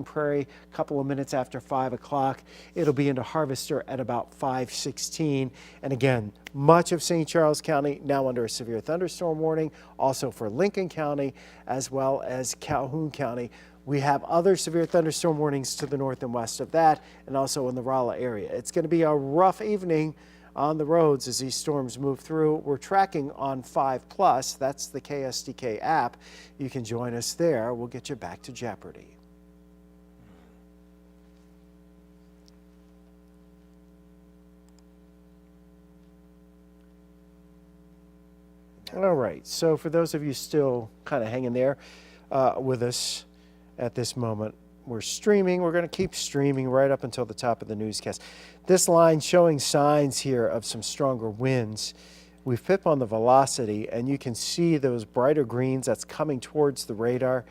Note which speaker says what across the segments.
Speaker 1: Garden Prairie a couple of minutes after 5 o'clock. It'll be into Harvester at about 5:16. And again, much of St. Charles County now under a severe thunderstorm warning, also for Lincoln County as well as Calhoun County. We have other severe thunderstorm warnings to the north and west of that, and also in the Rolla area. It's going to be a rough evening on the roads as these storms move through. We're tracking on 5+. That's the KSDK app. You can join us there. We'll get you back to Jeopardy. All right, so for those of you still kind of hanging there with us at this moment, we're streaming. We're going to keep streaming right up until the top of the newscast. This line showing signs here of some stronger winds. We've pip on the velocity, and you can see those brighter greens that's coming towards the radar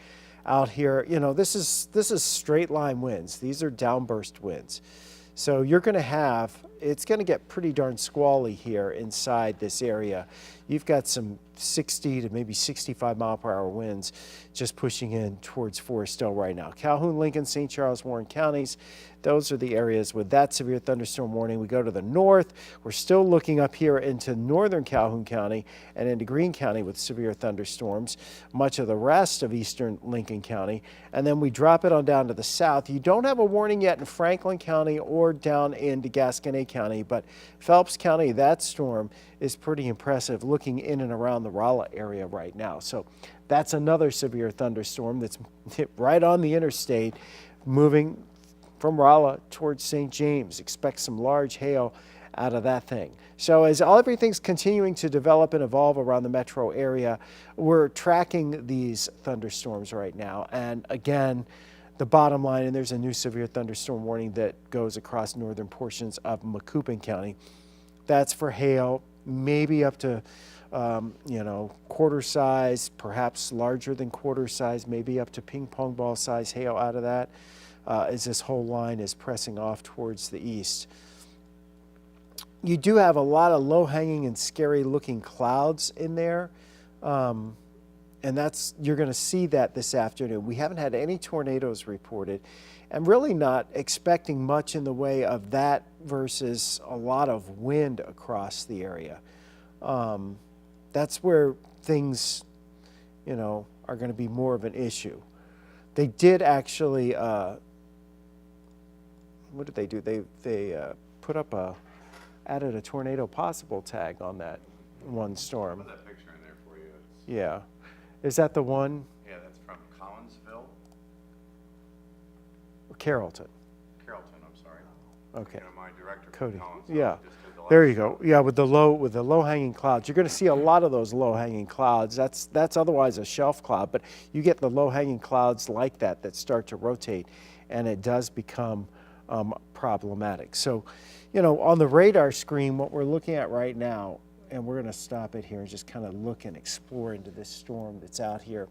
Speaker 1: out here. You know, this is straight line winds. These are downburst winds. So you're going to have, it's going to get pretty darn squally here inside this area. You've got some 60 to maybe 65 mile per hour winds just pushing in towards Forestdale right now. Calhoun, Lincoln, St. Charles, Warren counties, those are the areas with that severe thunderstorm warning. We go to the north. We're still looking up here into northern Calhoun County and into Greene County with severe thunderstorms, much of the rest of eastern Lincoln County. And then we drop it on down to the south. You don't have a warning yet in Franklin County or down into Gasconade County, but Phelps County, that storm is pretty impressive looking in and around the Rolla area right now. So that's another severe thunderstorm that's right on the interstate moving from Rolla towards St. James. Expect some large hail out of that thing. So as everything's continuing to develop and evolve around the metro area, we're tracking these thunderstorms right now. And again, the bottom line, and there's a new severe thunderstorm warning that goes across northern portions of Macoupin County. That's for hail, maybe up to you know, quarter size, perhaps larger than quarter size, maybe up to ping pong ball size hail out of that as this whole line is pressing off towards the east. You do have a lot of low-hanging and scary-looking clouds in there, and you're going to see that this afternoon. We haven't had any tornadoes reported, and really not expecting much in the way of that versus a lot of wind across the area. That's where things, you know, are going to be more of an issue. They did actually, what did they do? They put up added a tornado possible tag on that one storm.
Speaker 2: Put that picture in there for you.
Speaker 1: Yeah. Is that the one?
Speaker 2: Yeah, that's from Collinsville.
Speaker 1: Carrollton.
Speaker 2: Carrollton, I'm sorry.
Speaker 1: Okay.
Speaker 2: You know, my director
Speaker 1: Cody.
Speaker 2: from Collinsville
Speaker 1: Yeah.
Speaker 2: just did the
Speaker 1: There
Speaker 2: last
Speaker 1: you go.
Speaker 2: show.
Speaker 1: Yeah, with the low hanging clouds. You're going to see a lot of those low hanging clouds. That's otherwise a shelf cloud, but you get the low hanging clouds like that start to rotate, and it does become problematic. So, you know, on the radar screen, what we're looking at right now, and we're going to stop it here and just kind of look and explore into this storm that's out here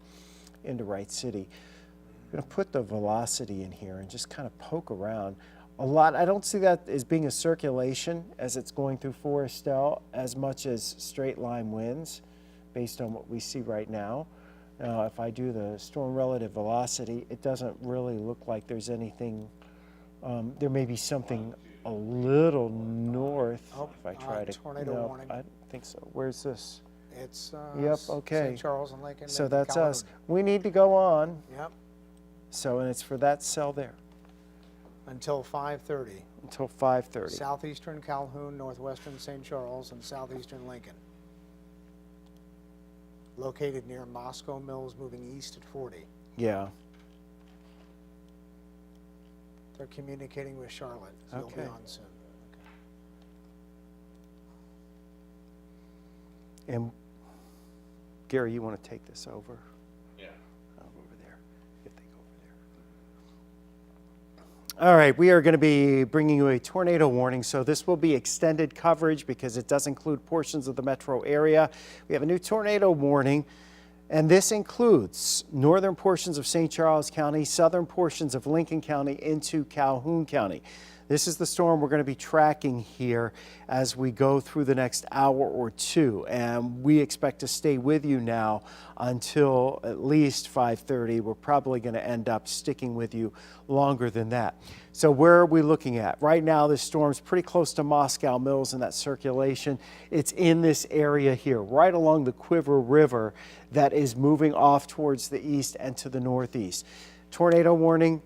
Speaker 1: into Wright City. I'm going to put the velocity in here and just kind of poke around. A lot, I don't see that as being a circulation as it's going through Forestdale as much as straight line winds based on what we see right now. Now, if I do the storm relative velocity, it doesn't really look like there's anything. There may be something a little north.
Speaker 3: Oh,
Speaker 1: if I try to.
Speaker 3: tornado
Speaker 1: No,
Speaker 3: warning.
Speaker 1: I don't think so. Where's this?
Speaker 3: It's
Speaker 1: Yep, okay.
Speaker 3: St. Charles and Lincoln.
Speaker 1: So
Speaker 3: and
Speaker 1: that's
Speaker 3: Calhoun.
Speaker 1: us. We need to go on.
Speaker 3: Yep,
Speaker 1: So, and it's for that cell there
Speaker 3: until 5:30.
Speaker 1: until 5:30.
Speaker 3: Southeastern Calhoun, northwestern St. Charles, and southeastern Lincoln. Located near Moscow Mills, moving east at 40.
Speaker 1: Yeah.
Speaker 3: They're communicating with Charlotte. So
Speaker 1: Okay.
Speaker 3: You'll be on soon.
Speaker 1: And Gary, you want to take this over?
Speaker 2: Yeah.
Speaker 1: Over there. Get the over there. All right, we are going to be bringing you a tornado warning. So this will be extended coverage because it does include portions of the metro area. We have a new tornado warning, and this includes northern portions of St. Charles County, southern portions of Lincoln County into Calhoun County. This is the storm we're going to be tracking here as we go through the next hour or two, and we expect to stay with you now until at least 5:30. We're probably going to end up sticking with you longer than that. So where are we looking at? Right now, this storm's pretty close to Moscow Mills and that circulation. It's in this area here, right along the Quiver River that is moving off towards the east and to the northeast. Tornado warning,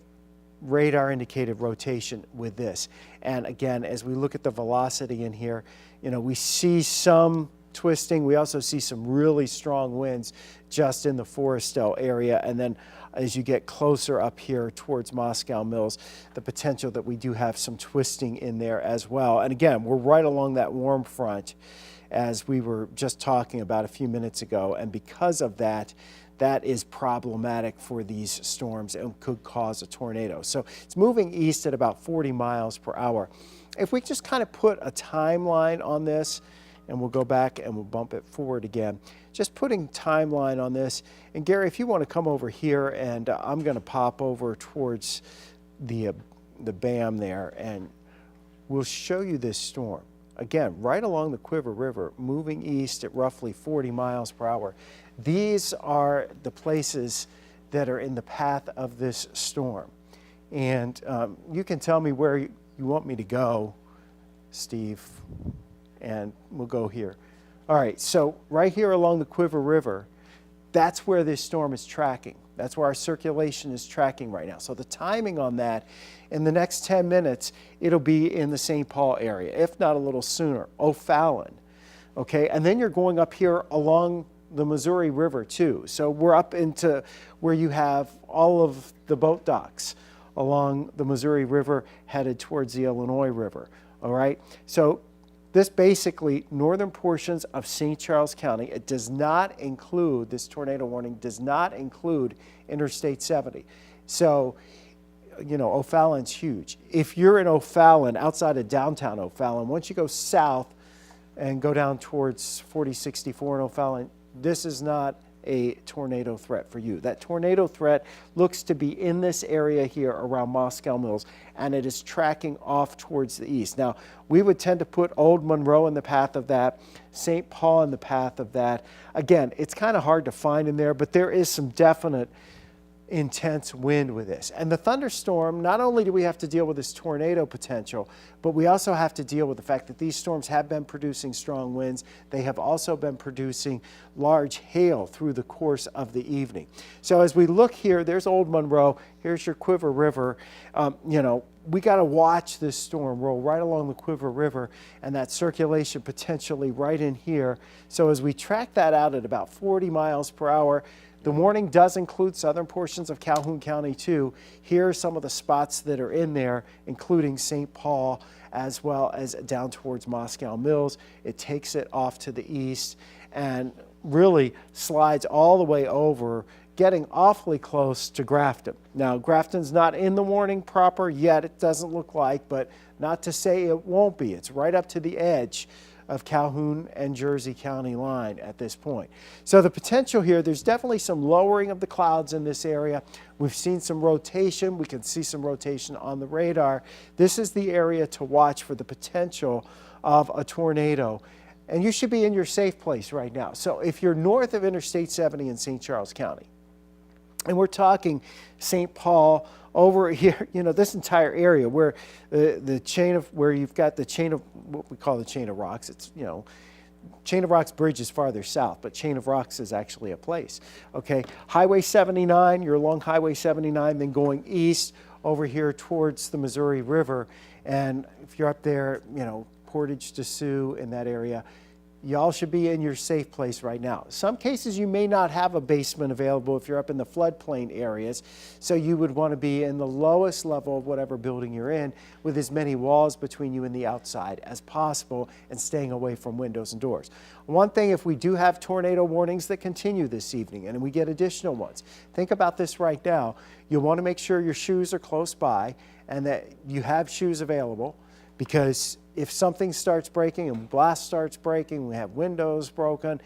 Speaker 1: radar indicated rotation with this. And again, as we look at the velocity in here, we see some twisting. We also see some really strong winds just in the Forestdale area. And then as you get closer up here towards Moscow Mills, the potential that we do have some twisting in there as well. And again, we're right along that warm front as we were just talking about a few minutes ago. And because of that, that is problematic for these storms and could cause a tornado. So it's moving east at about 40 miles per hour. If we just kind of put a timeline on this, and we'll go back and we'll bump it forward again, just putting timeline on this. And Gary, if you want to come over here, and I'm going to pop over towards the BAM there, and we'll show you this storm. Again, right along the Quiver River, moving east at roughly 40 miles per hour. These are the places that are in the path of this storm. And you can tell me where you want me to go, Steve, and we'll go here. All right, so right here along the Quiver River, that's where this storm is tracking. That's where our circulation is tracking right now. So the timing on that, in the next 10 minutes, it'll be in the St. Paul area, if not a little sooner. O'Fallon, okay? And then you're going up here along the Missouri River too. So we're up into where you have all of the boat docks along the Missouri River headed towards the Illinois River, all right? So this basically, northern portions of St. Charles County, it does not include, this tornado warning does not include Interstate 70. So, O'Fallon's huge. If you're in O'Fallon, outside of downtown O'Fallon, once you go south and go down towards 4064 in O'Fallon, this is not a tornado threat for you. That tornado threat looks to be in this area here around Moscow Mills, and it is tracking off towards the east. Now, we would tend to put Old Monroe in the path of that, St. Paul in the path of that. Again, it's kind of hard to find in there, but there is some definite intense wind with this. And the thunderstorm, not only do we have to deal with this tornado potential, but we also have to deal with the fact that these storms have been producing strong winds. They have also been producing large hail through the course of the evening. So as we look here, there's Old Monroe, here's your Quiver River. We got to watch this storm roll right along the Quiver River and that circulation potentially right in here. So as we track that out at about 40 miles per hour, the warning does include southern portions of Calhoun County too. Here are some of the spots that are in there, including St. Paul, as well as down towards Moscow Mills. It takes it off to the east and really slides all the way over, getting awfully close to Grafton. Now, Grafton's not in the warning proper yet, it doesn't look like, but not to say it won't be. It's right up to the edge of Calhoun and Jersey County line at this point. So the potential here, there's definitely some lowering of the clouds in this area. We've seen some rotation. We can see some rotation on the radar. This is the area to watch for the potential of a tornado. And you should be in your safe place right now. So if you're north of Interstate 70 in St. Charles County, and we're talking St. Paul, over here, this entire area where the chain of, where you've got the chain of, what we call the chain of rocks, it's, Chain of Rocks Bridge is farther south, but Chain of Rocks is actually a place. Okay, Highway 79, you're along Highway 79, then going east over here towards the Missouri River. And if you're up there, Portage to Sioux in that area, y'all should be in your safe place right now. Some cases you may not have a basement available if you're up in the floodplain areas, so you would want to be in the lowest level of whatever building you're in with as many walls between you and the outside as possible and staying away from windows and doors. One thing, if we do have tornado warnings that continue this evening and we get additional ones, think about this right now. You'll want to make sure your shoes are close by and that you have shoes available, because if something starts breaking and glass starts breaking, we have windows broken,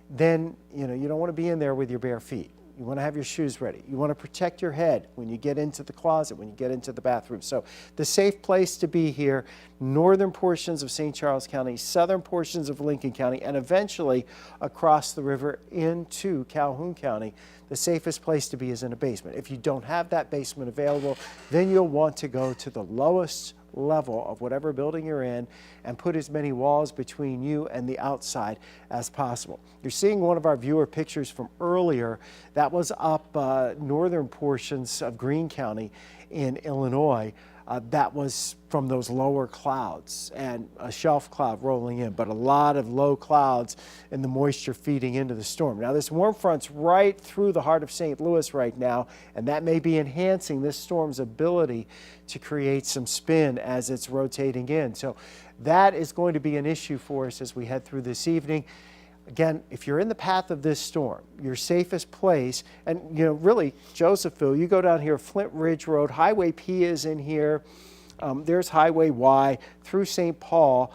Speaker 1: then you don't want to be in there with your bare feet. You want to have your shoes ready. You want to protect your head when you get into the closet, when you get into the bathroom. So the safe place to be here, northern portions of St. Charles County, southern portions of Lincoln County, and eventually across the river into Calhoun County. The safest place to be is in a basement. If you don't have that basement available, then you'll want to go to the lowest level of whatever building you're in and put as many walls between you and the outside as possible. You're seeing one of our viewer pictures from earlier. That was up northern portions of Greene County in Illinois. That was from those lower clouds and a shelf cloud rolling in, but a lot of low clouds and the moisture feeding into the storm. Now this warm front's right through the heart of St. Louis right now, and that may be enhancing this storm's ability to create some spin as it's rotating in. So that is going to be an issue for us as we head through this evening. Again, if you're in the path of this storm, your safest place, and really, Josephville, you go down here, Flint Ridge Road, Highway P is in here, there's Highway Y through St. Paul.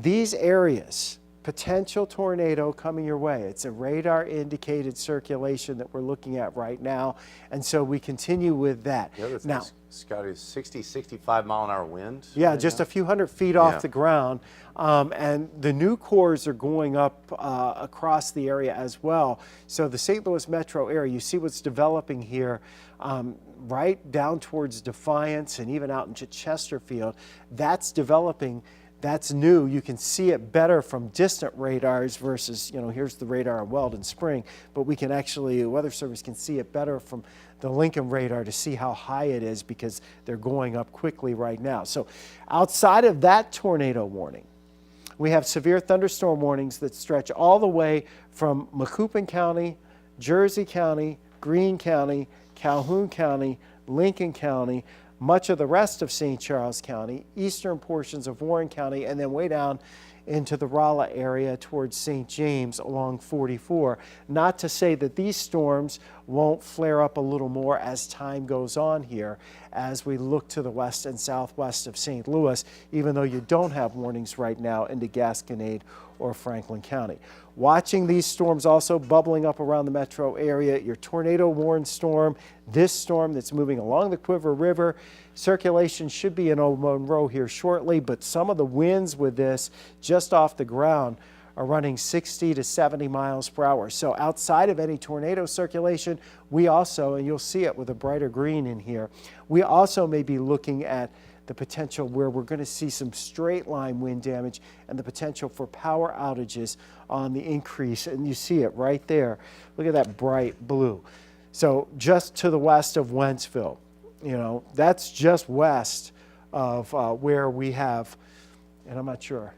Speaker 1: These areas, potential tornado coming your way. It's a radar indicated circulation that we're looking at right now, and so we continue with that.
Speaker 4: The other thing,
Speaker 1: Now,
Speaker 4: Scott, is 60, 65 mile an hour winds.
Speaker 1: yeah,
Speaker 4: right
Speaker 1: just
Speaker 4: now?
Speaker 1: a few hundred feet off
Speaker 4: Yeah.
Speaker 1: the ground. And the new cores are going up across the area as well. So the St. Louis metro area, you see what's developing here right down towards Defiance and even out into Chesterfield. That's developing. That's new. You can see it better from distant radars versus, here's the radar in Weldon Spring, but we can actually, the Weather Service can see it better from the Lincoln radar to see how high it is because they're going up quickly right now. So outside of that tornado warning, we have severe thunderstorm warnings that stretch all the way from Macoupin County, Jersey County, Greene County, Calhoun County, Lincoln County, much of the rest of St. Charles County, eastern portions of Warren County, and then way down into the Rolla area towards St. James along 44. Not to say that these storms won't flare up a little more as time goes on here as we look to the west and southwest of St. Louis, even though you don't have warnings right now into Gasconade or Franklin County. Watching these storms also bubbling up around the metro area, your tornado warned storm, this storm that's moving along the Quiver River. Circulation should be in Old Monroe here shortly, but some of the winds with this just off the ground are running 60 to 70 miles per hour. So outside of any tornado circulation, we also, and you'll see it with a brighter green in here, we also may be looking at the potential where we're going to see some straight line wind damage and the potential for power outages on the increase. And you see it right there. Look at that bright blue. So just to the west of Wentzville, that's just west of where we have, and I'm not sure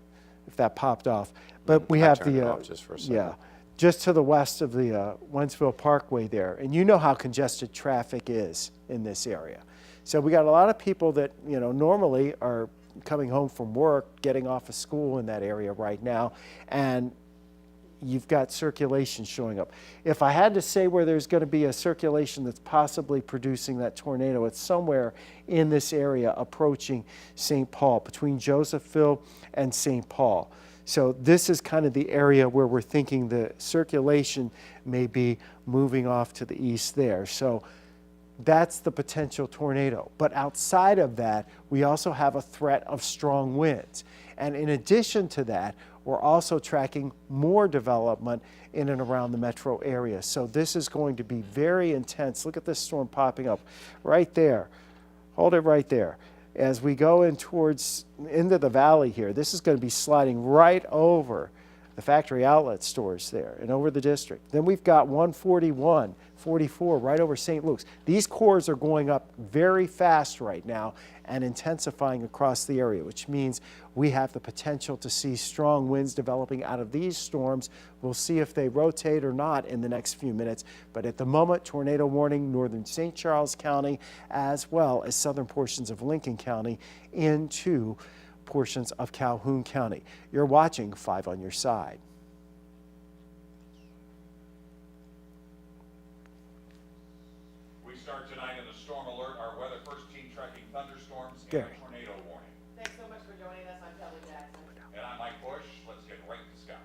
Speaker 1: if that popped off, but we have
Speaker 4: turned it
Speaker 1: the,
Speaker 4: off just for a second.
Speaker 1: yeah, just to the west of the Wentzville Parkway there. And you know how congested traffic is in this area. So we got a lot of people that, normally are coming home from work, getting off of school in that area right now, and you've got circulation showing up. If I had to say where there's going to be a circulation that's possibly producing that tornado, it's somewhere in this area approaching St. Paul, between Josephville and St. Paul. So this is kind of the area where we're thinking the circulation may be moving off to the east there. So that's the potential tornado. But outside of that, we also have a threat of strong winds. And in addition to that, we're also tracking more development in and around the metro area. So this is going to be very intense. Look at this storm popping up right there. Hold it right there. As we go in towards into the valley here, this is going to be sliding right over the factory outlet stores there and over the district. Then we've got 141, 44 right over St. Luke's. These cores are going up very fast right now and intensifying across the area, which means we have the potential to see strong winds developing out of these storms. We'll see if they rotate or not in the next few minutes. But at the moment, tornado warning, northern St. Charles County, as well as southern portions of Lincoln County into portions of Calhoun County. You're watching 5 on your side.
Speaker 5: We start tonight in the storm alert. Our weather first team tracking thunderstorms
Speaker 1: Gary.
Speaker 5: and a tornado warning.
Speaker 6: Thanks so much for joining us. I'm Kelly Jackson.
Speaker 5: And I'm Mike Bush. Let's get right to Scott.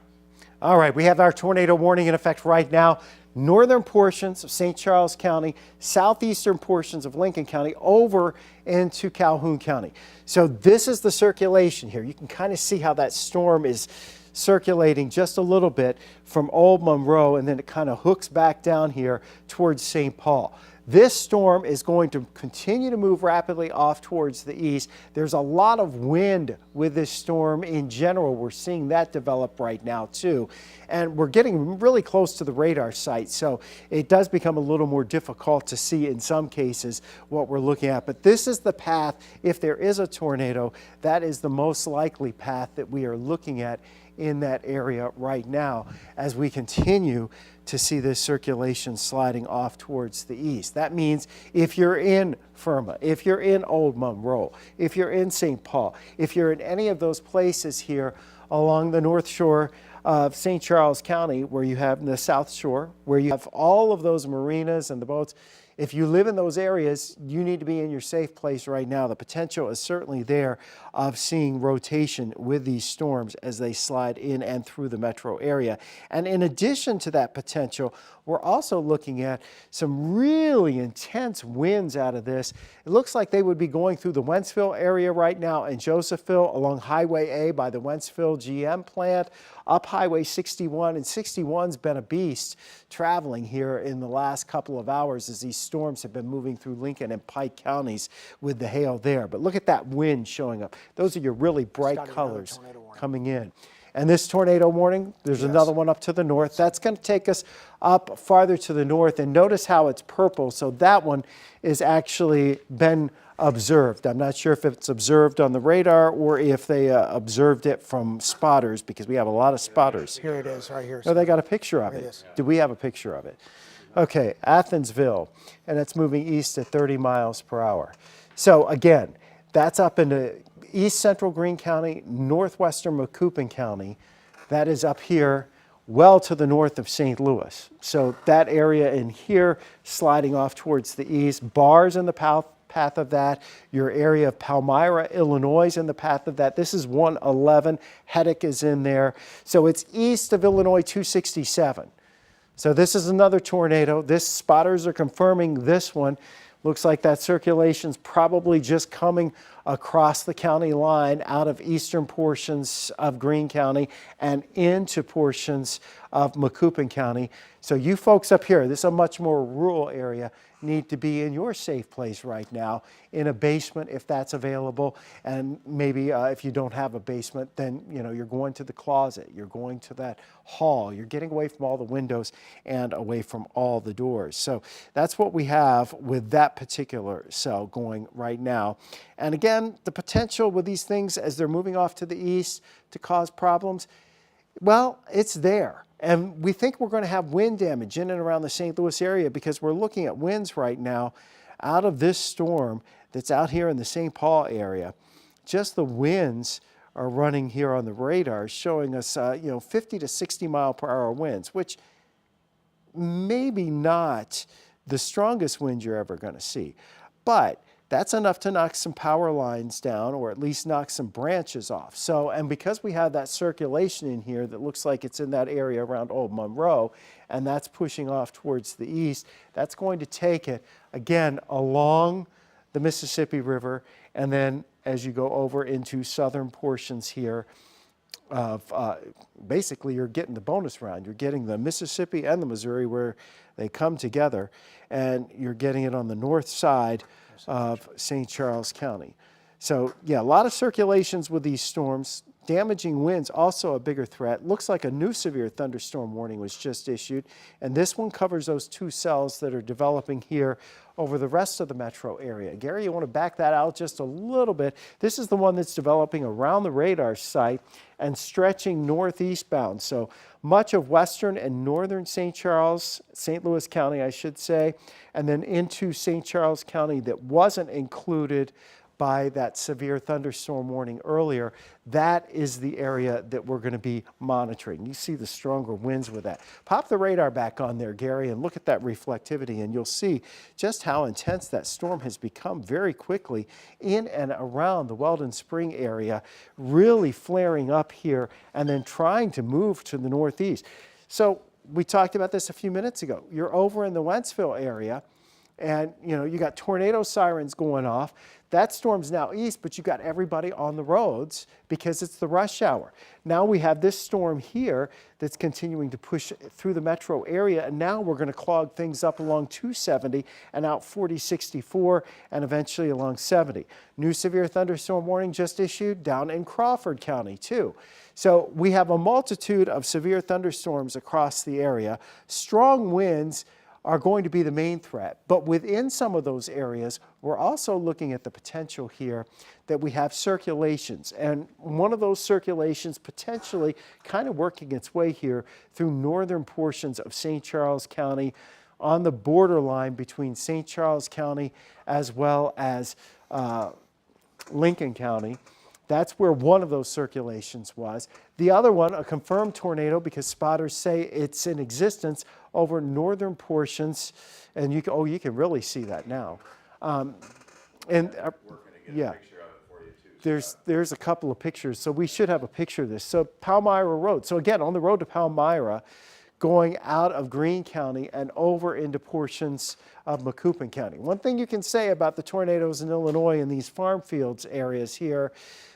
Speaker 1: All right, we have our tornado warning in effect right now. northern portions of St. Charles County, southeastern portions of Lincoln County, over into Calhoun County. So this is the circulation here. You can kind of see how that storm is circulating just a little bit from Old Monroe, and then it kind of hooks back down here towards St. Paul. This storm is going to continue to move rapidly off towards the east. There's a lot of wind with this storm in general. We're seeing that develop right now too. And we're getting really close to the radar site, so it does become a little more difficult to see in some cases what we're looking at. But this is the path, if there is a tornado, that is the most likely path that we are looking at in that area right now as we continue to see this circulation sliding off towards the east. That means if you're in Firma, if you're in Old Monroe, if you're in St. Paul, if you're in any of those places here along the north shore of St. Charles County, where you have the south shore, where you have all of those marinas and the boats, if you live in those areas, you need to be in your safe place right now. The potential is certainly there of seeing rotation with these storms as they slide in and through the metro area. And in addition to that potential, we're also looking at some really intense winds out of this. It looks like they would be going through the Wentzville area right now and Josephville along Highway A by the Wentzville GM plant, up Highway 61, and 61's been a beast traveling here in the last couple of hours as these storms have been moving through Lincoln and Pike counties with the hail there. But look at that wind showing up. Those are your really bright
Speaker 3: Scotty, another
Speaker 1: colors
Speaker 3: tornado warning.
Speaker 1: coming in. And this tornado warning, there's another one up to the north. That's going to take us up farther to the north. And notice how it's purple. So that one is actually been observed. I'm not sure if it's observed on the radar or if they observed it from spotters, because we have a lot of spotters.
Speaker 3: Here it is, right here.
Speaker 1: Oh, they got a picture of
Speaker 3: Here it
Speaker 1: it.
Speaker 3: is.
Speaker 1: Do we have a picture of it? Okay, Athensville, and it's moving east at 30 miles per hour. So again, that's up into east central Greene County, northwestern Macoupin County. That is up here well to the north of St. Louis. So that area in here sliding off towards the east. Bars in the path of that. Your area of Palmyra, Illinois is in the path of that. This is 111. Heddick is in there. So it's east of Illinois 267. So this is another tornado. Spotters are confirming this one. Looks like that circulation's probably just coming across the county line out of eastern portions of Greene County and into portions of Macoupin County. So you folks up here, this is a much more rural area, need to be in your safe place right now, in a basement if that's available. And maybe if you don't have a basement, then you're going to the closet, you're going to that hall, you're getting away from all the windows and away from all the doors. So that's what we have with that particular cell going right now. And again, the potential with these things as they're moving off to the east to cause problems, well, it's there. And we think we're going to have wind damage in and around the St. Louis area because we're looking at winds right now out of this storm that's out here in the St. Paul area. Just the winds are running here on the radar showing us 50 to 60 mile per hour winds, which maybe not the strongest wind you're ever going to see. But that's enough to knock some power lines down or at least knock some branches off. So, and because we have that circulation in here that looks like it's in that area around Old Monroe, and that's pushing off towards the east, that's going to take it, again, along the Mississippi River, and then as you go over into southern portions here of, basically you're getting the bonus round. You're getting the Mississippi and the Missouri where they come together, and you're getting it on the north side of St. Charles County. So yeah, a lot of circulations with these storms. Damaging winds, also a bigger threat. Looks like a new severe thunderstorm warning was just issued, and this one covers those two cells that are developing here over the rest of the metro area. Gary, you want to back that out just a little bit. This is the one that's developing around the radar site and stretching northeastbound. So much of western and northern St. Louis County, I should say, and then into St. Charles County that wasn't included by that severe thunderstorm warning earlier. That is the area that we're going to be monitoring. You see the stronger winds with that. Pop the radar back on there, Gary, and look at that reflectivity, and you'll see just how intense that storm has become very quickly in and around the Weldon Spring area, really flaring up here and then trying to move to the northeast. So we talked about this a few minutes ago. You're over in the Wentzville area, and you got tornado sirens going off. That storm's now east, but you got everybody on the roads because it's the rush hour. Now we have this storm here that's continuing to push through the metro area, and now we're going to clog things up along 270 and out 4064 and eventually along 70. New severe thunderstorm warning just issued down in Crawford County too. So we have a multitude of severe thunderstorms across the area. Strong winds are going to be the main threat. But within some of those areas, we're also looking at the potential here that we have circulations. And one of those circulations potentially kind of working its way here through northern portions of St. Charles County on the borderline between St. Charles County as well as Lincoln County. That's where one of those circulations was. The other one, a confirmed tornado, because spotters say it's in existence over northern portions, and you can really see that now. Yeah, there's a couple of pictures, so we should have a picture of this. So Palmyra Road. So again, on the road to Palmyra, going out of Greene County and over into portions of Macoupin County. One thing you can say about the tornadoes in Illinois in these farm fields areas here,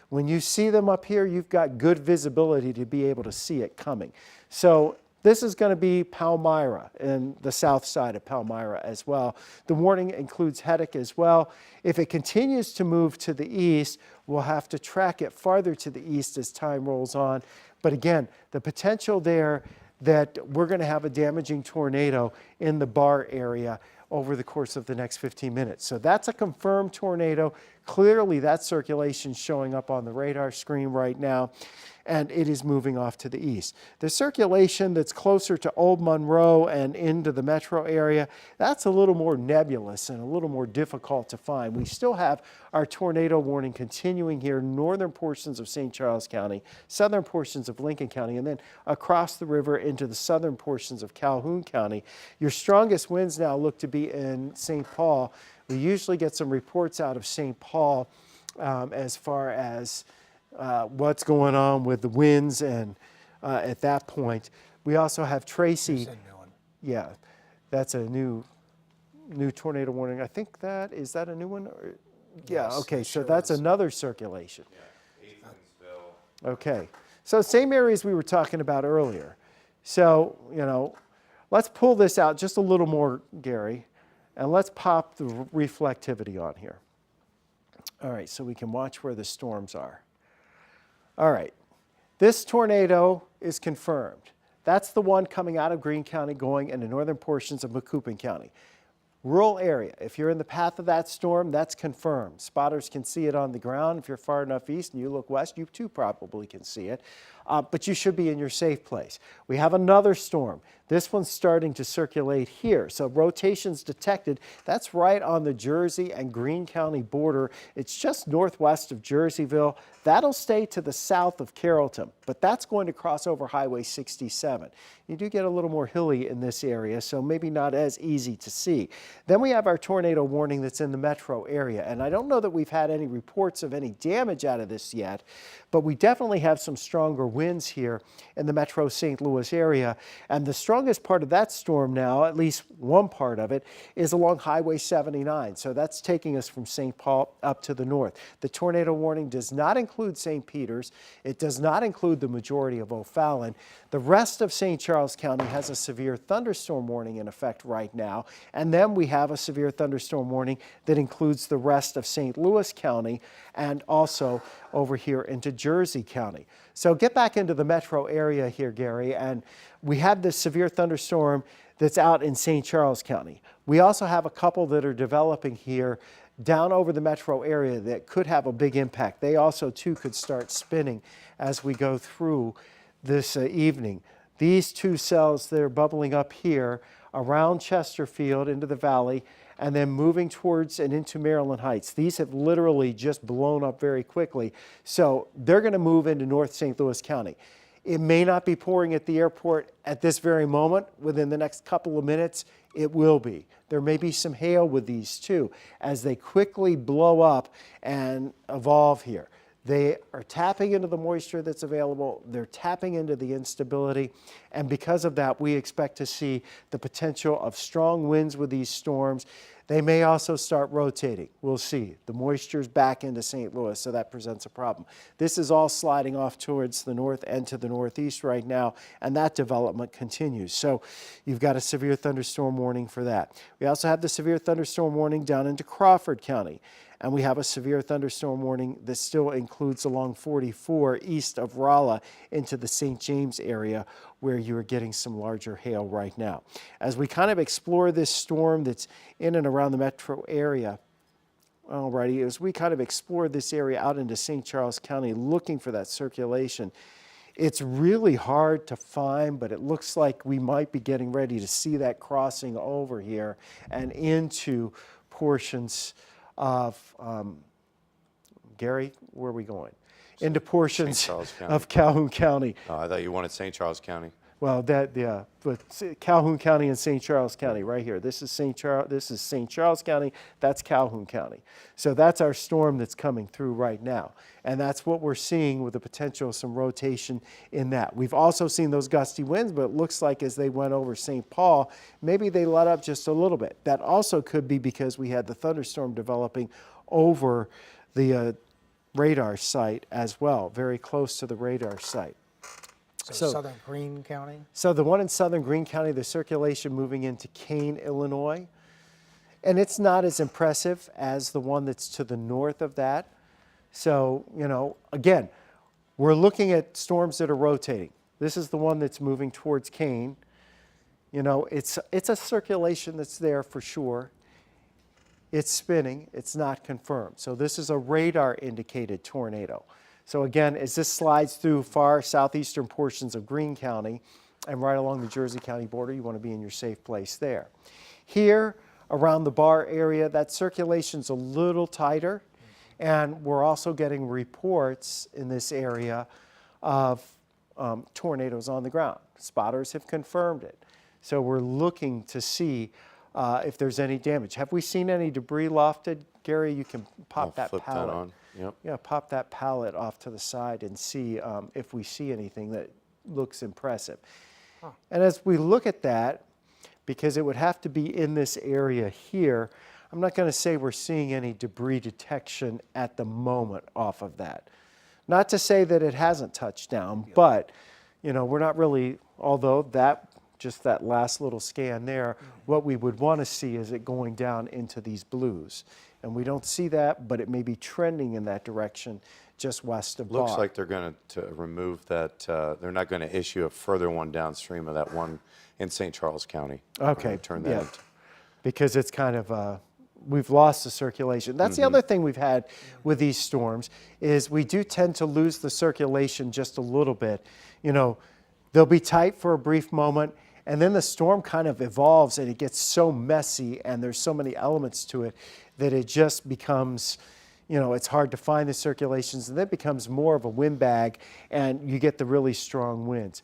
Speaker 1: when you see them up here, you've got good visibility to be able to see it coming. So this is going to be Palmyra and the south side of Palmyra as well. The warning includes Heddick as well. If it continues to move to the east, we'll have to track it farther to the east as time rolls on. But again, the potential there that we're going to have a damaging tornado in the Bar area over the course of the next 15 minutes. So that's a confirmed tornado. Clearly that circulation showing up on the radar screen right now, and it is moving off to the east. The circulation that's closer to Old Monroe and into the metro area, that's a little more nebulous and a little more difficult to find. We still have our tornado warning continuing here, northern portions of St. Charles County, southern portions of Lincoln County, and then across the river into the southern portions of Calhoun County. Your strongest winds now look to be in St. Paul. We usually get some reports out of St. Paul as far as what's going on with the winds, and at that point, we also have Tracy.
Speaker 3: That's a new one.
Speaker 1: Yeah, that's a new tornado warning. I think is that a new one? Yeah,
Speaker 3: Yes,
Speaker 1: okay,
Speaker 3: it
Speaker 1: so
Speaker 3: sure
Speaker 1: that's
Speaker 3: is.
Speaker 1: another circulation.
Speaker 2: Yeah, Ethansville.
Speaker 1: Okay, so same areas we were talking about earlier. So, let's pull this out just a little more, Gary, and let's pop the reflectivity on here. All right, so we can watch where the storms are. All right, this tornado is confirmed. That's the one coming out of Greene County going into northern portions of Macoupin County. Rural area, if you're in the path of that storm, that's confirmed. Spotters can see it on the ground. If you're far enough east and you look west, you too probably can see it. But you should be in your safe place. We have another storm. This one's starting to circulate here. So rotations detected. That's right on the Jersey and Greene County border. It's just northwest of Jerseyville. That'll stay to the south of Carrollton, but that's going to cross over Highway 67. You do get a little more hilly in this area, so maybe not as easy to see. Then we have our tornado warning that's in the metro area, and I don't know that we've had any reports of any damage out of this yet, but we definitely have some stronger winds here in the metro St. Louis area, and the strongest part of that storm now, at least one part of it, is along Highway 79. So that's taking us from St. Paul up to the north. The tornado warning does not include St. Peters. It does not include the majority of O'Fallon. The rest of St. Charles County has a severe thunderstorm warning in effect right now, and then we have a severe thunderstorm warning that includes the rest of St. Louis County and also over here into Jersey County. So get back into the metro area here, Gary, and we have this severe thunderstorm that's out in St. Charles County. We also have a couple that are developing here down over the metro area that could have a big impact. They also too could start spinning as we go through this evening. These two cells that are bubbling up here around Chesterfield into the valley and then moving towards and into Maryland Heights. These have literally just blown up very quickly. So they're going to move into North St. Louis County. It may not be pouring at the airport at this very moment. Within the next couple of minutes, it will be. There may be some hail with these too as they quickly blow up and evolve here. They are tapping into the moisture that's available. They're tapping into the instability. And because of that, we expect to see the potential of strong winds with these storms. They may also start rotating. We'll see. The moisture's back into St. Louis, so that presents a problem. This is all sliding off towards the north and to the northeast right now, and that development continues. So you've got a severe thunderstorm warning for that. We also have the severe thunderstorm warning down into Crawford County. And we have a severe thunderstorm warning that still includes along 44 east of Rolla into the St. James area, where you are getting some larger hail right now. As we kind of explore this storm that's in and around the metro area, alrighty, as we kind of explore this area out into St. Charles County looking for that circulation, it's really hard to find, but it looks like we might be getting ready to see that crossing over here and into portions of, Gary, where are we going? Into portions
Speaker 4: St. Charles County.
Speaker 1: of Calhoun County.
Speaker 4: Oh, I thought you wanted St. Charles County.
Speaker 1: Well, yeah, but Calhoun County and St. Charles County right here. This is St. Charles County, that's Calhoun County. So that's our storm that's coming through right now. And that's what we're seeing with the potential of some rotation in that. We've also seen those gusty winds, but it looks like as they went over St. Paul, maybe they let up just a little bit. That also could be because we had the thunderstorm developing over the radar site as well, very close to the radar site.
Speaker 3: So southern Greene County?
Speaker 1: So the one in southern Greene County, the circulation moving into Kane, Illinois, and it's not as impressive as the one that's to the north of that. So, you know, again, we're looking at storms that are rotating. This is the one that's moving towards Kane. You know, it's a circulation that's there for sure. It's spinning, it's not confirmed. So this is a radar indicated tornado. So again, as this slides through far southeastern portions of Greene County and right along the Jersey County border, you want to be in your safe place there. Here around the Bar area, that circulation's a little tighter, and we're also getting reports in this area of tornadoes on the ground. Spotters have confirmed it. So we're looking to see if there's any damage. Have we seen any debris lofted? Gary, you can pop that
Speaker 4: flip
Speaker 1: pallet.
Speaker 4: that on. Yep.
Speaker 1: Yeah, pop that pallet off to the side and see if we see anything that looks impressive. And as we look at that, because it would have to be in this area here, I'm not going to say we're seeing any debris detection at the moment off of that. Not to say that it hasn't touched down, but you know, we're not really, although that just that last little scan there, what we would want to see is it going down into these blues. And we don't see that, but it may be trending in that direction just west of Bar.
Speaker 4: Looks like they're going to remove that. They're not going to issue a further one downstream of that one in St. Charles County.
Speaker 1: Okay,
Speaker 4: Turn that
Speaker 1: yeah,
Speaker 4: into.
Speaker 1: because it's kind of, we've lost the circulation. That's the other thing we've had with these storms is we do tend to lose the circulation just a little bit. You know, they'll be tight for a brief moment, and then the storm kind of evolves and it gets so messy and there's so many elements to it that it just becomes, you know, it's hard to find the circulations, and then it becomes more of a windbag and you get the really strong winds.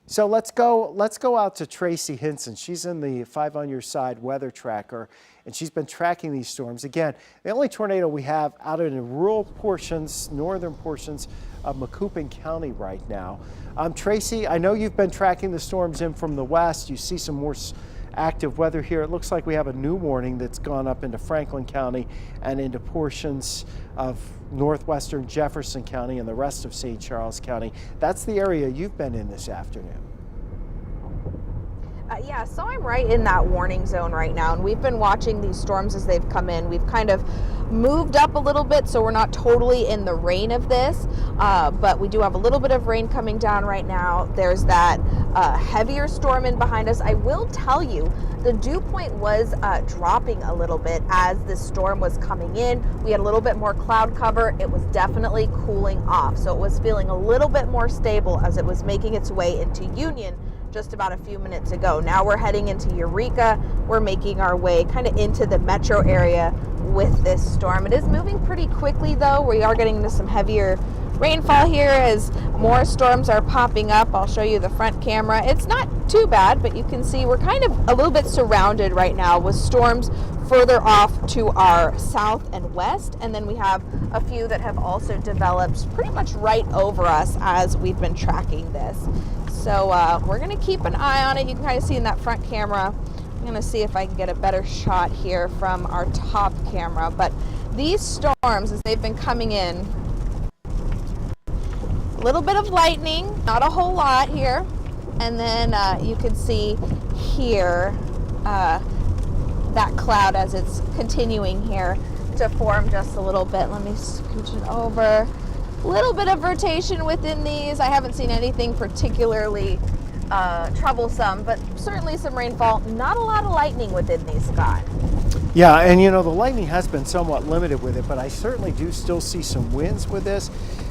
Speaker 1: So let's go out to Tracy Hinson. She's in the 5 on Your Side weather tracker, and she's been tracking these storms. Again, the only tornado we have out in the rural portions, northern portions of Macoupin County right now. Tracy, I know you've been tracking the storms in from the west. You see some more active weather here. It looks like we have a new warning that's gone up into Franklin County and into portions of northwestern Jefferson County and the rest of St. Charles County. That's the area you've been in this afternoon.
Speaker 7: Yeah, so I'm right in that warning zone right now, and we've been watching these storms as they've come in. We've kind of moved up a little bit, so we're not totally in the rain of this, but we do have a little bit of rain coming down right now. There's that heavier storm in behind us. I will tell you, the dew point was dropping a little bit as this storm was coming in. We had a little bit more cloud cover. It was definitely cooling off, so it was feeling a little bit more stable as it was making its way into Union just about a few minutes ago. Now we're heading into Eureka. We're making our way kind of into the metro area with this storm. It is moving pretty quickly though. We are getting into some heavier rainfall here as more storms are popping up. I'll show you the front camera. It's not too bad, but you can see we're kind of a little bit surrounded right now with storms further off to our south and west, and then we have a few that have also developed pretty much right over us as we've been tracking this. So we're going to keep an eye on it. You can kind of see in that front camera. I'm going to see if I can get a better shot here from our top camera, but these storms, as they've been coming in, a little bit of lightning, not a whole lot here, and then you can see here that cloud as it's continuing here to form just a little bit. Let me scooch it over. A little bit of rotation within these. I haven't seen anything particularly troublesome, but certainly some rainfall. Not a lot of lightning within these, Scott.
Speaker 1: Yeah, and you know, the lightning has been somewhat limited with it, but I certainly do still see some winds with this.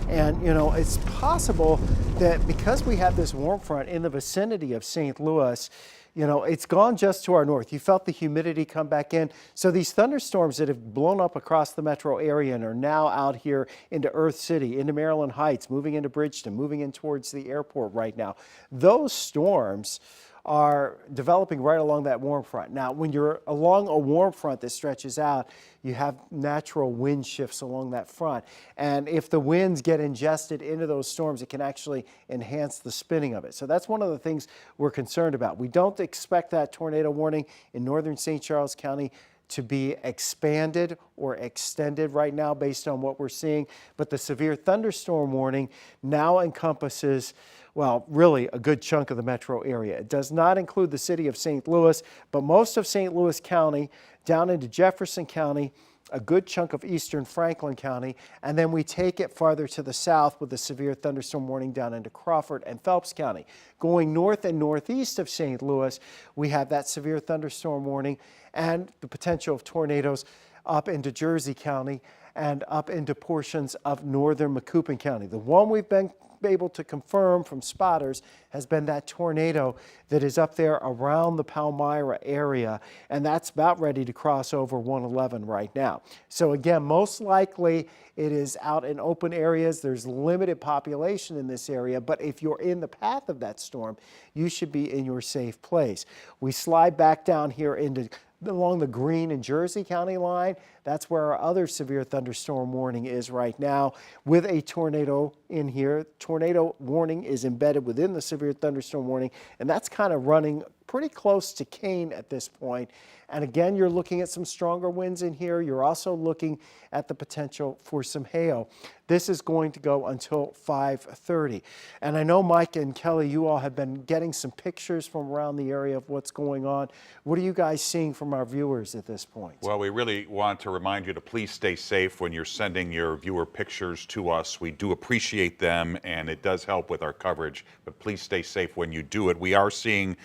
Speaker 1: And you know, it's possible that because we have this warm front in the vicinity of St. Louis, you know, it's gone just to our north. You felt the humidity come back in. So these thunderstorms that have blown up across the metro area and are now out here into Earth City, into Maryland Heights, moving into Bridgeton, moving in towards the airport right now, those storms are developing right along that warm front. Now, when you're along a warm front that stretches out, you have natural wind shifts along that front. And if the winds get ingested into those storms, it can actually enhance the spinning of it. So that's one of the things we're concerned about. We don't expect that tornado warning in northern St. Charles County to be expanded or extended right now based on what we're seeing. But the severe thunderstorm warning now encompasses, well, really a good chunk of the metro area. It does not include the city of St. Louis, but most of St. Louis County down into Jefferson County, a good chunk of eastern Franklin County, and then we take it farther to the south with the severe thunderstorm warning down into Crawford and Phelps County. Going north and northeast of St. Louis, we have that severe thunderstorm warning and the potential of tornadoes up into Jersey County and up into portions of northern Macoupin County. The one we've been able to confirm from spotters has been that tornado that is up there around the Palmyra area, and that's about ready to cross over 111 right now. So again, most likely it is out in open areas. There's limited population in this area, but if you're in the path of that storm, you should be in your safe place. We slide back down here into along the Greene and Jersey County line. That's where our other severe thunderstorm warning is right now with a tornado in here. Tornado warning is embedded within the severe thunderstorm warning, and that's kind of running pretty close to Kane at this point. And again, you're looking at some stronger winds in here. You're also looking at the potential for some hail. This is going to go until 5:30. And I know Mike and Kelly, you all have been getting some pictures from around the area of what's going on. What are you guys seeing from our viewers at this point?
Speaker 5: Well, we really want to remind you to please stay safe when you're sending your viewer pictures to us. We do appreciate them, and it does help with our coverage, but please stay safe when you do it. We are seeing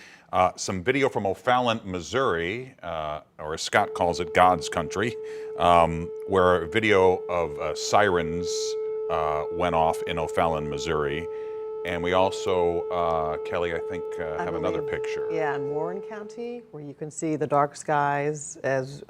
Speaker 5: some video from O'Fallon, Missouri, or as Scott calls it, God's country, where a video of sirens went off in O'Fallon, Missouri. And we also, Kelly, I think, have another picture.
Speaker 8: Yeah, in Warren County, where you can see the dark skies. As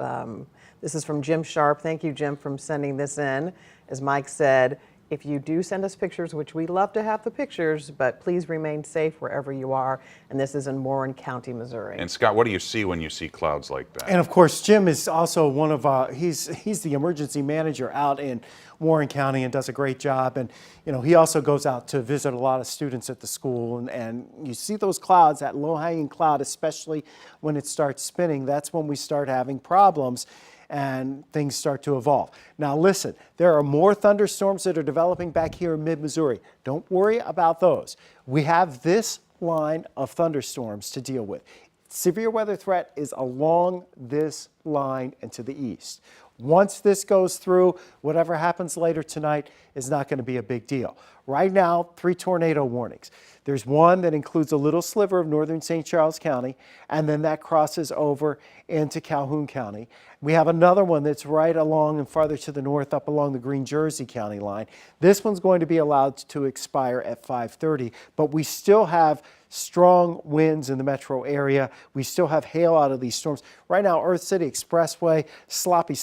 Speaker 8: this is from Jim Sharp. Thank you, Jim, for sending this in. As Mike said, if you do send us pictures, which we love to have the pictures, but please remain safe wherever you are. And this is in Warren County, Missouri.
Speaker 5: And Scott, what do you see when you see clouds like that?
Speaker 1: And of course, Jim is also one of he's the emergency manager out in Warren County and does a great job. And you know, he also goes out to visit a lot of students at the school. And you see those clouds, that low-hanging cloud, especially when it starts spinning. That's when we start having problems and things start to evolve. Now listen, there are more thunderstorms that are developing back here in mid-Missouri. Don't worry about those. We have this line of thunderstorms to deal with. Severe weather threat is along this line and to the east. Once this goes through, whatever happens later tonight is not going to be a big deal. Right now, 3 tornado warnings. There's one that includes a little sliver of northern St. Charles County, and then that crosses over into Calhoun County. We have another one that's right along and farther to the north up along the Greene Jersey County line. This one's going to be allowed to expire at 5:30, but we still have strong winds in the metro area. We still have hail out of these storms. Right now, Earth City Expressway, sloppy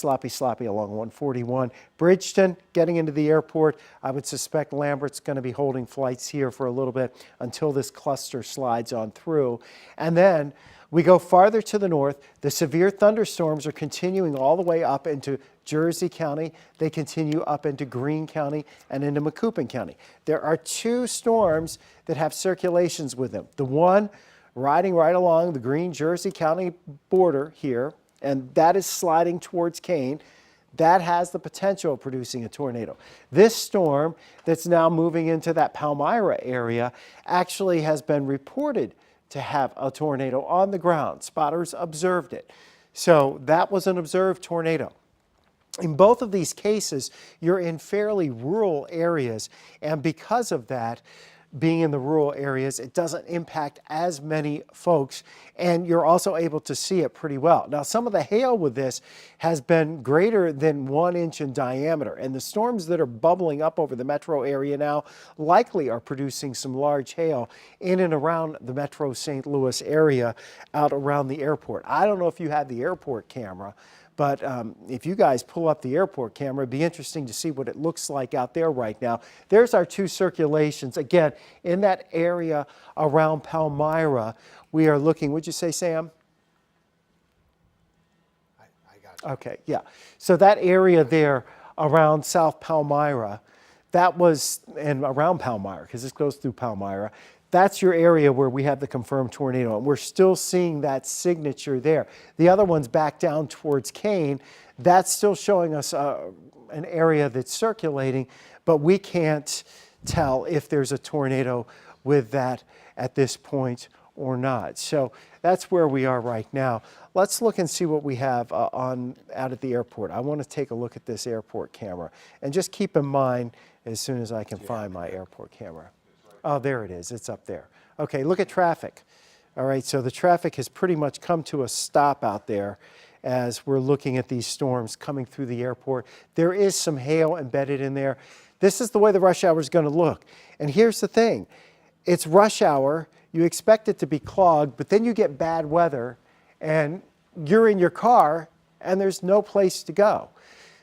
Speaker 1: along 141. Bridgeton, getting into the airport. I would suspect Lambert's going to be holding flights here for a little bit until this cluster slides on through. And then we go farther to the north. The severe thunderstorms are continuing all the way up into Jersey County. They continue up into Greene County and into Macoupin County. There are two storms that have circulations with them. The one riding right along the Greene-Jersey County border here, and that is sliding towards Kane. That has the potential of producing a tornado. This storm that's now moving into that Palmyra area actually has been reported to have a tornado on the ground. Spotters observed it. So that was an observed tornado. In both of these cases, you're in fairly rural areas, and because of that, being in the rural areas, it doesn't impact as many folks, and you're also able to see it pretty well. Now, some of the hail with this has been greater than 1 inch in diameter, and the storms that are bubbling up over the metro area now likely are producing some large hail in and around the metro St. Louis area out around the airport. I don't know if you have the airport camera, but if you guys pull up the airport camera, it'd be interesting to see what it looks like out there right now. There's our two circulations. Again, in that area around Palmyra, we are looking, would you say, Sam?
Speaker 3: I got you.
Speaker 1: Okay, yeah. So that area there around South Palmyra, that was, and around Palmyra, because this goes through Palmyra, that's your area where we have the confirmed tornado, and we're still seeing that signature there. The other one's back down towards Kane. That's still showing us an area that's circulating, but we can't tell if there's a tornado with that at this point or not. So that's where we are right now. Let's look and see what we have out at the airport. I want to take a look at this airport camera, and just keep in mind as soon as I can find my airport camera. Oh, there it is. It's up there. Okay, look at traffic. All right, so the traffic has pretty much come to a stop out there as we're looking at these storms coming through the airport. There is some hail embedded in there. This is the way the rush hour is going to look. And here's the thing. It's rush hour. You expect it to be clogged, but then you get bad weather, and you're in your car, and there's no place to go.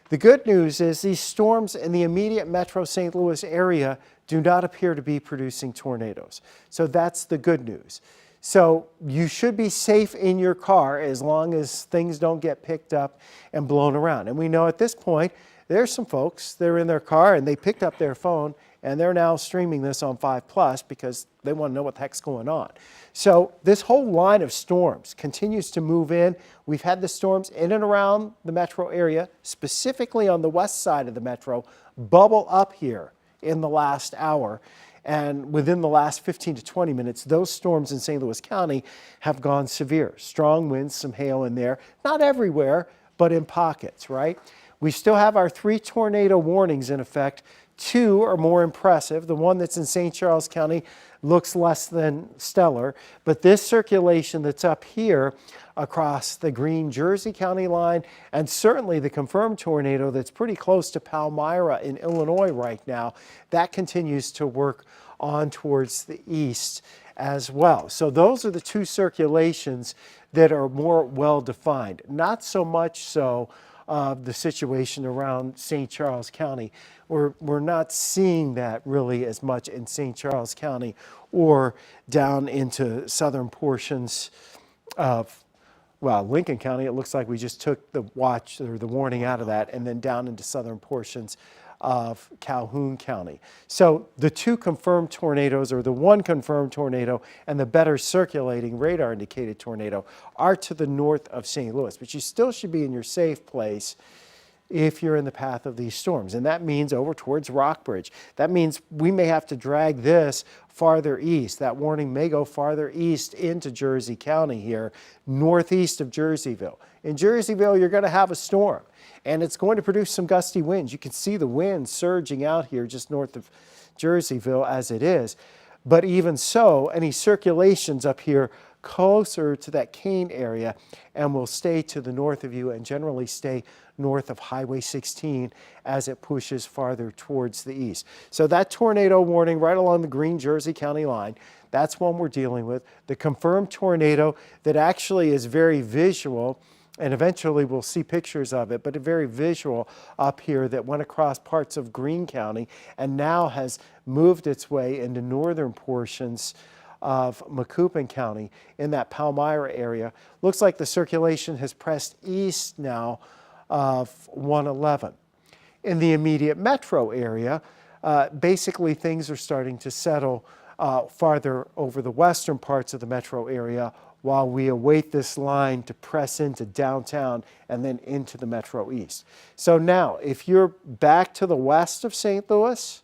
Speaker 1: The good news is these storms in the immediate metro St. Louis area do not appear to be producing tornadoes. So that's the good news. So you should be safe in your car as long as things don't get picked up and blown around. And we know at this point, there's some folks, they're in their car and they picked up their phone and they're now streaming this on 5+ because they want to know what the heck's going on. So this whole line of storms continues to move in. We've had the storms in and around the metro area, specifically on the west side of the metro, bubble up here in the last hour. And within the last 15 to 20 minutes, those storms in St. Louis County have gone severe. Strong winds, some hail in there. Not everywhere, but in pockets, right? We still have our 3 tornado warnings in effect. 2 are more impressive. The one that's in St. Charles County looks less than stellar, but this circulation that's up here across the Greene-Jersey County line, and certainly the confirmed tornado that's pretty close to Palmyra in Illinois right now, that continues to work on towards the east as well. So those are the 2 circulations that are more well-defined. Not so much so the situation around St. Charles County. We're not seeing that really as much in St. Charles County or down into southern portions of, well, Lincoln County. It looks like we just took the watch or the warning out of that, and then down into southern portions of Calhoun County. So the 2 confirmed tornadoes, or the 1 confirmed tornado and the better circulating radar indicated tornado, are to the north of St. Louis, but you still should be in your safe place if you're in the path of these storms. And that means over towards Rockbridge. That means we may have to drag this farther east. That warning may go farther east into Jersey County here, northeast of Jerseyville. In Jerseyville, you're going to have a storm, and it's going to produce some gusty winds. You can see the wind surging out here just north of Jerseyville as it is. But even so, any circulations up here closer to that Kane area and will stay to the north of you and generally stay north of Highway 16 as it pushes farther towards the east. So that tornado warning right along the Green Jersey County line, that's one we're dealing with. The confirmed tornado that actually is very visual, and eventually we'll see pictures of it, but a very visual up here that went across parts of Greene County and now has moved its way into northern portions of Macoupin County in that Palmyra area. Looks like the circulation has pressed east now of 111. In the immediate metro area, basically things are starting to settle farther over the western parts of the metro area while we await this line to press into downtown and then into the Metro East. So now, if you're back to the west of St. Louis,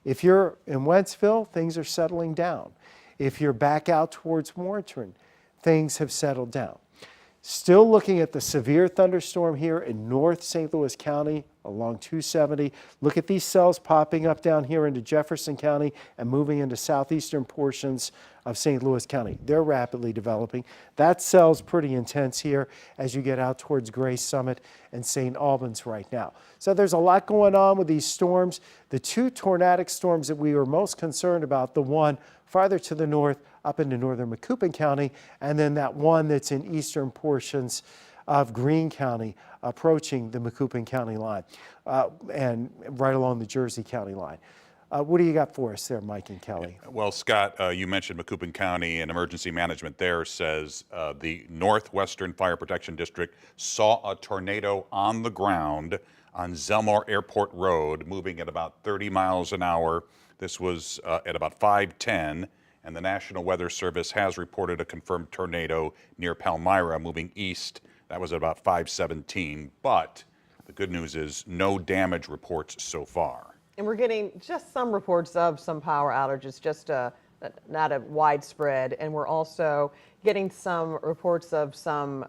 Speaker 1: if you're in Wentzville, things are settling down. If you're back out towards Warrenton, things have settled down. Still looking at the severe thunderstorm here in North St. Louis County along 270. Look at these cells popping up down here into Jefferson County and moving into southeastern portions of St. Louis County. They're rapidly developing. That cell's pretty intense here as you get out towards Gray Summit and St. Albans right now. So there's a lot going on with these storms. The two tornadic storms that we were most concerned about, the one farther to the north up into northern Macoupin County, and then that one that's in eastern portions of Greene County approaching the Macoupin County line and right along the Jersey County line. What do you got for us there, Mike and Kelly?
Speaker 5: Well, Scott, you mentioned Macoupin County, and emergency management there says the Northwestern Fire Protection District saw a tornado on the ground on Zelmore Airport Road moving at about 30 miles an hour. This was at about 5:10, and the National Weather Service has reported a confirmed tornado near Palmyra moving east. That was at about 5:17, but the good news is no damage reports so far.
Speaker 8: And we're getting just some reports of some power outages, just not a widespread. And we're also getting some reports of some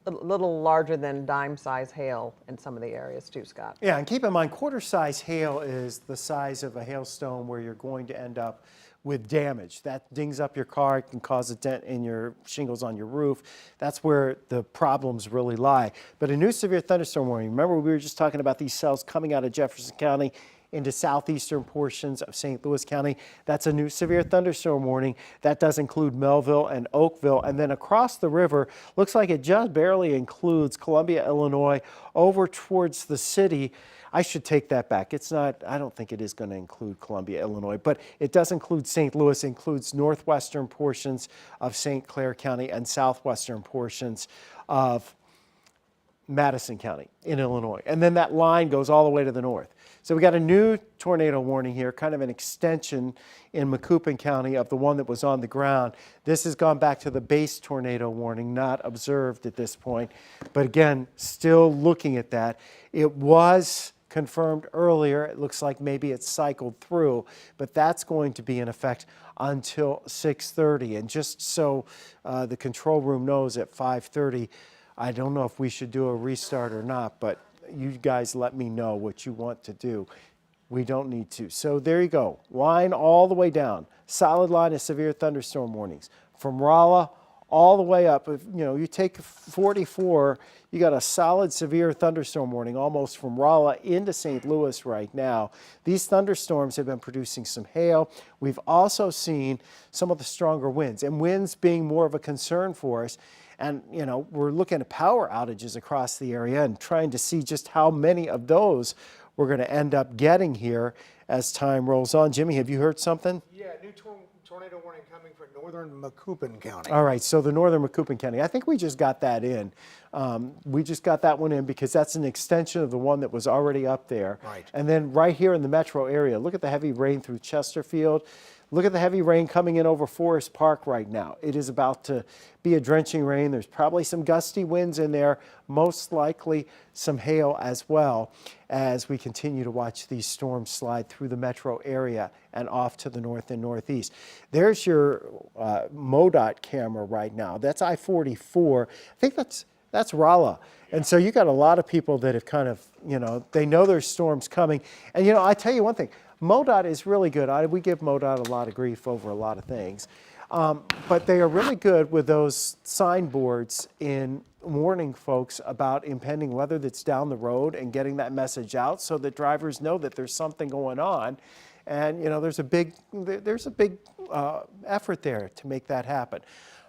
Speaker 8: a little larger than dime-size hail in some of the areas too, Scott.
Speaker 1: Yeah, and keep in mind, quarter-size hail is the size of a hailstone where you're going to end up with damage. That dings up your car, it can cause a dent in your shingles on your roof. That's where the problems really lie. But a new severe thunderstorm warning. Remember, we were just talking about these cells coming out of Jefferson County into southeastern portions of St. Louis County. That's a new severe thunderstorm warning. That does include Melville and Oakville. And then across the river, looks like it just barely includes Columbia, Illinois, over towards the city. I should take that back. It's not, I don't think it is going to include Columbia, Illinois, but it does include St. Louis, includes northwestern portions of St. Clair County and southwestern portions of Madison County in Illinois. And then that line goes all the way to the north. So we got a new tornado warning here, kind of an extension in Macoupin County of the one that was on the ground. This has gone back to the base tornado warning, not observed at this point. But again, still looking at that. It was confirmed earlier. It looks like maybe it's cycled through, but that's going to be in effect until 6:30. And just so the control room knows, at 5:30, I don't know if we should do a restart or not, but you guys let me know what you want to do. We don't need to. So there you go. Line all the way down. Solid line of severe thunderstorm warnings. From Rolla all the way up. If you take 44, you got a solid severe thunderstorm warning almost from Rolla into St. Louis right now. These thunderstorms have been producing some hail. We've also seen some of the stronger winds, and winds being more of a concern for us. And, we're looking at power outages across the area and trying to see just how many of those we're going to end up getting here as time rolls on. Jimmy, have you heard something?
Speaker 3: Yeah, new tornado warning coming for northern Macoupin County.
Speaker 1: All right, so the northern Macoupin County. I think we just got that in. We just got that one in because that's an extension of the one that was already up there.
Speaker 3: Right.
Speaker 1: And then right here in the metro area, look at the heavy rain through Chesterfield. Look at the heavy rain coming in over Forest Park right now. It is about to be a drenching rain. There's probably some gusty winds in there, most likely some hail as well, as we continue to watch these storms slide through the metro area and off to the north and northeast. There's your MoDOT camera right now. That's I-44. I think that's Rolla. And so you got a lot of people that have kind of, they know there's storms coming. And, I tell you one thing. MoDOT is really good. We give MoDOT a lot of grief over a lot of things. But they are really good with those signboards in warning folks about impending weather that's down the road and getting that message out so that drivers know that there's something going on. And there's a big effort there to make that happen.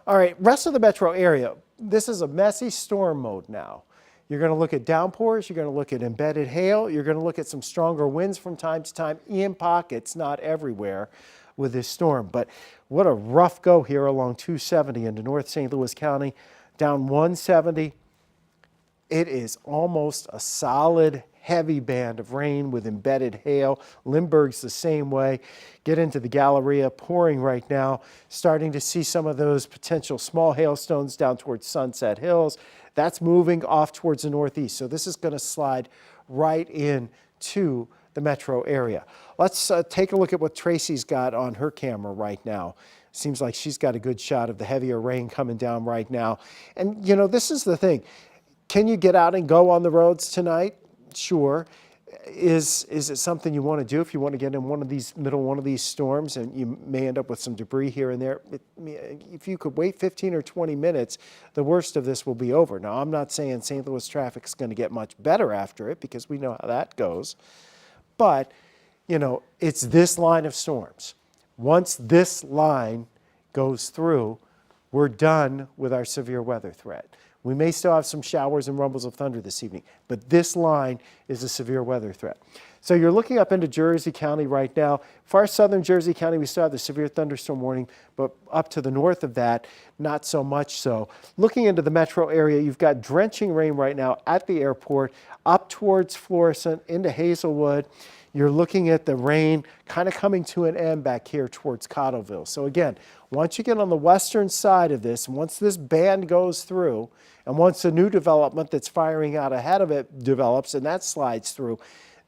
Speaker 1: All right, rest of the metro area, this is a messy storm mode now. You're going to look at downpours, you're going to look at embedded hail, you're going to look at some stronger winds from time to time in pockets, not everywhere with this storm. But what a rough go here along 270 into North St. Louis County, down 170. It is almost a solid heavy band of rain with embedded hail. Lindbergh's the same way. Get into the Galleria, pouring right now. Starting to see some of those potential small hailstones down towards Sunset Hills. That's moving off towards the northeast. So this is going to slide right into the metro area. Let's take a look at what Tracy's got on her camera right now. Seems like she's got a good shot of the heavier rain coming down right now. And this is the thing. Can you get out and go on the roads tonight? Sure. Is it something you want to do if you want to get in one of these storms, and you may end up with some debris here and there? If you could wait 15 or 20 minutes, the worst of this will be over. Now, I'm not saying St. Louis traffic is going to get much better after it, because we know how that goes. But, it's this line of storms. Once this line goes through, we're done with our severe weather threat. We may still have some showers and rumbles of thunder this evening, but this line is a severe weather threat. So you're looking up into Jersey County right now. Far southern Jersey County, we still have the severe thunderstorm warning, but up to the north of that, not so much so. Looking into the metro area, you've got drenching rain right now at the airport, up towards Florissant, into Hazelwood. You're looking at the rain kind of coming to an end back here towards Cottleville. So again, once you get on the western side of this, once this band goes through, and once a new development that's firing out ahead of it develops and that slides through,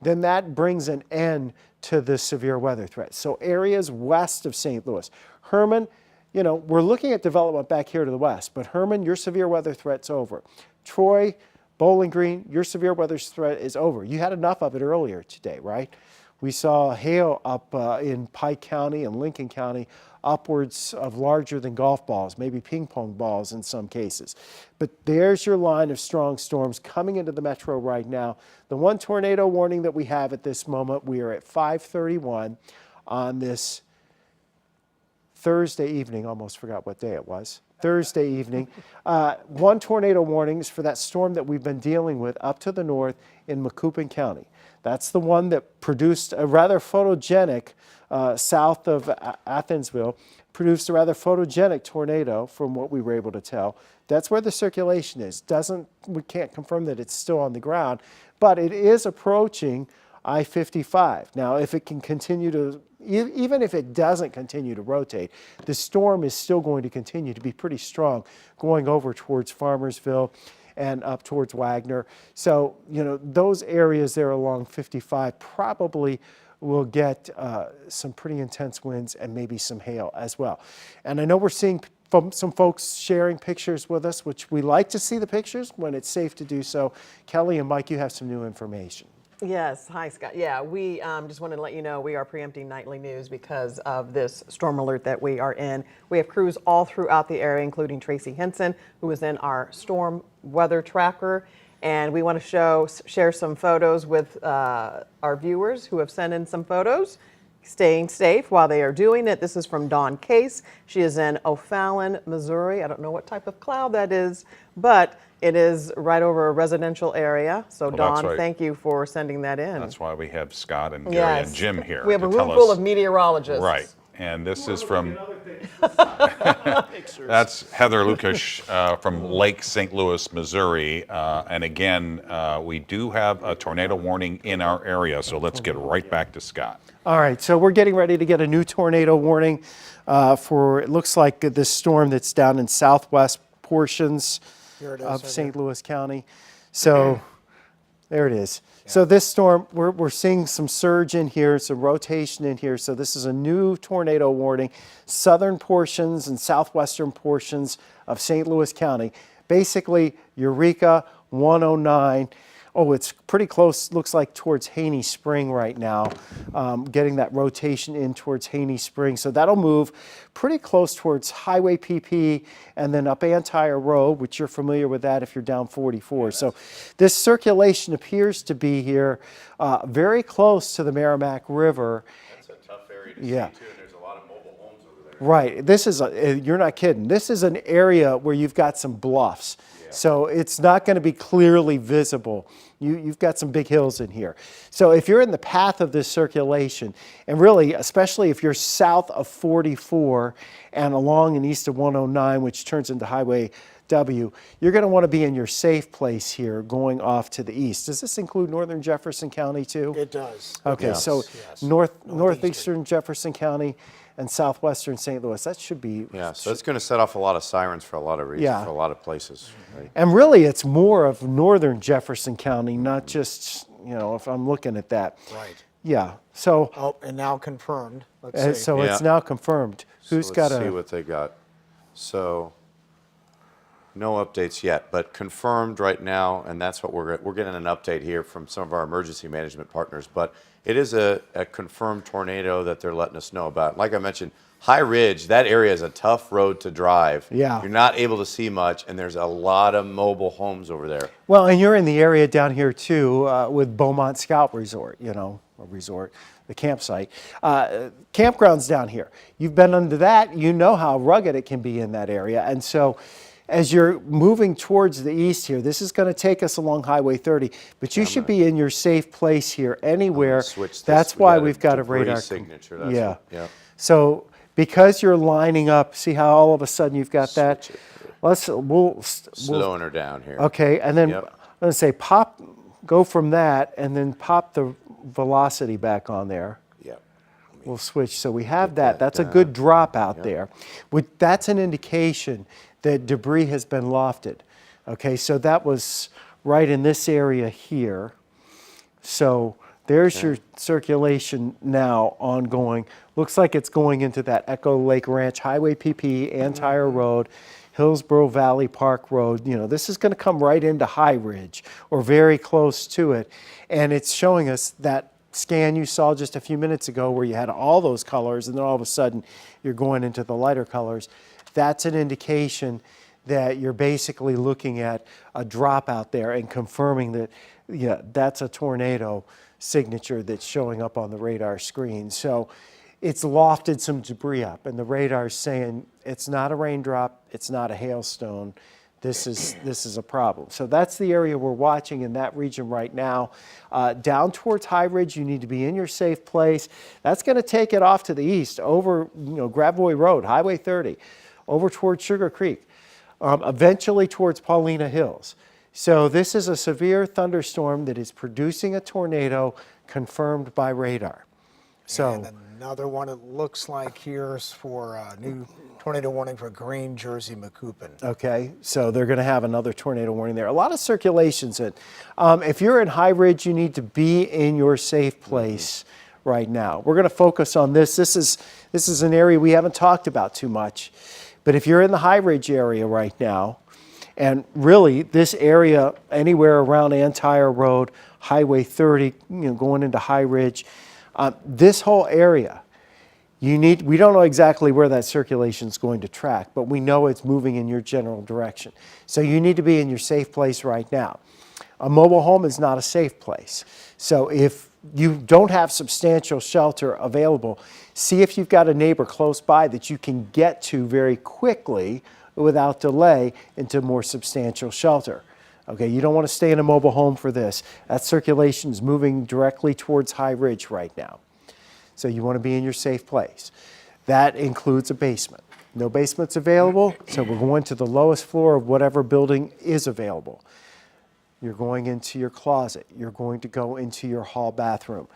Speaker 1: then that brings an end to the severe weather threat. So areas west of St. Louis. Herman, we're looking at development back here to the west, but Herman, your severe weather threat's over. Troy, Bowling Green, your severe weather threat is over. You had enough of it earlier today, right? We saw hail up in Pike County and Lincoln County, upwards of larger than golf balls, maybe ping pong balls in some cases. But there's your line of strong storms coming into the metro right now. The one tornado warning that we have at this moment, we are at 5:31 on this Thursday evening. Almost forgot what day it was. Thursday evening. One tornado warning is for that storm that we've been dealing with up to the north in Macoupin County. That's the one that produced a rather photogenic, south of Athensville, produced a rather photogenic tornado from what we were able to tell. That's where the circulation is. We can't confirm that it's still on the ground, but it is approaching I-55. Now, if it can continue to, even if it doesn't continue to rotate, the storm is still going to continue to be pretty strong going over towards Farmersville and up towards Wagner. So, those areas there along 55 probably will get some pretty intense winds and maybe some hail as well. And I know we're seeing some folks sharing pictures with us, which we like to see the pictures when it's safe to do so. Kelly and Mike, you have some new information.
Speaker 8: Yes, hi Scott. Yeah, we just wanted to let you know we are preempting nightly news because of this storm alert that we are in. We have crews all throughout the area, including Tracy Henson, who is in our storm weather tracker. And we want to share some photos with our viewers who have sent in some photos, staying safe while they are doing it. This is from Dawn Case. She is in O'Fallon, Missouri. I don't know what type of cloud that is, but it is right over a residential area. So
Speaker 5: Well, that's
Speaker 8: Dawn,
Speaker 5: right.
Speaker 8: thank you for sending that in.
Speaker 5: That's why we have Scott and Gary
Speaker 8: Yes.
Speaker 5: and Jim here.
Speaker 8: We have a
Speaker 5: to tell
Speaker 8: room full
Speaker 5: us-
Speaker 8: of meteorologists.
Speaker 5: Right. And this is from, that's Heather Lukash from Lake St. Louis, Missouri. And again, we do have a tornado warning in our area, so let's get right back to Scott.
Speaker 1: All right, so we're getting ready to get a new tornado warning for, it looks like this storm that's down in southwest portions
Speaker 3: Here it is,
Speaker 1: of
Speaker 3: right
Speaker 1: St. Louis County. So there it is. So this storm, we're seeing some surge in here, some rotation in here. So this is a new tornado warning. Southern portions and southwestern portions of St. Louis County. Basically, Eureka 109. Oh, it's pretty close, looks like towards Haney Spring right now, getting that rotation in towards Haney Spring. So that'll move pretty close towards Highway PP and then up Antire Road, which you're familiar with that if you're down 44. So this circulation appears to be here very close to the Merrimack River.
Speaker 4: That's a tough area to
Speaker 1: Yeah.
Speaker 4: see too, and there's a lot of mobile homes over there.
Speaker 1: Right. This is, you're not kidding. This is an area where you've got some bluffs. So it's not going to be clearly visible. You've got some big hills in here. So if you're in the path of this circulation, and really, especially if you're south of 44 and along and east of 109, which turns into Highway W, you're going to want to be in your safe place here going off to the east. Does this include northern Jefferson County too?
Speaker 3: It does.
Speaker 1: Okay,
Speaker 4: Yes.
Speaker 1: so
Speaker 3: Yes.
Speaker 1: northeastern Jefferson County and southwestern St. Louis. That should be.
Speaker 4: Yeah, so it's going to set off a lot of sirens for a lot of reasons,
Speaker 1: Yeah.
Speaker 4: for a lot of places. Right?
Speaker 1: And really, it's more of northern Jefferson County, not just, if I'm looking at that.
Speaker 3: Right.
Speaker 1: Yeah, so,
Speaker 3: Oh, and now confirmed. Let's see.
Speaker 1: so it's
Speaker 4: Yeah.
Speaker 1: now confirmed. Who's
Speaker 4: So
Speaker 1: got
Speaker 4: let's see
Speaker 1: a,
Speaker 4: what they got. So, no updates yet, but confirmed right now, and that's what we're getting an update here from some of our emergency management partners. But it is a confirmed tornado that they're letting us know about. Like I mentioned, High Ridge, that area is a tough road to drive.
Speaker 1: Yeah.
Speaker 4: You're not able to see much, and there's a lot of mobile homes over there.
Speaker 1: well, and you're in the area down here too with Beaumont Scout Resort, the campsite. Campgrounds down here. You've been under that, you know how rugged it can be in that area. And so as you're moving towards the east here, this is going to take us along Highway 30, but you should be in your safe place here anywhere.
Speaker 4: Switch this.
Speaker 1: That's
Speaker 4: We
Speaker 1: why
Speaker 4: got
Speaker 1: we've got a
Speaker 4: debris
Speaker 1: radar
Speaker 4: signature. That's
Speaker 1: yeah.
Speaker 4: what- yeah.
Speaker 1: So because you're lining up, see how all of a sudden you've got that? We'll
Speaker 4: Slowing her down here.
Speaker 1: okay, and then
Speaker 4: Yep.
Speaker 1: I'm going to say go from that and then pop the velocity back on there.
Speaker 4: Yeah.
Speaker 1: We'll switch. So we have that.
Speaker 4: that
Speaker 1: That's a
Speaker 4: down.
Speaker 1: good drop out there. That's an indication that debris has been lofted. Okay, so that was right in this area here. So there's your circulation now ongoing. Looks like it's going into that Echo Lake Ranch, Highway PP, Antire Road, Hillsborough Valley Park Road. This is going to come right into High Ridge or very close to it. And it's showing us that scan you saw just a few minutes ago where you had all those colors and then all of a sudden you're going into the lighter colors. That's an indication that you're basically looking at a drop out there and confirming that, that's a tornado signature that's showing up on the radar screen. So it's lofted some debris up, and the radar's saying it's not a raindrop, it's not a hailstone. This is a problem. So that's the area we're watching in that region right now. Down towards High Ridge, you need to be in your safe place. That's going to take it off to the east over, Gravois Road, Highway 30, over towards Sugar Creek, eventually towards Paulina Hills. So this is a severe thunderstorm that is producing a tornado confirmed by radar. So
Speaker 3: And another one it looks like here is for a new tornado warning for Green, Jersey, Macoupin.
Speaker 1: okay, so they're going to have another tornado warning there. A lot of circulations in. If you're in High Ridge, you need to be in your safe place right now. We're going to focus on this. This is an area we haven't talked about too much. But if you're in the High Ridge area right now, and really this area anywhere around Antire Road, Highway 30, going into High Ridge, this whole area, we don't know exactly where that circulation is going to track, but we know it's moving in your general direction. So you need to be in your safe place right now. A mobile home is not a safe place. So if you don't have substantial shelter available, see if you've got a neighbor close by that you can get to very quickly without delay into more substantial shelter. Okay, you don't want to stay in a mobile home for this. That circulation is moving directly towards High Ridge right now. So you want to be in your safe place. That includes a basement. No basements available, so we're going to the lowest floor of whatever building is available. You're going into your closet. You're going to go into your hall bathroom.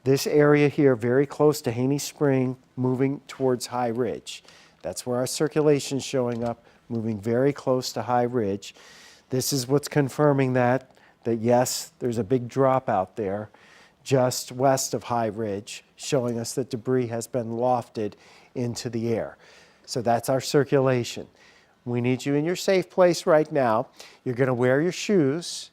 Speaker 1: This area here, very close to Haney Spring, moving towards High Ridge. That's where our circulation is showing up, moving very close to High Ridge. This is what's confirming that yes, there's a big drop out there just west of High Ridge, showing us that debris has been lofted into the air. So that's our circulation. We need you in your safe place right now. You're going to wear your shoes,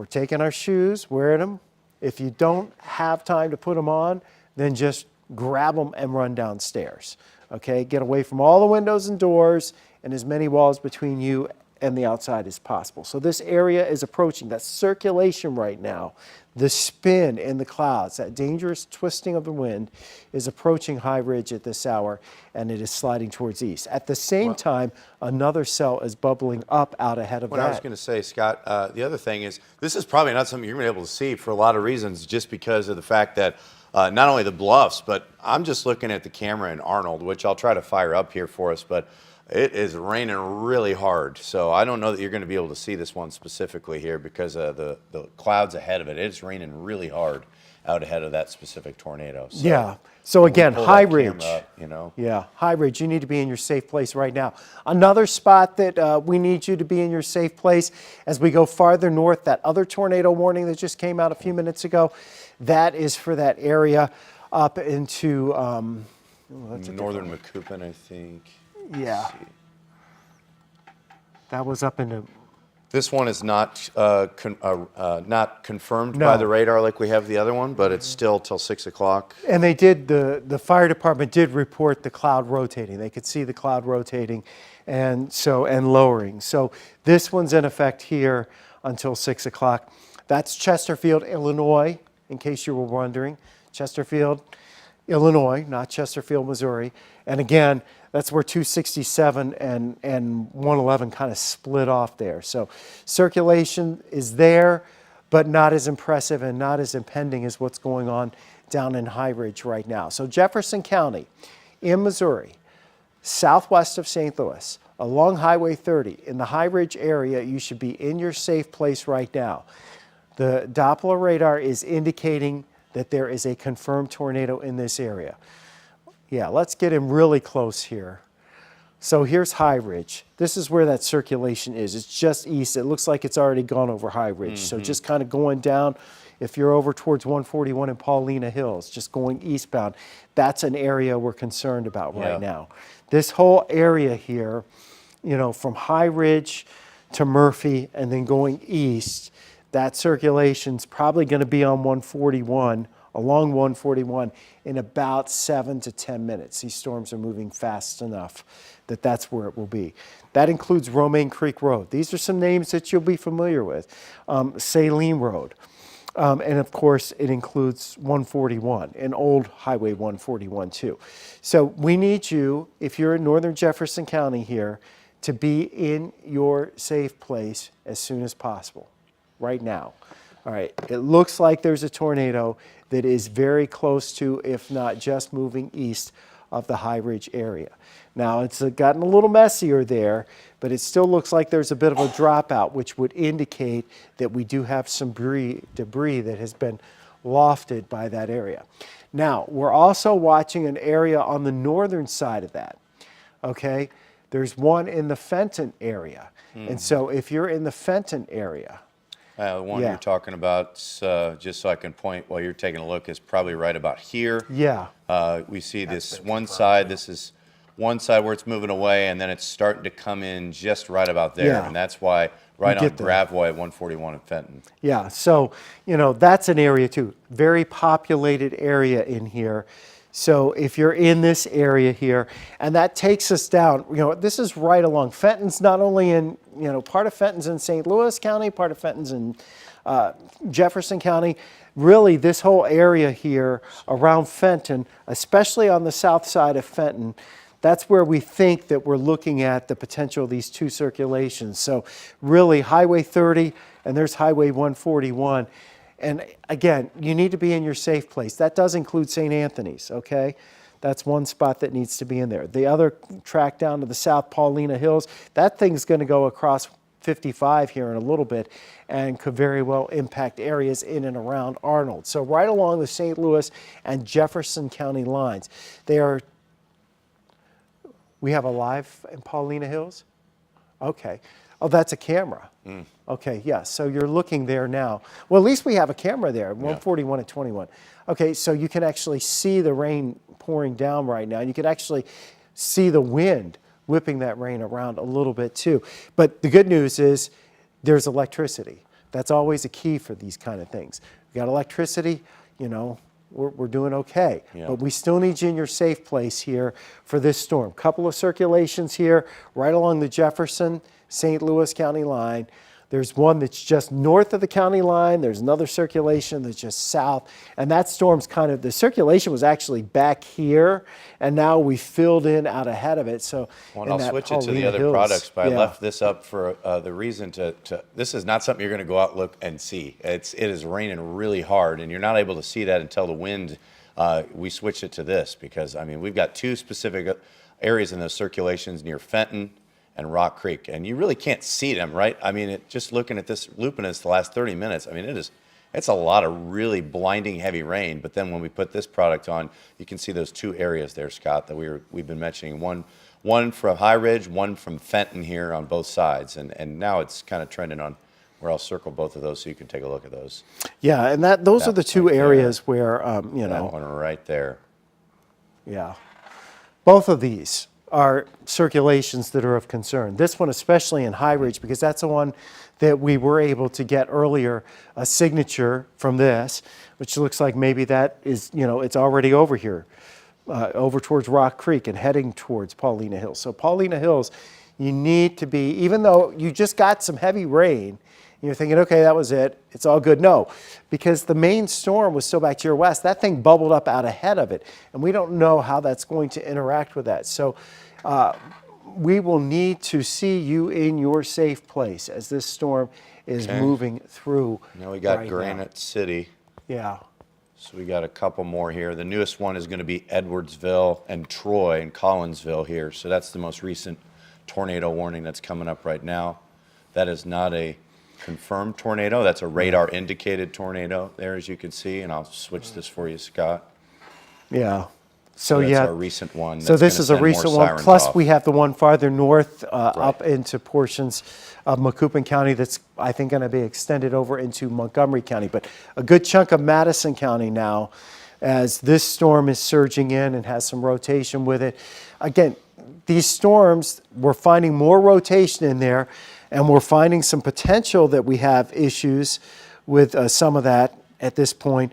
Speaker 1: We're taking our shoes, wearing them. If you don't have time to put them on, then just grab them and run downstairs. Okay, get away from all the windows and doors and as many walls between you and the outside as possible. So this area is approaching, that circulation right now, the spin in the clouds, that dangerous twisting of the wind is approaching High Ridge at this hour, and it is sliding towards east. At the same time, another cell is bubbling up out ahead of
Speaker 4: What I was
Speaker 1: that.
Speaker 4: going to say, Scott, the other thing is this is probably not something you're going to be able to see for a lot of reasons, just because of the fact that not only the bluffs, but I'm just looking at the camera in Arnold, which I'll try to fire up here for us, but it is raining really hard. So I don't know that you're going to be able to see this one specifically here because of the clouds ahead of it. It's raining really hard out ahead of that specific tornado. So
Speaker 1: Yeah. So
Speaker 4: when we
Speaker 1: again,
Speaker 4: pull
Speaker 1: High
Speaker 4: that camera
Speaker 1: Ridge.
Speaker 4: up, you know.
Speaker 1: Yeah, High Ridge, you need to be in your safe place right now. Another spot that we need you to be in your safe place as we go farther north, that other tornado warning that just came out a few minutes ago, that is for that area up into
Speaker 4: Northern Macoupin, I think.
Speaker 1: Yeah.
Speaker 4: Let's see.
Speaker 1: That was up into,
Speaker 4: This one is not not confirmed
Speaker 1: No.
Speaker 4: by the radar like we have the other one, but it's still till 6 o'clock.
Speaker 1: and they did, the fire department did report the cloud rotating. They could see the cloud rotating and lowering. So this one's in effect here until 6 o'clock. That's Chesterfield, Illinois, in case you were wondering. Chesterfield, Illinois, not Chesterfield, Missouri. And again, that's where 267 and 111 kind of split off there. So circulation is there, but not as impressive and not as impending as what's going on down in High Ridge right now. So Jefferson County in Missouri, southwest of St. Louis, along Highway 30, in the High Ridge area, you should be in your safe place right now. The Doppler radar is indicating that there is a confirmed tornado in this area. Yeah, let's get him really close here. So here's High Ridge. This is where that circulation is. It's just east. It looks like it's already gone over High Ridge. So just kind of going down, if you're over towards 141 and Paulina Hills, just going eastbound, that's an area we're concerned about right now. This whole area here, you know, from High Ridge to Murphy and then going east, that circulation's probably going to be on 141, along 141, in about 7 to 10 minutes. These storms are moving fast enough that that's where it will be. That includes Romaine Creek Road. These are some names that you'll be familiar with. Saline Road. And of course, it includes 141, an old Highway 141 too. So we need you, if you're in northern Jefferson County here, to be in your safe place as soon as possible, right now. All right, it looks like there's a tornado that is very close to, if not just moving east of the High Ridge area. Now, it's gotten a little messier there, but it still looks like there's a bit of a dropout, which would indicate that we do have some debris that has been lofted by that area. Now, we're also watching an area on the northern side of that, okay? There's one in the Fenton area. And so if you're in the Fenton area,
Speaker 4: The one you're talking about, just so I can point while you're taking a look, is probably right about here.
Speaker 1: yeah,
Speaker 4: We see this one side. This is one side where it's moving away, and then it's starting to come in just right about there.
Speaker 1: Yeah.
Speaker 4: And that's why right on
Speaker 1: get that.
Speaker 4: Gravois at 141 in Fenton.
Speaker 1: yeah. So, you know, that's an area too. Very populated area in here. So if you're in this area here, and that takes us down, you know, this is right along. Fenton's not only in, you know, part of Fenton's in St. Louis County, part of Fenton's in Jefferson County. Really, this whole area here around Fenton, especially on the south side of Fenton, that's where we think that we're looking at the potential of these two circulations. So really, Highway 30 and there's Highway 141. And again, you need to be in your safe place. That does include St. Anthony's, okay? That's one spot that needs to be in there. The other track down to the south, Paulina Hills, that thing's going to go across 55 here in a little bit and could very well impact areas in and around Arnold. So right along the St. Louis and Jefferson County lines, we have a live in Paulina Hills? Okay. Oh, that's a camera. Okay, yes. So you're looking there now. Well, at least we have a camera there, 141 and 21. Okay, so you can actually see the rain pouring down right now. You can actually see the wind whipping that rain around a little bit too. But the good news is there's electricity. That's always a key for these kind of things. We got electricity, you know, we're doing okay.
Speaker 4: Yeah.
Speaker 1: But we still need you in your safe place here for this storm. Couple of circulations here right along the Jefferson, St. Louis County line. There's one that's just north of the county line. There's another circulation that's just south. And that storm's kind of, the circulation was actually back here, and now we filled in out ahead of it. So,
Speaker 4: Well,
Speaker 1: in
Speaker 4: I'll
Speaker 1: that
Speaker 4: switch it to the
Speaker 1: Paulina
Speaker 4: other
Speaker 1: Hills,
Speaker 4: products, but I
Speaker 1: yeah.
Speaker 4: left this up for the reason to, this is not something you're going to go out, look, and see. It is raining really hard, and you're not able to see that until the wind, we switched it to this, because, I mean, we've got two specific areas in those circulations near Fenton and Rock Creek, and you really can't see them, right? I mean, just looking at this, looping us the last 30 minutes, I mean, it's a lot of really blinding heavy rain, but then when we put this product on, you can see those two areas there, Scott, that we've been mentioning. One from High Ridge, one from Fenton here on both sides, and now it's kind of trending on where I'll circle both of those so you can take a look at those.
Speaker 1: Yeah, and those are the
Speaker 4: That's
Speaker 1: two
Speaker 4: right there.
Speaker 1: areas where, you
Speaker 4: That
Speaker 1: know,
Speaker 4: one right there.
Speaker 1: yeah. Both of these are circulations that are of concern. This one especially in High Ridge, because that's the one that we were able to get earlier, a signature from this, which looks like maybe that is, you know, it's already over here, over towards Rock Creek and heading towards Paulina Hills. So Paulina Hills, you need to be, even though you just got some heavy rain, you're thinking, okay, that was it, it's all good. No, because the main storm was still back to your west. That thing bubbled up out ahead of it, and we don't know how that's going to interact with that. So we will need to see you in your safe place as this storm is moving through.
Speaker 4: Now we got
Speaker 1: right
Speaker 4: Granite City.
Speaker 1: Yeah.
Speaker 4: So we got a couple more here. The newest one is going to be Edwardsville and Troy and Collinsville here. So that's the most recent tornado warning that's coming up right now. That is not a confirmed tornado. That's a radar indicated tornado there, as you can see. And I'll switch this for you, Scott.
Speaker 1: Yeah. So
Speaker 4: that's
Speaker 1: yeah,
Speaker 4: our recent one.
Speaker 1: So
Speaker 4: that's
Speaker 1: this
Speaker 4: gonna
Speaker 1: is a
Speaker 4: send more
Speaker 1: recent one.
Speaker 4: sirens
Speaker 1: Plus,
Speaker 4: off.
Speaker 1: we have the one farther north up into portions of Macoupin County that's, I think, going to be extended over into Montgomery County. But a good chunk of Madison County now, as this storm is surging in and has some rotation with it. Again, these storms, we're finding more rotation in there, and we're finding some potential that we have issues with some of that at this point.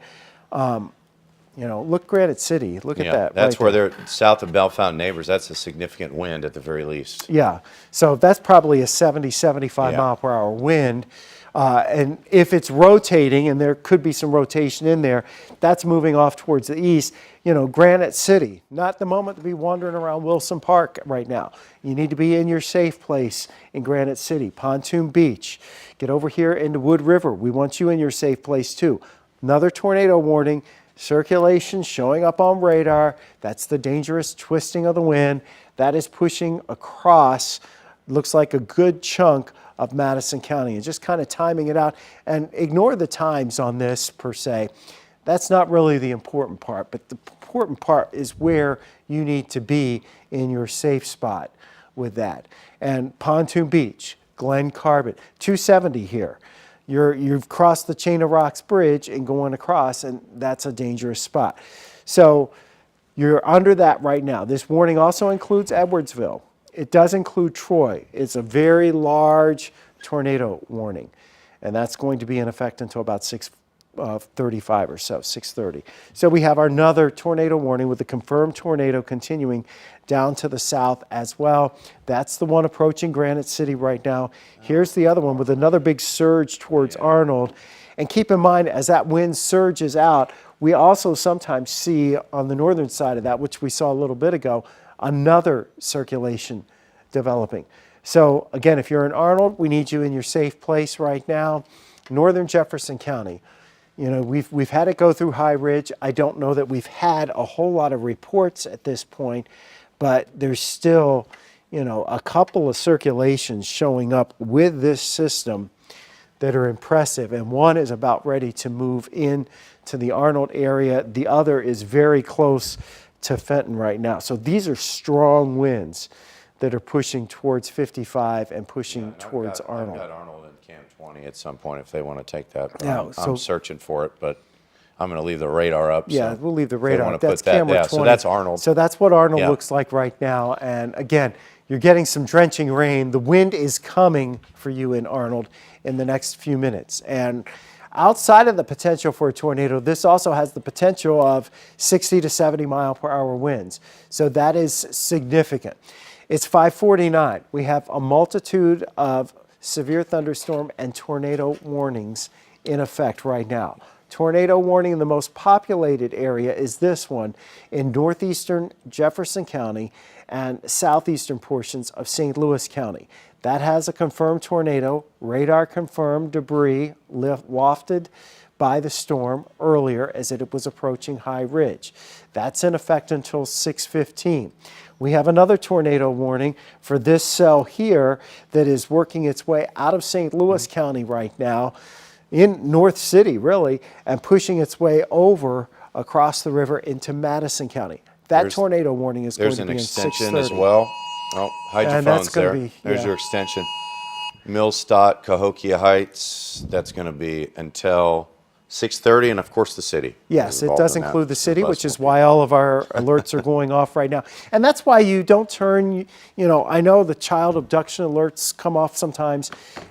Speaker 1: You know, look Granite City. Look at that.
Speaker 4: That's
Speaker 1: right
Speaker 4: where
Speaker 1: there.
Speaker 4: they're south of Bellefontaine Neighbors. That's a significant wind at the very least.
Speaker 1: Yeah, so that's probably a 70, 75
Speaker 4: Yeah.
Speaker 1: mile per hour wind. And if it's rotating, and there could be some rotation in there, that's moving off towards the east. You know, Granite City, not the moment to be wandering around Wilson Park right now. You need to be in your safe place in Granite City. Pontoon Beach, get over here into Wood River. We want you in your safe place too. Another tornado warning. Circulation showing up on radar. That's the dangerous twisting of the wind. That is pushing across, looks like a good chunk of Madison County, and just kind of timing it out. And ignore the times on this per se. That's not really the important part, but the important part is where you need to be in your safe spot with that. And Pontoon Beach, Glen Carbon, 270 here. You've crossed the Chain of Rocks Bridge and going across, and that's a dangerous spot. So you're under that right now. This warning also includes Edwardsville. It does include Troy. It's a very large tornado warning, and that's going to be in effect until about 6:35 or so, 6:30. So we have another tornado warning with a confirmed tornado continuing down to the south as well. That's the one approaching Granite City right now. Here's the other one with another big surge towards Arnold. And keep in mind, as that wind surges out, we also sometimes see on the northern side of that, which we saw a little bit ago, another circulation developing. So again, if you're in Arnold, we need you in your safe place right now. Northern Jefferson County. You know, we've had it go through High Ridge. I don't know that we've had a whole lot of reports at this point, but there's still, you know, a couple of circulations showing up with this system that are impressive. And one is about ready to move in to the Arnold area. The other is very close to Fenton right now. So these are strong winds that are pushing towards 55 and pushing towards Arnold.
Speaker 4: I've got Arnold in Cam 20 at some point if they want to take that.
Speaker 1: Yeah, so-
Speaker 4: I'm searching for it, but I'm going to leave the radar up.
Speaker 1: Yeah,
Speaker 4: so
Speaker 1: we'll leave the
Speaker 4: if they
Speaker 1: radar
Speaker 4: wanna
Speaker 1: up. That's
Speaker 4: put that-
Speaker 1: camera
Speaker 4: yeah,
Speaker 1: 20.
Speaker 4: So that's Arnold.
Speaker 1: So that's what Arnold
Speaker 4: Yeah.
Speaker 1: looks like right now. And again, you're getting some drenching rain. The wind is coming for you in Arnold in the next few minutes. And outside of the potential for a tornado, this also has the potential of 60 to 70 mile per hour winds. So that is significant. It's 5:49. We have a multitude of severe thunderstorm and tornado warnings in effect right now. Tornado warning in the most populated area is this one in northeastern Jefferson County and southeastern portions of St. Louis County. That has a confirmed tornado, radar confirmed debris wafted by the storm earlier as it was approaching High Ridge. That's in effect until 6:15. We have another tornado warning for this cell here that is working its way out of St. Louis County right now, in North City really, and pushing its way over across the river into Madison County. That tornado warning is going to be in 6:30.
Speaker 4: There's an extension as well. Oh, hide your
Speaker 1: And that's
Speaker 4: phones there.
Speaker 1: gonna be-
Speaker 4: There's
Speaker 1: yeah.
Speaker 4: your extension. Millstadt, Cahokia Heights, that's going to be until 6:30, and of course the city.
Speaker 1: Yes,
Speaker 4: is
Speaker 1: it
Speaker 4: involved
Speaker 1: does
Speaker 4: in that.
Speaker 1: include the city,
Speaker 4: Bus
Speaker 1: which is
Speaker 4: will be-
Speaker 1: why all of our alerts are going off right now. And that's why you don't turn, I know the child abduction alerts come off sometimes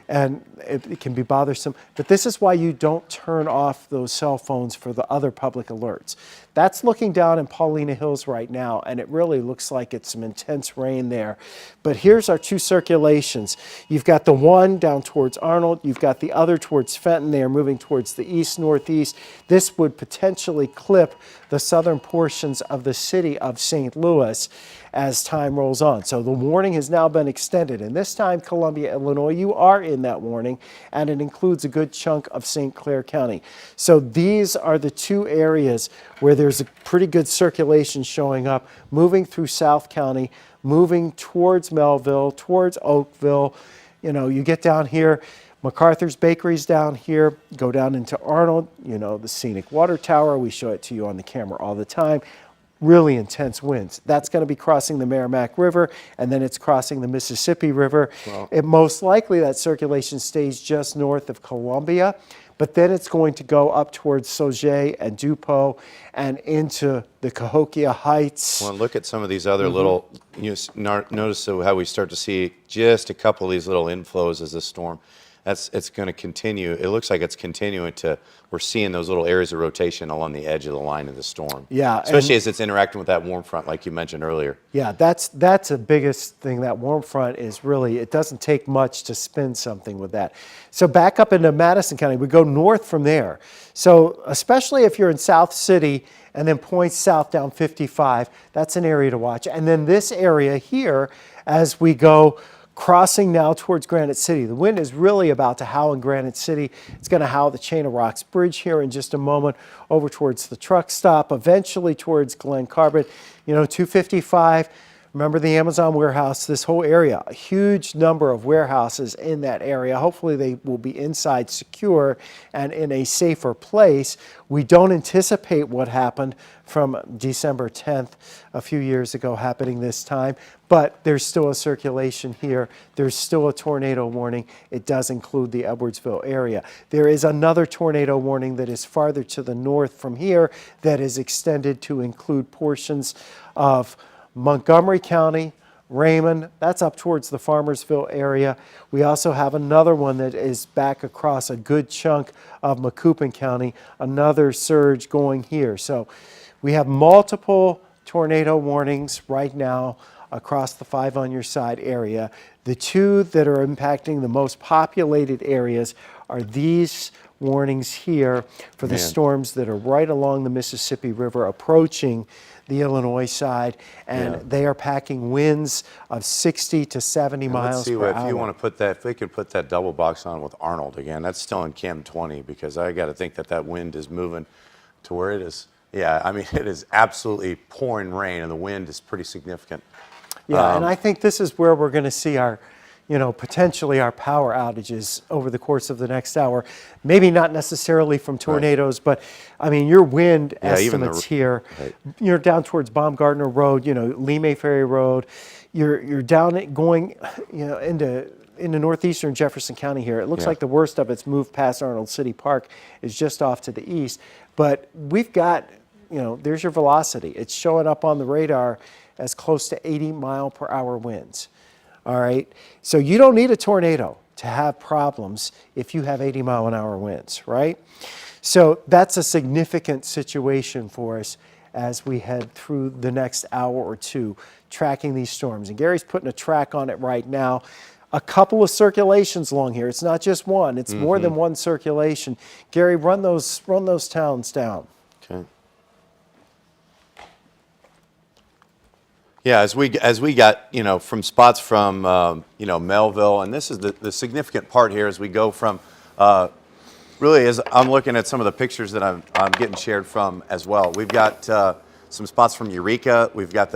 Speaker 1: and it can be bothersome, but this is why you don't turn off those cell phones for the other public alerts. That's looking down in Paulina Hills right now, and it really looks like it's some intense rain there. But here's our two circulations. You've got the one down towards Arnold, you've got the other towards Fenton. They are moving towards the east-northeast. This would potentially clip the southern portions of the city of St. Louis as time rolls on. So the warning has now been extended, and this time, Columbia, Illinois, you are in that warning, and it includes a good chunk of St. Clair County. So these are the two areas where there's a pretty good circulation showing up, moving through South County, moving towards Melville, towards Oakville. You get down here, MacArthur's Bakery's down here, go down into Arnold, the scenic water tower. We show it to you on the camera all the time. Really intense winds. That's going to be crossing the Merrimack River, and then it's crossing the Mississippi River. It most likely that circulation stays just north of Columbia, but then it's going to go up towards Sauget and Dupont and into the Cahokia Heights.
Speaker 4: Well, look at some of these other little, notice how we start to see just a couple of these little inflows as a storm. It's going to continue. It looks like it's continuing to, we're seeing those little areas of rotation along the edge of the line of the storm.
Speaker 1: Yeah,
Speaker 4: Especially as it's interacting with that warm front like you mentioned earlier.
Speaker 1: Yeah, that's the biggest thing. That warm front is really, it doesn't take much to spin something with that. So back up into Madison County, we go north from there. So especially if you're in South City and then points south down 55, that's an area to watch. And then this area here, as we go crossing now towards Granite City. The wind is really about to howl in Granite City. It's going to howl the Chain of Rocks Bridge here in just a moment, over towards the truck stop, eventually towards Glen Carbon. 255, remember the Amazon warehouse, this whole area, a huge number of warehouses in that area. Hopefully they will be inside secure and in a safer place. We don't anticipate what happened from December 10th a few years ago happening this time, but there's still a circulation here. There's still a tornado warning. It does include the Edwardsville area. There is another tornado warning that is farther to the north from here that is extended to include portions of Montgomery County, Raymond, that's up towards the Farmersville area. We also have another one that is back across a good chunk of Macoupin County, another surge going here. So we have multiple tornado warnings right now across the 5 on your side area. The two that are impacting the most populated areas are these warnings here for the storms that are right along the Mississippi River approaching the Illinois side, and they are packing winds of 60 to 70 miles
Speaker 4: Let's see
Speaker 1: per
Speaker 4: if
Speaker 1: hour.
Speaker 4: you want to put that, if we could put that double box on with Arnold again. That's still in Chem 20 because I got to think that wind is moving to where it is. Yeah, I mean, it is absolutely pouring rain and the wind is pretty significant.
Speaker 1: Yeah, and I think this is where we're going to see our, potentially our power outages over the course of the next hour. Maybe not necessarily from tornadoes, but I mean, your wind
Speaker 4: even
Speaker 1: estimates here, you're down towards Baumgartner Road, Lee May Ferry Road. You're down going, into northeastern Jefferson County here. It looks like the worst of it's moved past Arnold City Park, is just off to the east. But we've got, there's your velocity. It's showing up on the radar as close to 80 mile per hour winds. All right. So you don't need a tornado to have problems if you have 80-mile-an-hour winds, right? So that's a significant situation for us as we head through the next hour or two, tracking these storms. And Gary's putting a track on it right now. A couple of circulations along here. It's not just one. It's more than one circulation. Gary, run those towns down.
Speaker 4: Okay. Yeah, as we got, from spots from, Melville, and this is the significant part here as we go from, really as I'm looking at some of the pictures that I'm getting shared from as well. We've got some spots from Eureka. We've got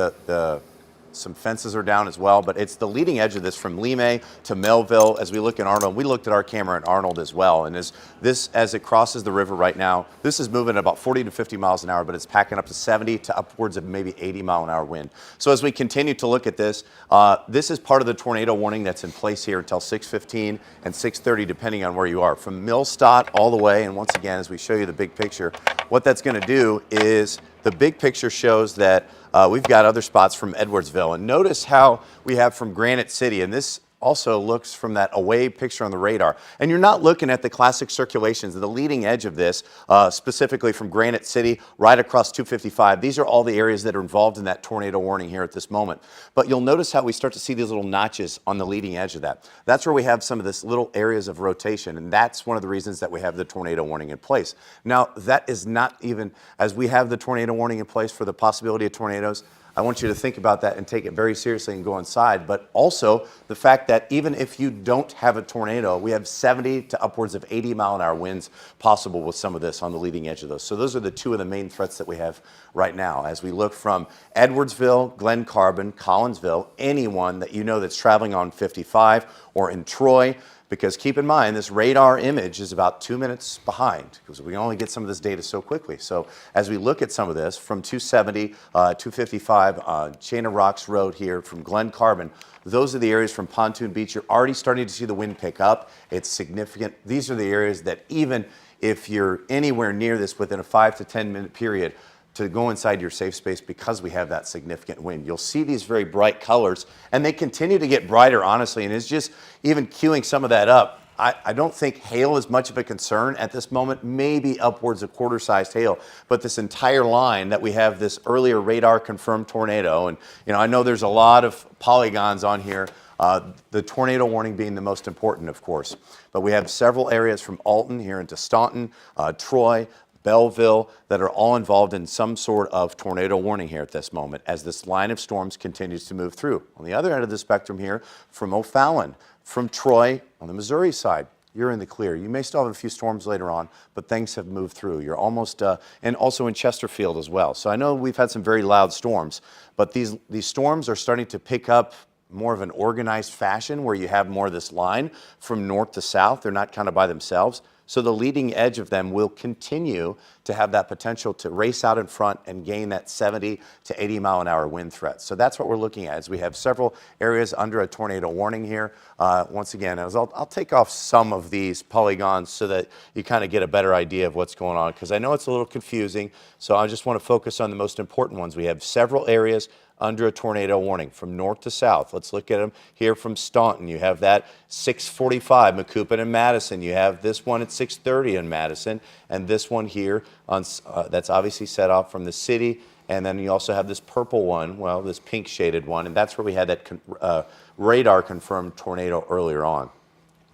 Speaker 4: some fences are down as well, but it's the leading edge of this from Limay to Melville. As we look at Arnold, we looked at our camera in Arnold as well, and as it crosses the river right now, this is moving at about 40 to 50 miles an hour, but it's packing up to 70 to upwards of maybe 80-mile-an-hour wind. So as we continue to look at this, this is part of the tornado warning that's in place here until 6:15 and 6:30, depending on where you are. From Millstadt all the way, and once again, as we show you the big picture, what that's going to do is the big picture shows that we've got other spots from Edwardsville. And notice how we have from Granite City, and this also looks from that away picture on the radar. And you're not looking at the classic circulations, the leading edge of this, specifically from Granite City right across 255. These are all the areas that are involved in that tornado warning here at this moment. But you'll notice how we start to see these little notches on the leading edge of that. That's where we have some of this little areas of rotation, and that's one of the reasons that we have the tornado warning in place. Now, that is not even, as we have the tornado warning in place for the possibility of tornadoes, I want you to think about that and take it very seriously and go inside. But also the fact that even if you don't have a tornado, we have 70 to upwards of 80-mile-an-hour winds possible with some of this on the leading edge of those. So those are the two of the main threats that we have right now. As we look from Edwardsville, Glen Carbon, Collinsville, anyone that you know that's traveling on 55 or in Troy, because keep in mind, this radar image is about 2 minutes behind because we only get some of this data so quickly. So as we look at some of this from 270, 255, Chain of Rocks Road here from Glen Carbon, those are the areas from Pontoon Beach. You're already starting to see the wind pick up. It's significant. These are the areas that even if you're anywhere near this within a 5 to 10 minute period, to go inside your safe space because we have that significant wind. You'll see these very bright colors, and they continue to get brighter, honestly, and it's just even queuing some of that up. I don't think hail is much of a concern at this moment, maybe upwards of quarter-sized hail, but this entire line that we have this earlier radar-confirmed tornado, and I know there's a lot of polygons on here, the tornado warning being the most important, of course. But we have several areas from Alton here into Staunton, Troy, Belleville, that are all involved in some sort of tornado warning here at this moment as this line of storms continues to move through. On the other end of the spectrum here, from O'Fallon, from Troy on the Missouri side, you're in the clear. You may still have a few storms later on, but things have moved through. You're almost, and also in Chesterfield as well. So I know we've had some very loud storms, but these storms are starting to pick up more of an organized fashion where you have more of this line from north to south. They're not kind of by themselves. So the leading edge of them will continue to have that potential to race out in front and gain that 70 to 80-mile-an-hour wind threat. So that's what we're looking at as we have several areas under a tornado warning here. Once again, I'll take off some of these polygons so that you kind of get a better idea of what's going on, because I know it's a little confusing. So I just want to focus on the most important ones. We have several areas under a tornado warning from north to south. Let's look at them here from Staunton. You have that 645, Macoupin and Madison. You have this one at 630 in Madison, and this one here on that's obviously set off from the city. And then you also have this purple one, well, this pink shaded one, and that's where we had that radar confirmed tornado earlier on.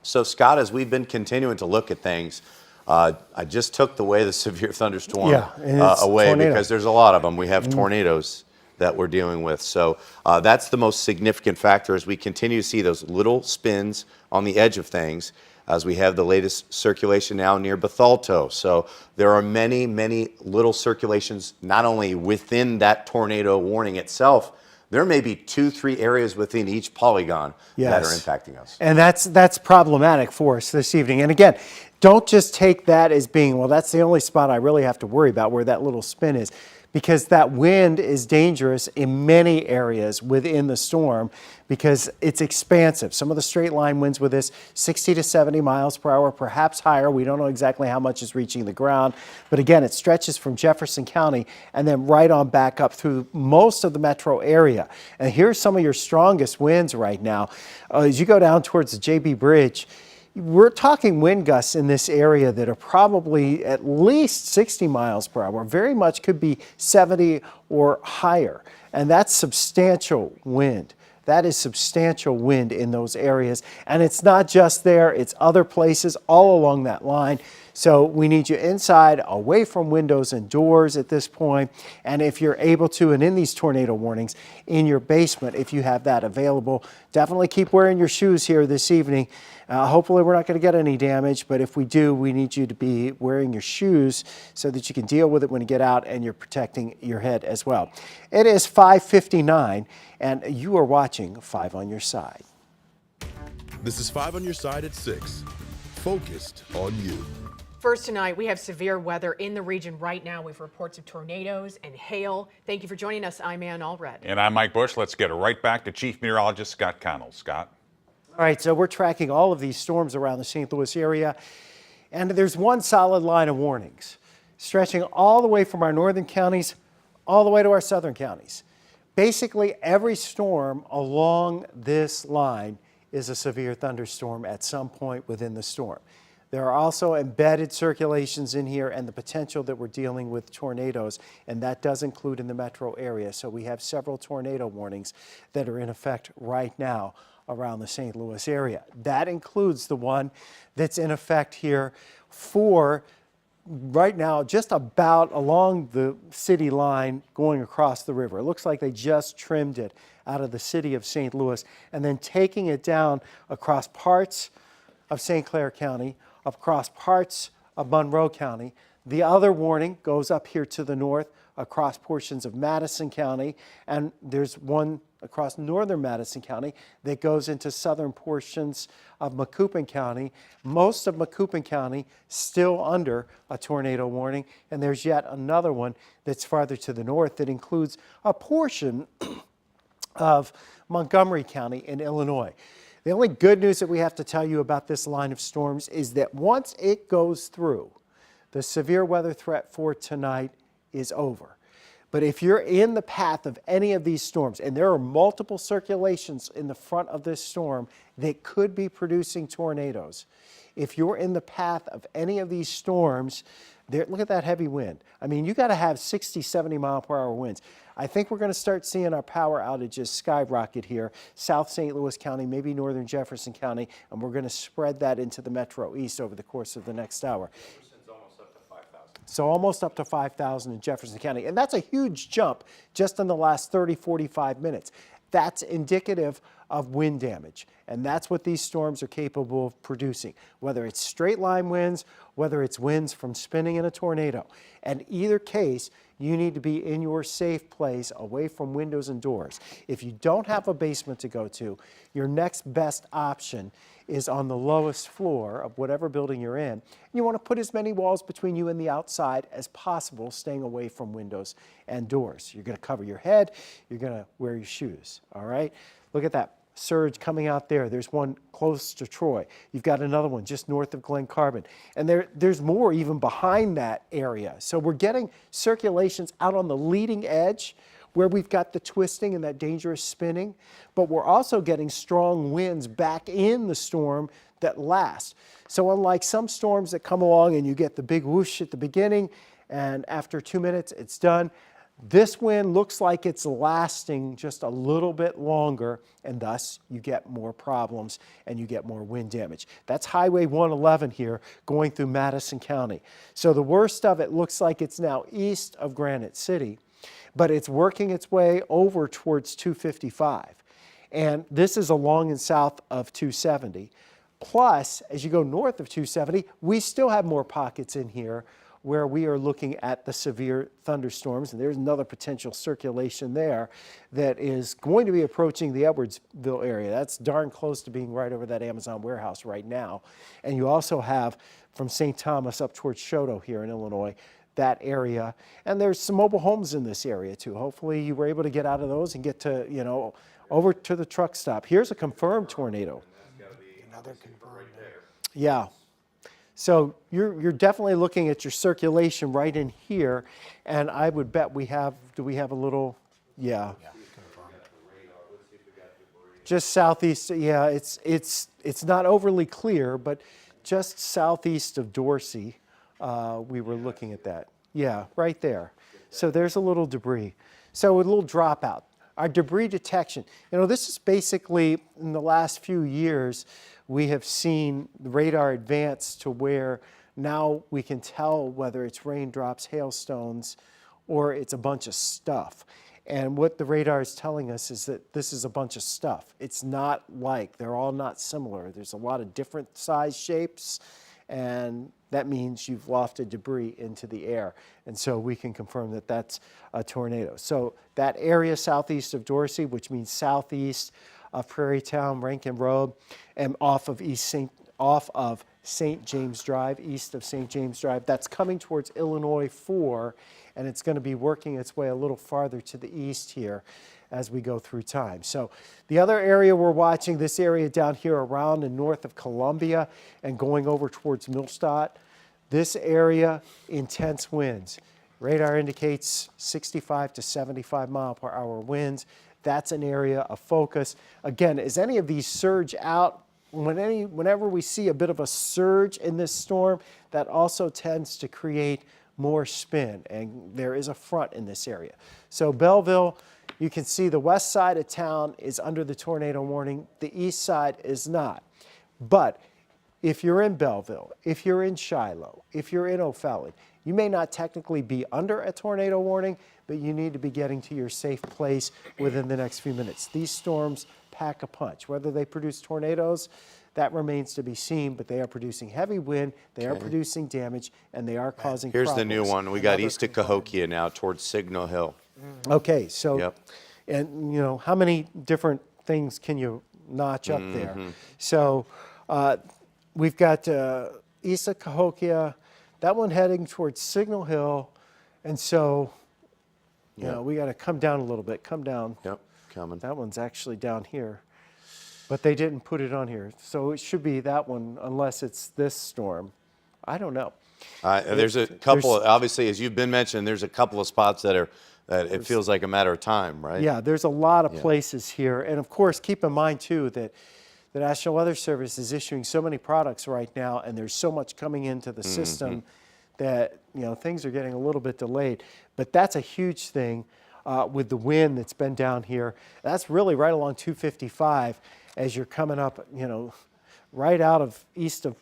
Speaker 4: So Scott, as we've been continuing to look at things, I just took the severe thunderstorm away
Speaker 1: tornado.
Speaker 4: because there's a lot of them. We have tornadoes that we're dealing with. So that's the most significant factor as we continue to see those little spins on the edge of things as we have the latest circulation now near Bethalto. So there are many, many little circulations, not only within that tornado warning itself, there may be 2-3 areas within each polygon that are impacting us.
Speaker 1: And that's problematic for us this evening. And again, don't just take that as being, well, that's the only spot I really have to worry about where that little spin is. because that wind is dangerous in many areas within the storm because it's expansive. Some of the straight line winds with this 60 to 70 miles per hour, perhaps higher. We don't know exactly how much is reaching the ground. But again, it stretches from Jefferson County and then right on back up through most of the metro area. And here's some of your strongest winds right now. As you go down towards the JB Bridge, we're talking wind gusts in this area that are probably at least 60 miles per hour, very much could be 70 or higher. And that's substantial wind. That is substantial wind in those areas. And it's not just there, it's other places all along that line. So we need you inside, away from windows and doors at this point. And if you're able to, and in these tornado warnings, in your basement, if you have that available, definitely keep wearing your shoes here this evening. Hopefully we're not going to get any damage, but if we do, we need you to be wearing your shoes so that you can deal with it when you get out and you're protecting your head as well. It is 5:59 and you are watching 5 on Your Side.
Speaker 9: This is 5 on Your Side at 6. Focused on you.
Speaker 10: First tonight, we have severe weather in the region right now. We have reports of tornadoes and hail. Thank you for joining us. I'm Ann Allred.
Speaker 5: And I'm Mike Bush. Let's get it right back to Chief Meteorologist Scott Connell. Scott?
Speaker 1: All right, so we're tracking all of these storms around the St. Louis area, and there's one solid line of warnings stretching all the way from our northern counties all the way to our southern counties. Basically, every storm along this line is a severe thunderstorm at some point within the storm. There are also embedded circulations in here and the potential that we're dealing with tornadoes, and that does include in the metro area. So we have several tornado warnings that are in effect right now around the St. Louis area. That includes the one that's in effect here for right now, just about along the city line going across the river. It looks like they just trimmed it out of the city of St. Louis and then taking it down across parts of St. Clair County, across parts of Monroe County. The other warning goes up here to the north across portions of Madison County, and there's one across northern Madison County that goes into southern portions of Macoupin County. Most of Macoupin County still under a tornado warning, and there's yet another one that's farther to the north that includes a portion of Montgomery County in Illinois. The only good news that we have to tell you about this line of storms is that once it goes through, the severe weather threat for tonight is over. But if you're in the path of any of these storms, and there are multiple circulations in the front of this storm that could be producing tornadoes, if you're in the path of any of these storms, look at that heavy wind. I mean, you got to have 60, 70 mile per hour winds. I think we're going to start seeing our power outages skyrocket here, South St. Louis County, maybe northern Jefferson County, and we're going to spread that into the Metro East over the course of the next hour. So almost up to 5,000 in Jefferson County. And that's a huge jump just in the last 30, 45 minutes. That's indicative of wind damage. And that's what these storms are capable of producing, whether it's straight line winds, whether it's winds from spinning in a tornado. And either case, you need to be in your safe place away from windows and doors. If you don't have a basement to go to, your next best option is on the lowest floor of whatever building you're in. You want to put as many walls between you and the outside as possible, staying away from windows and doors. You're going to cover your head. You're going to wear your shoes, all right? Look at that surge coming out there. There's one close to Troy. You've got another one just north of Glen Carbon. And there's more even behind that area. So we're getting circulations out on the leading edge where we've got the twisting and that dangerous spinning, but we're also getting strong winds back in the storm that last. So unlike some storms that come along and you get the big whoosh at the beginning and after 2 minutes it's done, this wind looks like it's lasting just a little bit longer, and thus you get more problems and you get more wind damage. That's Highway 111 here going through Madison County. So the worst of it looks like it's now east of Granite City, but it's working its way over towards 255. And this is along and south of 270. Plus, as you go north of 270, we still have more pockets in here where we are looking at the severe thunderstorms, and there's another potential circulation there that is going to be approaching the Edwardsville area. That's darn close to being right over that Amazon warehouse right now. And you also have from St. Thomas up towards Choteau here in Illinois, that area. And there's some mobile homes in this area too. Hopefully you were able to get out of those and get to, over to the truck stop. Here's a confirmed tornado.
Speaker 3: Another confirmed.
Speaker 1: Yeah. So you're definitely looking at your circulation right in here, and I would bet do we have a little, yeah. Just southeast, yeah, it's not overly clear, but just southeast of Dorsey, we were looking at that. Yeah, right there. So there's a little debris. So a little dropout. Our debris detection, this is basically, in the last few years, we have seen the radar advance to where now we can tell whether it's raindrops, hailstones, or it's a bunch of stuff. And what the radar is telling us is that this is a bunch of stuff. It's not like, they're all not similar. There's a lot of different size shapes, and that means you've lofted debris into the air. And so we can confirm that that's a tornado. So that area southeast of Dorsey, which means southeast of Prairie Town, Rankin Road, and off of St. James Drive, east of St. James Drive, that's coming towards Illinois 4, and it's going to be working its way a little farther to the east here as we go through time. So the other area we're watching, this area down here around and north of Columbia and going over towards Millstadt, this area, intense winds. Radar indicates 65 to 75 mile per hour winds. That's an area of focus. Again, as any of these surge out, whenever we see a bit of a surge in this storm, that also tends to create more spin, and there is a front in this area. So Belleville, you can see the west side of town is under the tornado warning. The east side is not. But if you're in Belleville, if you're in Shiloh, if you're in O'Fallon, you may not technically be under a tornado warning, but you need to be getting to your safe place within the next few minutes. These storms pack a punch. Whether they produce tornadoes, that remains to be seen, but they are producing heavy wind, they are producing damage, and they are causing
Speaker 4: Here's
Speaker 1: problems.
Speaker 4: the new one. We got east of Cahokia now towards Signal Hill.
Speaker 1: Okay, so,
Speaker 4: Yep.
Speaker 1: and how many different things can you notch up there? So we've got east of Cahokia, that one heading towards Signal Hill, and so, we got to come down a little bit, come down.
Speaker 4: Yep, coming.
Speaker 1: That one's actually down here, but they didn't put it on here. So it should be that one unless it's this storm. I don't know.
Speaker 4: There's a couple, obviously, as you've been mentioning, there's a couple of spots that it feels like a matter of time, right?
Speaker 1: Yeah, there's a lot of places here. And of course, keep in mind too that the National Weather Service is issuing so many products right now, and there's so much coming into the system that things are getting a little bit delayed. But that's a huge thing with the wind that's been down here. That's really right along 255 as you're coming up, right out of east of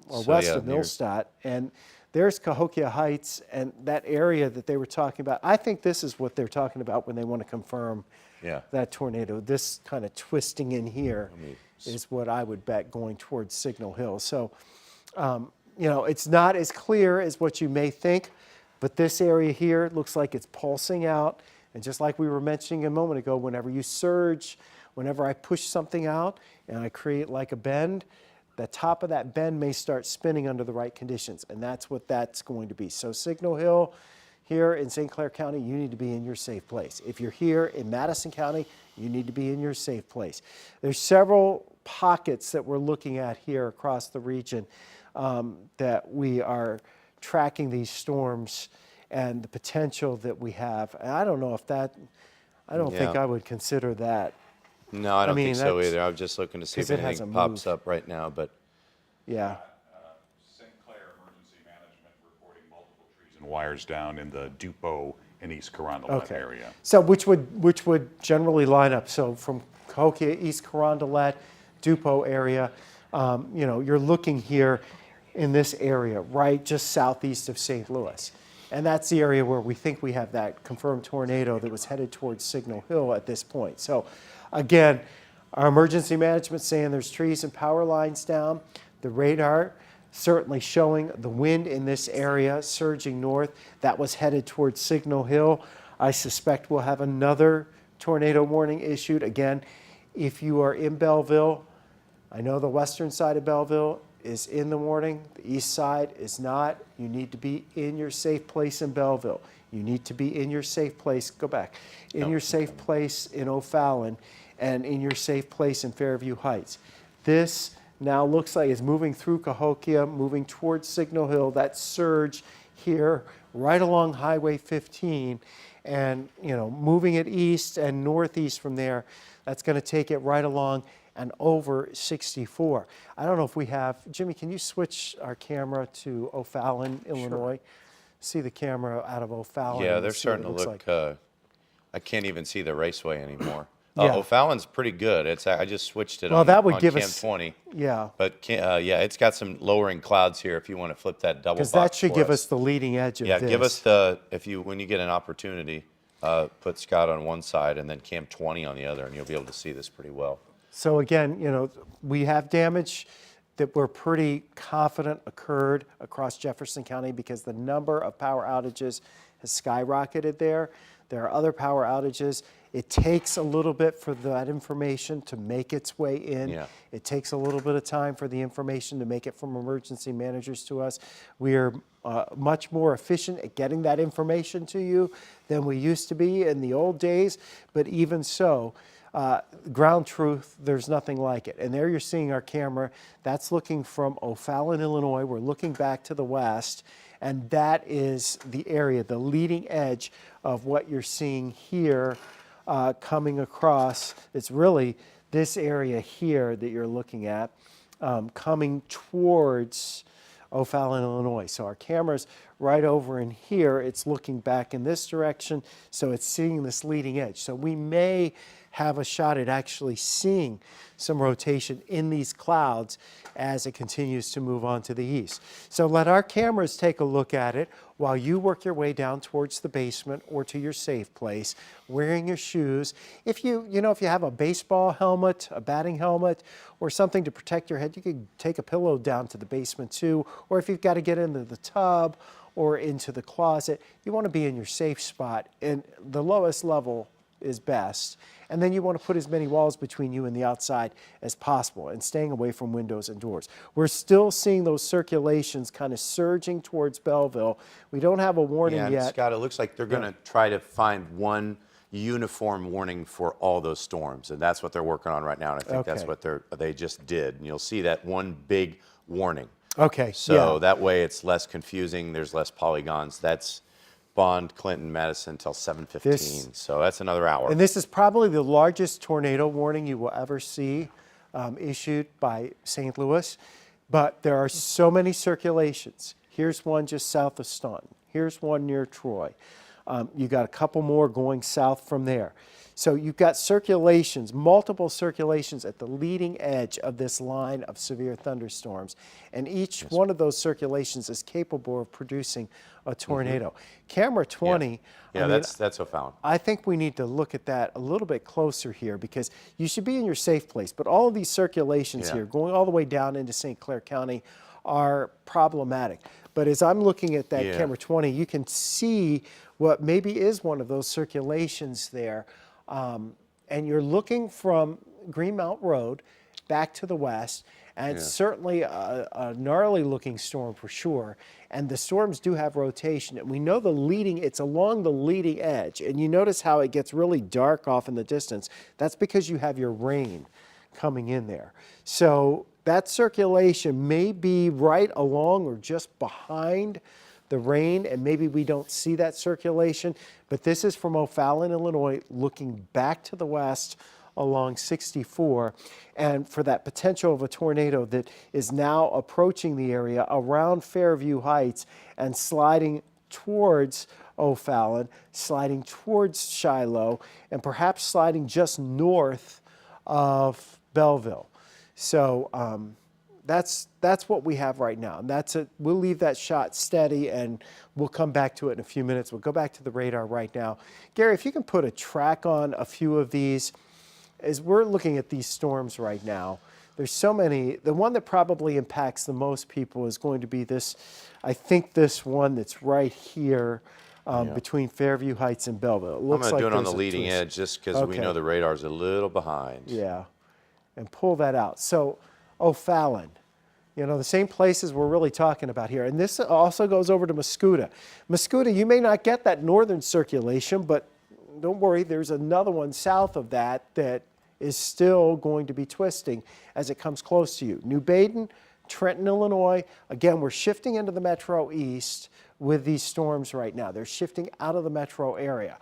Speaker 1: or west of Millstadt. And there's Cahokia Heights and that area that they were talking about. I think this is what they're talking about when they want to confirm that tornado. This kind of twisting in here is what I would bet going towards Signal Hill. So, it's not as clear as what you may think, but this area here looks like it's pulsing out. And just like we were mentioning a moment ago, whenever you surge, whenever I push something out and I create like a bend, the top of that bend may start spinning under the right conditions, and that's what that's going to be. So Signal Hill here in St. Clair County, you need to be in your safe place. If you're here in Madison County, you need to be in your safe place. There's several pockets that we're looking at here across the region that we are tracking these storms and the potential that we have. And I don't know if that, I don't think I would consider that.
Speaker 4: No, I don't think so either. I'm just looking to see if
Speaker 1: 'cause it
Speaker 4: anything
Speaker 1: hasn't
Speaker 4: pops
Speaker 1: moved.
Speaker 4: up right now, but
Speaker 1: Yeah.
Speaker 5: St. Clair Emergency Management reporting multiple trees and wires down in the Dupo and East Carondelet area.
Speaker 1: So which would generally line up? So from Cahokia, East Carondelet, Dupo area, you're looking here in this area, right just southeast of St. Louis. And that's the area where we think we have that confirmed tornado that was headed towards Signal Hill at this point. So again, our emergency management saying there's trees and power lines down. The radar certainly showing the wind in this area surging north. That was headed towards Signal Hill. I suspect we'll have another tornado warning issued. Again, if you are in Belleville, I know the western side of Belleville is in the warning, the east side is not. You need to be in your safe place in Belleville. You need to be in your safe place, go back, in your safe place in O'Fallon and in your safe place in Fairview Heights. This now looks like it's moving through Cahokia, moving towards Signal Hill, that surge here right along Highway 15, and moving it east and northeast from there. That's going to take it right along and over 64. I don't know if we have, Jimmy, can you switch our camera to O'Fallon, Illinois? See the camera out of O'Fallon.
Speaker 4: Yeah,
Speaker 1: and
Speaker 4: they're
Speaker 1: see what it
Speaker 4: starting to
Speaker 1: looks
Speaker 4: look,
Speaker 1: like.
Speaker 4: I can't even see the raceway anymore.
Speaker 1: Yeah.
Speaker 4: O'Fallon's pretty good. I just switched it
Speaker 1: Well,
Speaker 4: on,
Speaker 1: that would
Speaker 4: on
Speaker 1: give
Speaker 4: Cam
Speaker 1: us-
Speaker 4: 20.
Speaker 1: Yeah,
Speaker 4: But yeah, it's got some lowering clouds here if you want to flip that double box
Speaker 1: because that should
Speaker 4: for
Speaker 1: give us the leading edge of
Speaker 4: Yeah,
Speaker 1: this.
Speaker 4: give us when you get an opportunity, put Scott on one side and then Cam 20 on the other, and you'll be able to see this pretty well.
Speaker 1: So again, we have damage that we're pretty confident occurred across Jefferson County because the number of power outages has skyrocketed there. There are other power outages. It takes a little bit for that information to make its way in.
Speaker 4: Yeah.
Speaker 1: It takes a little bit of time for the information to make it from emergency managers to us. We are much more efficient at getting that information to you than we used to be in the old days, but even so, ground truth, there's nothing like it. And there you're seeing our camera. That's looking from O'Fallon, Illinois. We're looking back to the west, and that is the area, the leading edge of what you're seeing here coming across. It's really this area here that you're looking at coming towards O'Fallon, Illinois. So our camera's right over in here. It's looking back in this direction, so it's seeing this leading edge. So we may have a shot at actually seeing some rotation in these clouds as it continues to move on to the east. So let our cameras take a look at it while you work your way down towards the basement or to your safe place, wearing your shoes. If you have a baseball helmet, a batting helmet, or something to protect your head, you could take a pillow down to the basement too, or if you've got to get into the tub or into the closet, you want to be in your safe spot, and the lowest level is best. And then you want to put as many walls between you and the outside as possible and staying away from windows and doors. We're still seeing those circulations kind of surging towards Belleville. We don't have a warning
Speaker 4: Yeah, and
Speaker 1: yet.
Speaker 4: Scott, it looks like they're going to try to find one uniform warning for all those storms, and that's what they're working on right now, and I think that's
Speaker 1: Okay.
Speaker 4: what they just did. And you'll see that one big warning.
Speaker 1: Okay,
Speaker 4: So
Speaker 1: yeah.
Speaker 4: that way it's less confusing, there's less polygons. That's Bond, Clinton, Madison until 7:15, so that's another hour.
Speaker 1: And this is probably the largest tornado warning you will ever see issued by St. Louis. But there are so many circulations. Here's one just south of Staunton. Here's one near Troy. You got a couple more going south from there. So you've got circulations, multiple circulations at the leading edge of this line of severe thunderstorms. And each one of those circulations is capable of producing a tornado. Camera 20,
Speaker 4: Yeah,
Speaker 1: I mean,
Speaker 4: that's O'Fallon.
Speaker 1: I think we need to look at that a little bit closer here because you should be in your safe place. But all of these circulations
Speaker 4: Yeah.
Speaker 1: here, going all the way down into St. Clair County, are problematic. But as I'm looking at that
Speaker 4: Yeah.
Speaker 1: camera 20, you can see what maybe is one of those circulations there. And you're looking from Greenmount Road back to the west, and certainly a gnarly looking storm for sure. And the storms do have rotation, and we know it's along the leading edge. And you notice how it gets really dark off in the distance. That's because you have your rain coming in there. So that circulation may be right along or just behind the rain, and maybe we don't see that circulation, but this is from O'Fallon, Illinois, looking back to the west along 64, and for that potential of a tornado that is now approaching the area around Fairview Heights and sliding towards O'Fallon, sliding towards Shiloh, and perhaps sliding just north of Belleville. So that's what we have right now. And that's it. We'll leave that shot steady, and we'll come back to it in a few minutes. We'll go back to the radar right now. Gary, if you can put a track on a few of these, as we're looking at these storms right now, there's so many. The one that probably impacts the most people is going to be this, I think this one that's right here between Fairview Heights and Belleville. It
Speaker 4: I'm
Speaker 1: looks
Speaker 4: going to do
Speaker 1: like
Speaker 4: it on the
Speaker 1: there's a
Speaker 4: leading
Speaker 1: twist.
Speaker 4: edge just because we
Speaker 1: Okay.
Speaker 4: know the radar's a little behind.
Speaker 1: Yeah, and pull that out. So O'Fallon, You know, the same places we're really talking about here. And this also goes over to Mascoutah. Mascoutah, you may not get that northern circulation, but don't worry, there's another one south of that that is still going to be twisting as it comes close to you. New Baden, Trenton, Illinois. Again, we're shifting into the metro east with these storms right now. They're shifting out of the metro area.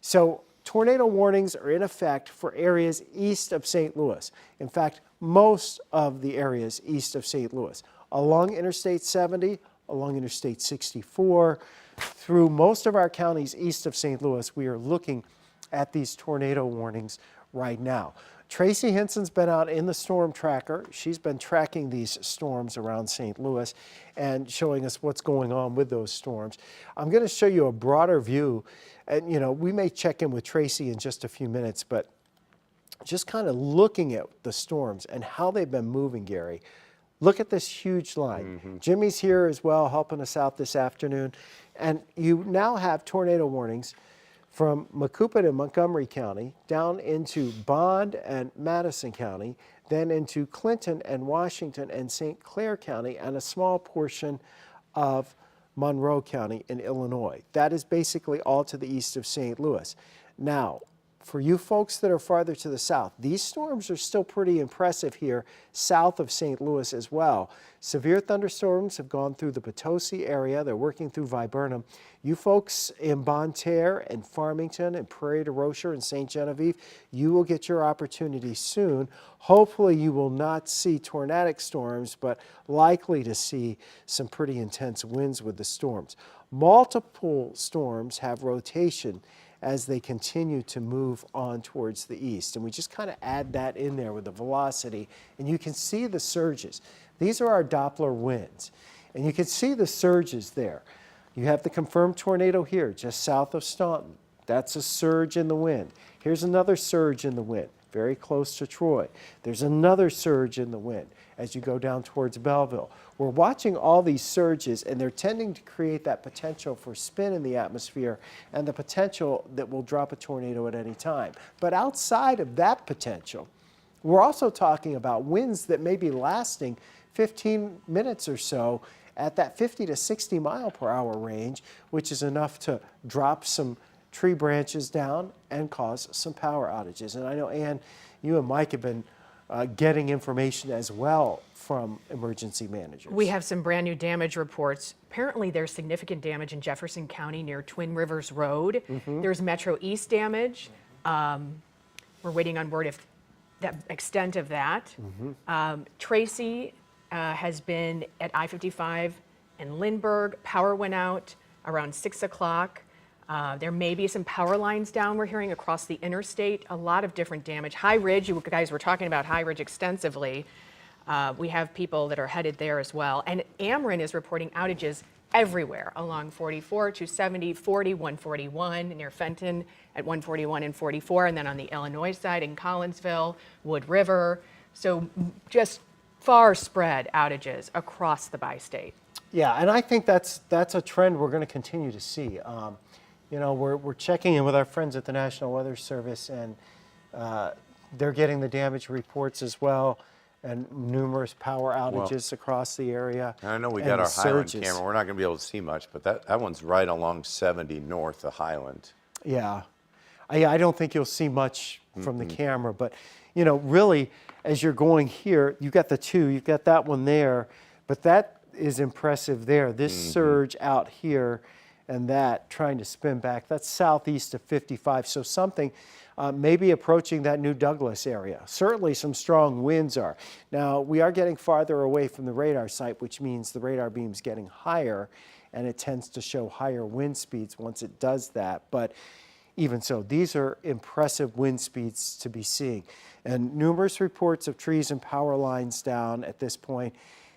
Speaker 1: So tornado warnings are in effect for areas east of St. Louis. In fact, most of the areas east of St. Louis, along Interstate 70, along Interstate 64, through most of our counties east of St. Louis, we are looking at these tornado warnings right now. Tracy Henson's been out in the storm tracker. She's been tracking these storms around St. Louis and showing us what's going on with those storms. I'm going to show you a broader view, and you know, we may check in with Tracy in just a few minutes, but just kind of looking at the storms and how they've been moving, Gary. Look at this huge line. Jimmy's here as well, helping us out this afternoon. And you now have tornado warnings from Macoupin and Montgomery County down into Bond and Madison County, then into Clinton and Washington and St. Clair County, and a small portion of Monroe County in Illinois. That is basically all to the east of St. Louis. Now, for you folks that are farther to the south, these storms are still pretty impressive here south of St. Louis as well. Severe thunderstorms have gone through the Potosi area. They're working through Viburnum. You folks in Bonne Terre and Farmington and Prairie du Rocher and St. Genevieve, you will get your opportunity soon. Hopefully you will not see tornadic storms, but likely to see some pretty intense winds with the storms. Multiple storms have rotation as they continue to move on towards the east. And we just kind of add that in there with the velocity, and you can see the surges. These are our Doppler winds, and you can see the surges there. You have the confirmed tornado here, just south of Staunton. That's a surge in the wind. Here's another surge in the wind, very close to Troy. There's another surge in the wind as you go down towards Belleville. We're watching all these surges, and they're tending to create that potential for spin in the atmosphere and the potential that will drop a tornado at any time. But outside of that potential, we're also talking about winds that may be lasting 15 minutes or so at that 50 to 60 mile per hour range, which is enough to drop some tree branches down and cause some power outages. And I know, Ann, you and Mike have been getting information as well from emergency managers.
Speaker 10: We have some brand new damage reports. Apparently there's significant damage in Jefferson County near Twin Rivers Road. There's Metro East damage. We're waiting on word if that extent of that. Tracy has been at I-55 in Lindbergh. Power went out around 6 o'clock. There may be some power lines down, we're hearing, across the interstate. A lot of different damage. High Ridge, you guys were talking about High Ridge extensively. We have people that are headed there as well. And Ameren is reporting outages everywhere along 44, 270, 40, 141 near Fenton at 141 and 44, and then on the Illinois side in Collinsville, Wood River. So just far spread outages across the bi-state.
Speaker 1: Yeah, and I think that's a trend we're going to continue to see. You know, we're checking in with our friends at the National Weather Service, and they're getting the damage reports as well, and numerous power outages across the area.
Speaker 4: And I know we
Speaker 1: and
Speaker 4: got
Speaker 1: the
Speaker 4: our Highland
Speaker 1: surges.
Speaker 4: camera. We're not going to be able to see much, but that one's right along 70 north of Highland.
Speaker 1: Yeah. I don't think you'll see much from the camera, but, you know, really, as you're going here, you've got the two, you've got that one there, but that is impressive there. This surge out here and that trying to spin back, that's southeast of 55, so something maybe approaching that New Douglas area. Certainly some strong winds are. Now, we are getting farther away from the radar site, which means the radar beam's getting higher, and it tends to show higher wind speeds once it does that. But even so, these are impressive wind speeds to be seeing. And numerous reports of trees and power lines down at this point.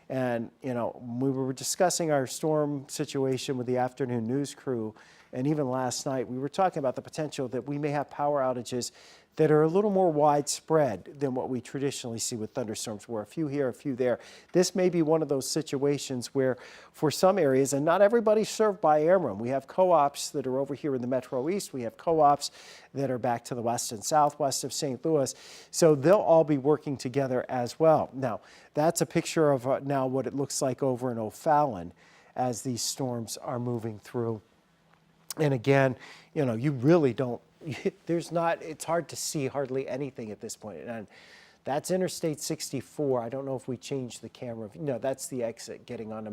Speaker 1: And, you know, we were discussing our storm situation with the afternoon news crew and even last night, we were talking about the potential that we may have power outages that are a little more widespread than what we traditionally see with thunderstorms, where a few here, a few there. This may be one of those situations where for some areas, and not everybody's served by Ameren, we have co-ops that are over here in the Metro East, we have co-ops that are back to the west and southwest of St. Louis, so they'll all be working together as well. Now, that's a picture of now what it looks like over in O'Fallon as these storms are moving through. And again, you know, you really don't, it's hard to see hardly anything at this point. And that's Interstate 64. I don't know if we changed the camera. No, that's the exit getting onto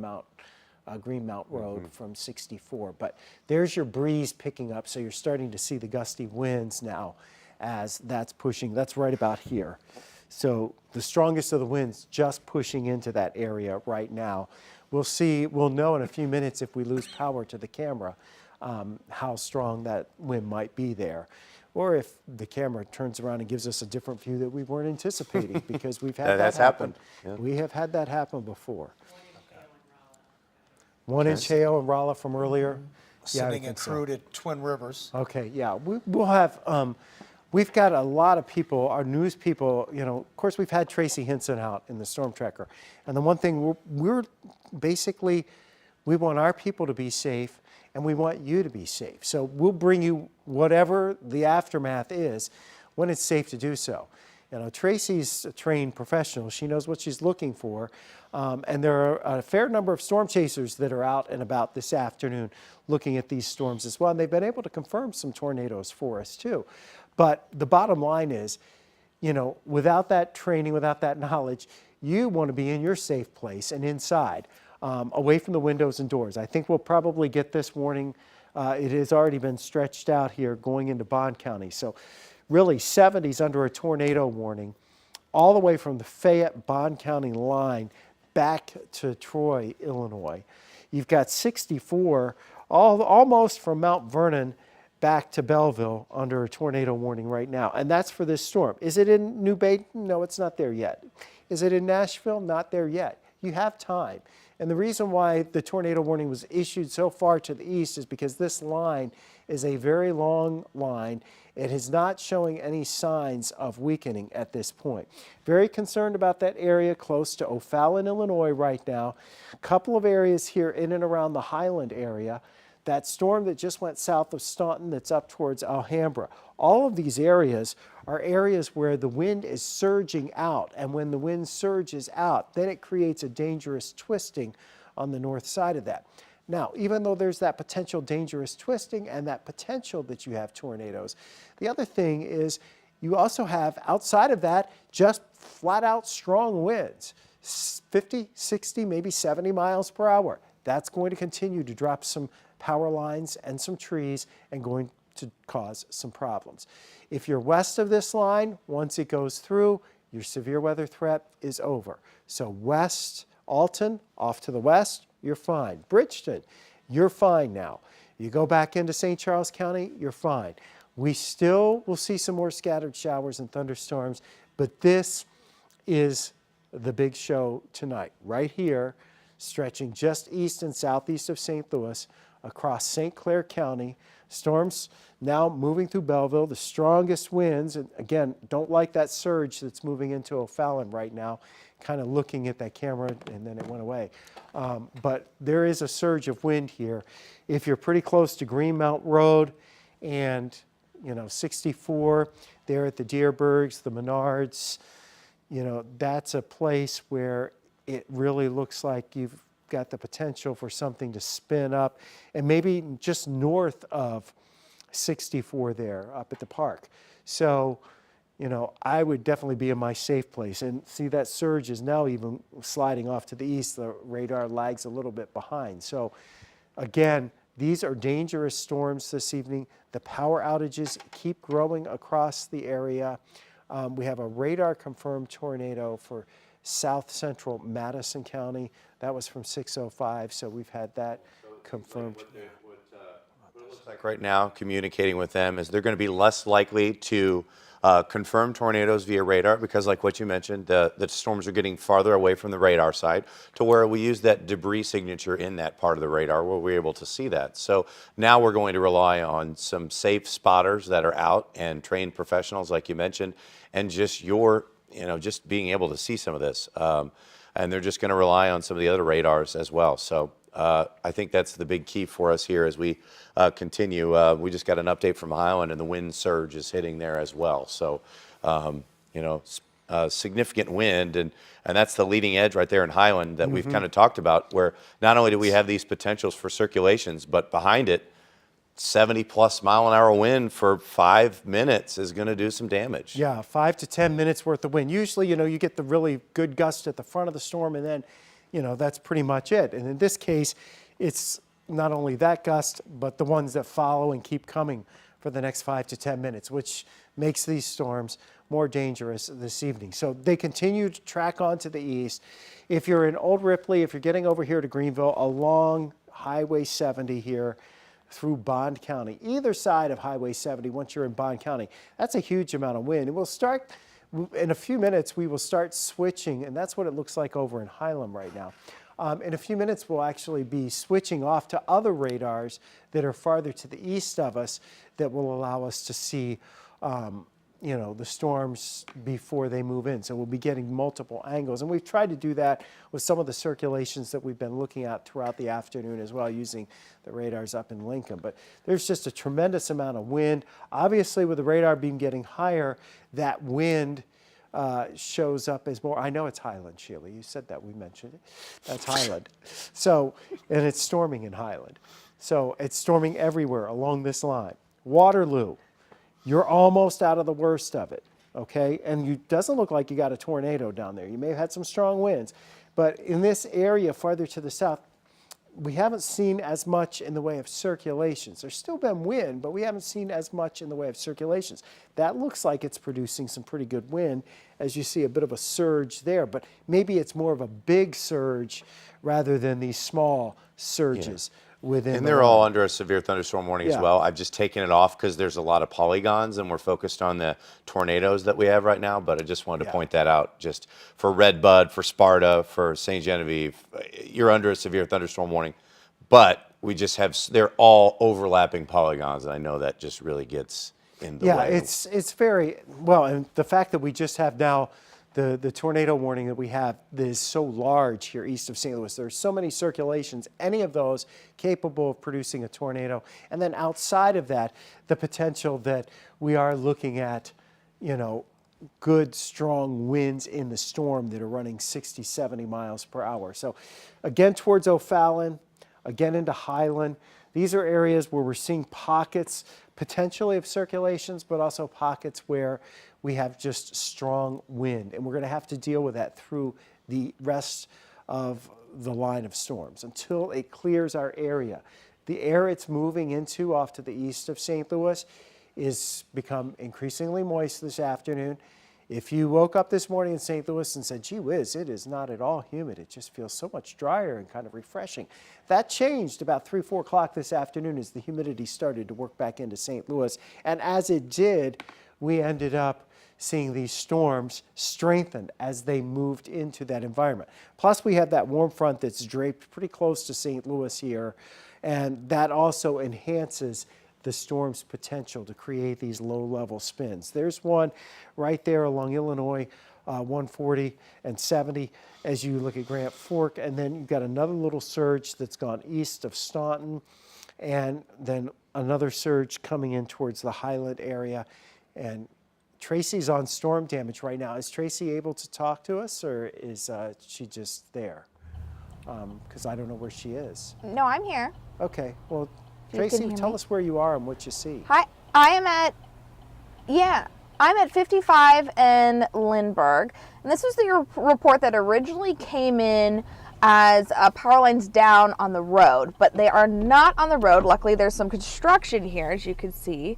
Speaker 1: Greenmount Road from 64. But there's your breeze picking up. So you're starting to see the gusty winds now as that's pushing. That's right about here. So the strongest of the winds just pushing into that area right now. We'll know in a few minutes if we lose power to the camera. How strong that wind might be there, or if the camera turns around and gives us a different view that we weren't anticipating, because we've had
Speaker 4: That's
Speaker 1: that happen.
Speaker 4: happened. Yeah.
Speaker 1: We have had that happen before. 1-inch hail in Rolla from earlier. Yeah, I
Speaker 3: Sending
Speaker 1: think
Speaker 3: it
Speaker 1: so.
Speaker 3: through to Twin Rivers.
Speaker 1: Okay, yeah, we'll have, we've got a lot of people, our news people, you know, of course, we've had Tracy Hinson out in the storm tracker. And the one thing we're basically, we want our people to be safe and we want you to be safe. So we'll bring you whatever the aftermath is when it's safe to do so. You know, Tracy's a trained professional. She knows what she's looking for. And there are a fair number of storm chasers that are out and about this afternoon looking at these storms as well. And they've been able to confirm some tornadoes for us too. But the bottom line is, you know, without that training, without that knowledge, you want to be in your safe place and inside, away from the windows and doors. I think we'll probably get this warning. It has already been stretched out here going into Bond County. So really 70s under a tornado warning all the way from the Fayette-Bond County line back to Troy, Illinois. You've got 64 almost from Mount Vernon back to Belleville under a tornado warning right now. And that's for this storm. Is it in New Baden? No, it's not there yet. Is it in Nashville? Not there yet. You have time. And the reason why the tornado warning was issued so far to the east is because this line is a very long line. It is not showing any signs of weakening at this point. Very concerned about that area close to O'Fallon, Illinois right now. A couple of areas here in and around the Highland area. That storm that just went south of Staunton that's up towards Alhambra. All of these areas are areas where the wind is surging out. And when the wind surges out, then it creates a dangerous twisting on the north side of that. Now, even though there's that potential dangerous twisting and that potential that you have tornadoes, the other thing is you also have, outside of that, just flat out strong winds, 50, 60, maybe 70 miles per hour. That's going to continue to drop some power lines and some trees and going to cause some problems. If you're west of this line, once it goes through, your severe weather threat is over. So west, Alton, off to the west, you're fine. Bridgeton, you're fine now. You go back into St. Charles County, you're fine. We still will see some more scattered showers and thunderstorms, but this is the big show tonight, right here, stretching just east and southeast of St. Louis, across St. Clair County. Storms now moving through Belleville, the strongest winds, and again, don't like that surge that's moving into O'Fallon right now, kind of looking at that camera and then it went away. But there is a surge of wind here. If you're pretty close to Greenmount Road and, you know, 64 there at the Deerbergs, the Menards, you know, that's a place where it really looks like you've got the potential for something to spin up, and maybe just north of 64 there up at the park. So, you know, I would definitely be in my safe place. And see, that surge is now even sliding off to the east. The radar lags a little bit behind. So again, these are dangerous storms this evening. The power outages keep growing across the area. We have a radar confirmed tornado for south central Madison County. That was from 6:05, so we've had that confirmed.
Speaker 4: What it looks like right now, communicating with them, is they're going to be less likely to confirmed tornadoes via radar because, like what you mentioned, the storms are getting farther away from the radar side to where we use that debris signature in that part of the radar where we're able to see that. So now we're going to rely on some safe spotters that are out and trained professionals, like you mentioned, and just just being able to see some of this. And they're just going to rely on some of the other radars as well. So I think that's the big key for us here as we continue. We just got an update from Highland, and the wind surge is hitting there as well. So, significant wind, and that's the leading edge right there in Highland that we've kind of talked about, where not only do we have these potentials for circulations, but behind it, 70+ mile an hour wind for 5 minutes is going to do some damage.
Speaker 1: Yeah, 5 to 10 minutes worth of wind. Usually, you get the really good gust at the front of the storm, and then, that's pretty much it. And in this case, it's not only that gust, but the ones that follow and keep coming for the next 5 to 10 minutes, which makes these storms more dangerous this evening. So they continue to track on to the east. If you're in Old Ripley, if you're getting over here to Greenville, along Highway 70 here, through Bond County, either side of Highway 70, once you're in Bond County, that's a huge amount of wind. And we'll start, in a few minutes, we will start switching, and that's what it looks like over in Highland right now. In a few minutes, we'll actually be switching off to other radars that are farther to the east of us that will allow us to see the storms before they move in. So we'll be getting multiple angles. And we've tried to do that with some of the circulations that we've been looking at throughout the afternoon as well, using the radars up in Lincoln. But there's just a tremendous amount of wind. Obviously, with the radar beam getting higher, that wind shows up as more. I know it's Highland, Sheila. You said that. We mentioned it. That's Highland. So, and it's storming in Highland. So it's storming everywhere along this line. Waterloo. You're almost out of the worst of it, okay? And it doesn't look like you got a tornado down there. You may have had some strong winds. But in this area farther to the south, we haven't seen as much in the way of circulations. There's still been wind, but we haven't seen as much in the way of circulations. That looks like it's producing some pretty good wind, as you see a bit of a surge there. But maybe it's more of a big surge rather than these small surges.
Speaker 4: Yeah.
Speaker 1: And
Speaker 4: they're all under a severe thunderstorm warning as
Speaker 1: Yeah.
Speaker 4: well. I've just taken it off because there's a lot of polygons and we're focused on the tornadoes that we have right now. But I just wanted to point that out just for Redbud, for Sparta, for St. Genevieve. You're under a severe thunderstorm warning. But we just have, they're all overlapping polygons. And I know that just really gets in the way.
Speaker 1: Yeah, it's very, well, and the fact that we just have now the tornado warning that we have that is so large here east of St. Louis. There's so many circulations, any of those capable of producing a tornado. And then outside of that, the potential that we are looking at, good, strong winds in the storm that are running 60, 70 miles per hour. So again, towards O'Fallon, again into Highland. These are areas where we're seeing pockets potentially of circulations, but also pockets where we have just strong wind. And we're going to have to deal with that through the rest of the line of storms until it clears our area. The air it's moving into off to the east of St. Louis is become increasingly moist this afternoon. If you woke up this morning in St. Louis and said, gee whiz, it is not at all humid. It just feels so much drier and kind of refreshing. That changed about 3, 4 o'clock this afternoon as the humidity started to work back into St. Louis. And as it did, we ended up seeing these storms strengthened as they moved into that environment. Plus, we have that warm front that's draped pretty close to St. Louis here, and that also enhances the storm's potential to create these low-level spins. There's one right there along Illinois 140 and 70 as you look at Grant Fork, and then you've got another little surge that's gone east of Staunton, and then another surge coming in towards the Highland area. And Tracy's on storm damage right now. Is Tracy able to talk to us, or is she just there? Because I don't know where she is.
Speaker 7: No, I'm here.
Speaker 1: Okay, well,
Speaker 7: You can
Speaker 1: Tracy,
Speaker 7: hear
Speaker 1: tell
Speaker 7: me.
Speaker 1: us where you are and what you see.
Speaker 7: Hi, I'm at 55 in Lindbergh. And this was the report that originally came in as power lines down on the road, but they are not on the road. Luckily, there's some construction here, as you can see.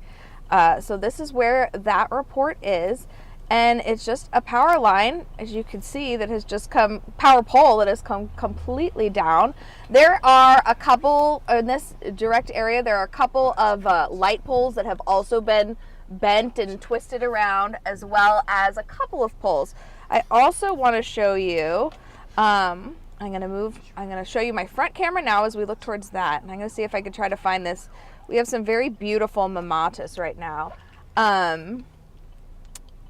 Speaker 7: So this is where that report is. And it's just a power line, as you can see, that has just come, power pole that has come completely down. There are a couple, in this direct area, there are a couple of light poles that have also been bent and twisted around, as well as a couple of poles. I also want to show you, I'm going to show you my front camera now as we look towards that, and I'm going to see if I can try to find this. We have some very beautiful mamatas right now.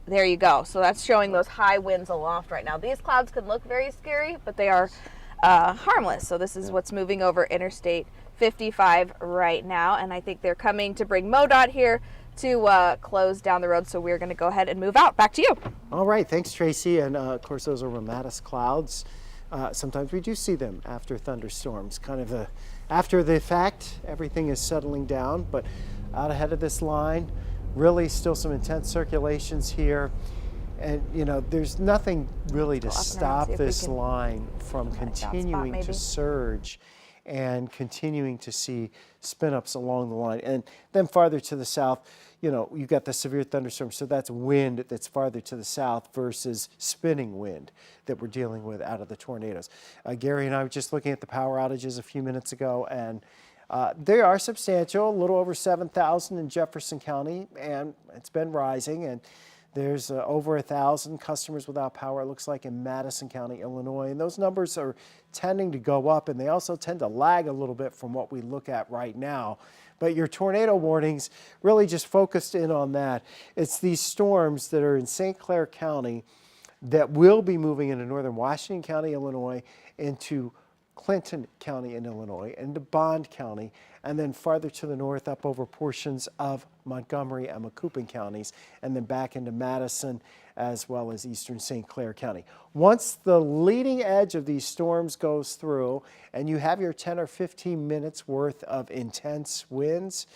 Speaker 7: There you go. So that's showing those high winds aloft right now. These clouds can look very scary, but they are harmless. So this is what's moving over Interstate 55 right now, and I think they're coming to bring MoDOT here to close down the road. So we're going to go ahead and move out. Back to you.
Speaker 1: All right, thanks, Tracy. And of course, those are rhomatus clouds. Sometimes we do see them after thunderstorms, kind of after the fact, everything is settling down, but out ahead of this line, really still some intense circulations here. And, you know, there's nothing really to stop this line from continuing to surge and continuing to see spin-ups along the line. And then farther to the south, you know, you've got the severe thunderstorm, so that's wind that's farther to the south versus spinning wind that we're dealing with out of the tornadoes. Gary and I were just looking at the power outages a few minutes ago, and they are substantial, a little over 7,000 in Jefferson County, and it's been rising. And there's over 1,000 customers without power, it looks like, in Madison County, Illinois. And those numbers are tending to go up, and they also tend to lag a little bit from what we look at right now. But your tornado warnings really just focused in on that. It's these storms that are in St. Clair County that will be moving into northern Washington County, Illinois, into Clinton County in Illinois, into Bond County, and then farther to the north up over portions of Montgomery and Macoupin counties, and then back into Madison as well as eastern St. Clair County. Once the leading edge of these storms goes through and you have your 10 or 15 minutes worth of intense winds,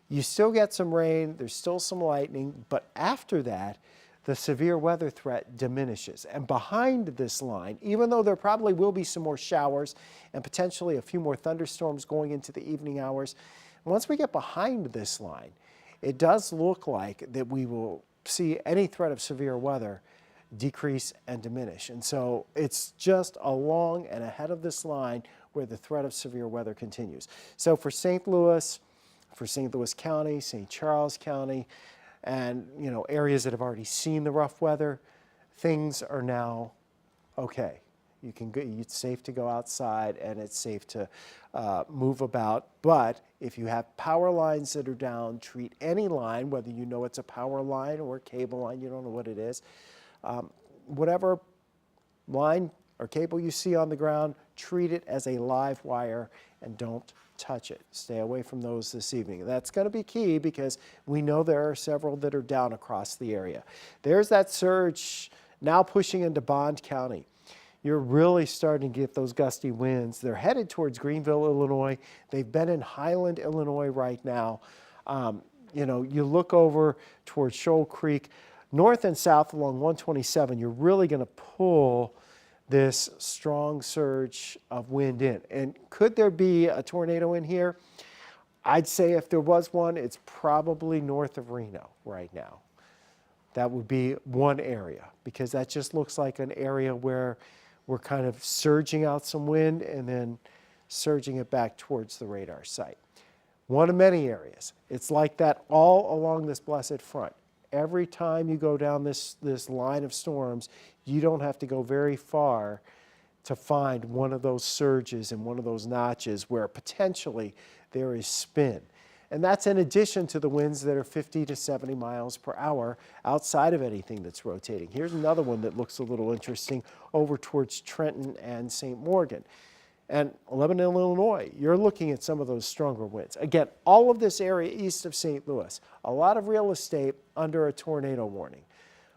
Speaker 1: you still get some rain, there's still some lightning, but after that, the severe weather threat diminishes. And behind this line, even though there probably will be some more showers and potentially a few more thunderstorms going into the evening hours, once we get behind this line, it does look like that we will see any threat of severe weather decrease and diminish. And so it's just along and ahead of this line where the threat of severe weather continues. So for St. Louis County, St. Charles County, and areas that have already seen the rough weather, things are now okay. You can go, it's safe to go outside and it's safe to move about. But if you have power lines that are down, treat any line, whether you know it's a power line or a cable line, you don't know what it is. Whatever line or cable you see on the ground, treat it as a live wire and don't touch it. Stay away from those this evening. That's going to be key because we know there are several that are down across the area. There's that surge now pushing into Bond County. You're really starting to get those gusty winds. They're headed towards Greenville, Illinois. They've been in Highland, Illinois right now. You look over towards Shoal Creek, north and south along 127, you're really going to pull this strong surge of wind in. And could there be a tornado in here? I'd say if there was one, it's probably north of Reno right now. That would be one area because that just looks like an area where we're kind of surging out some wind and then surging it back towards the radar site. One of many areas. It's like that all along this blessed front. Every time you go down this line of storms, you don't have to go very far to find one of those surges and one of those notches where potentially there is spin. And that's in addition to the winds that are 50 to 70 miles per hour outside of anything that's rotating. Here's another one that looks a little interesting over towards Trenton and St. Morgan. And Lebanon, Illinois, you're looking at some of those stronger winds. Again, all of this area east of St. Louis, a lot of real estate under a tornado warning.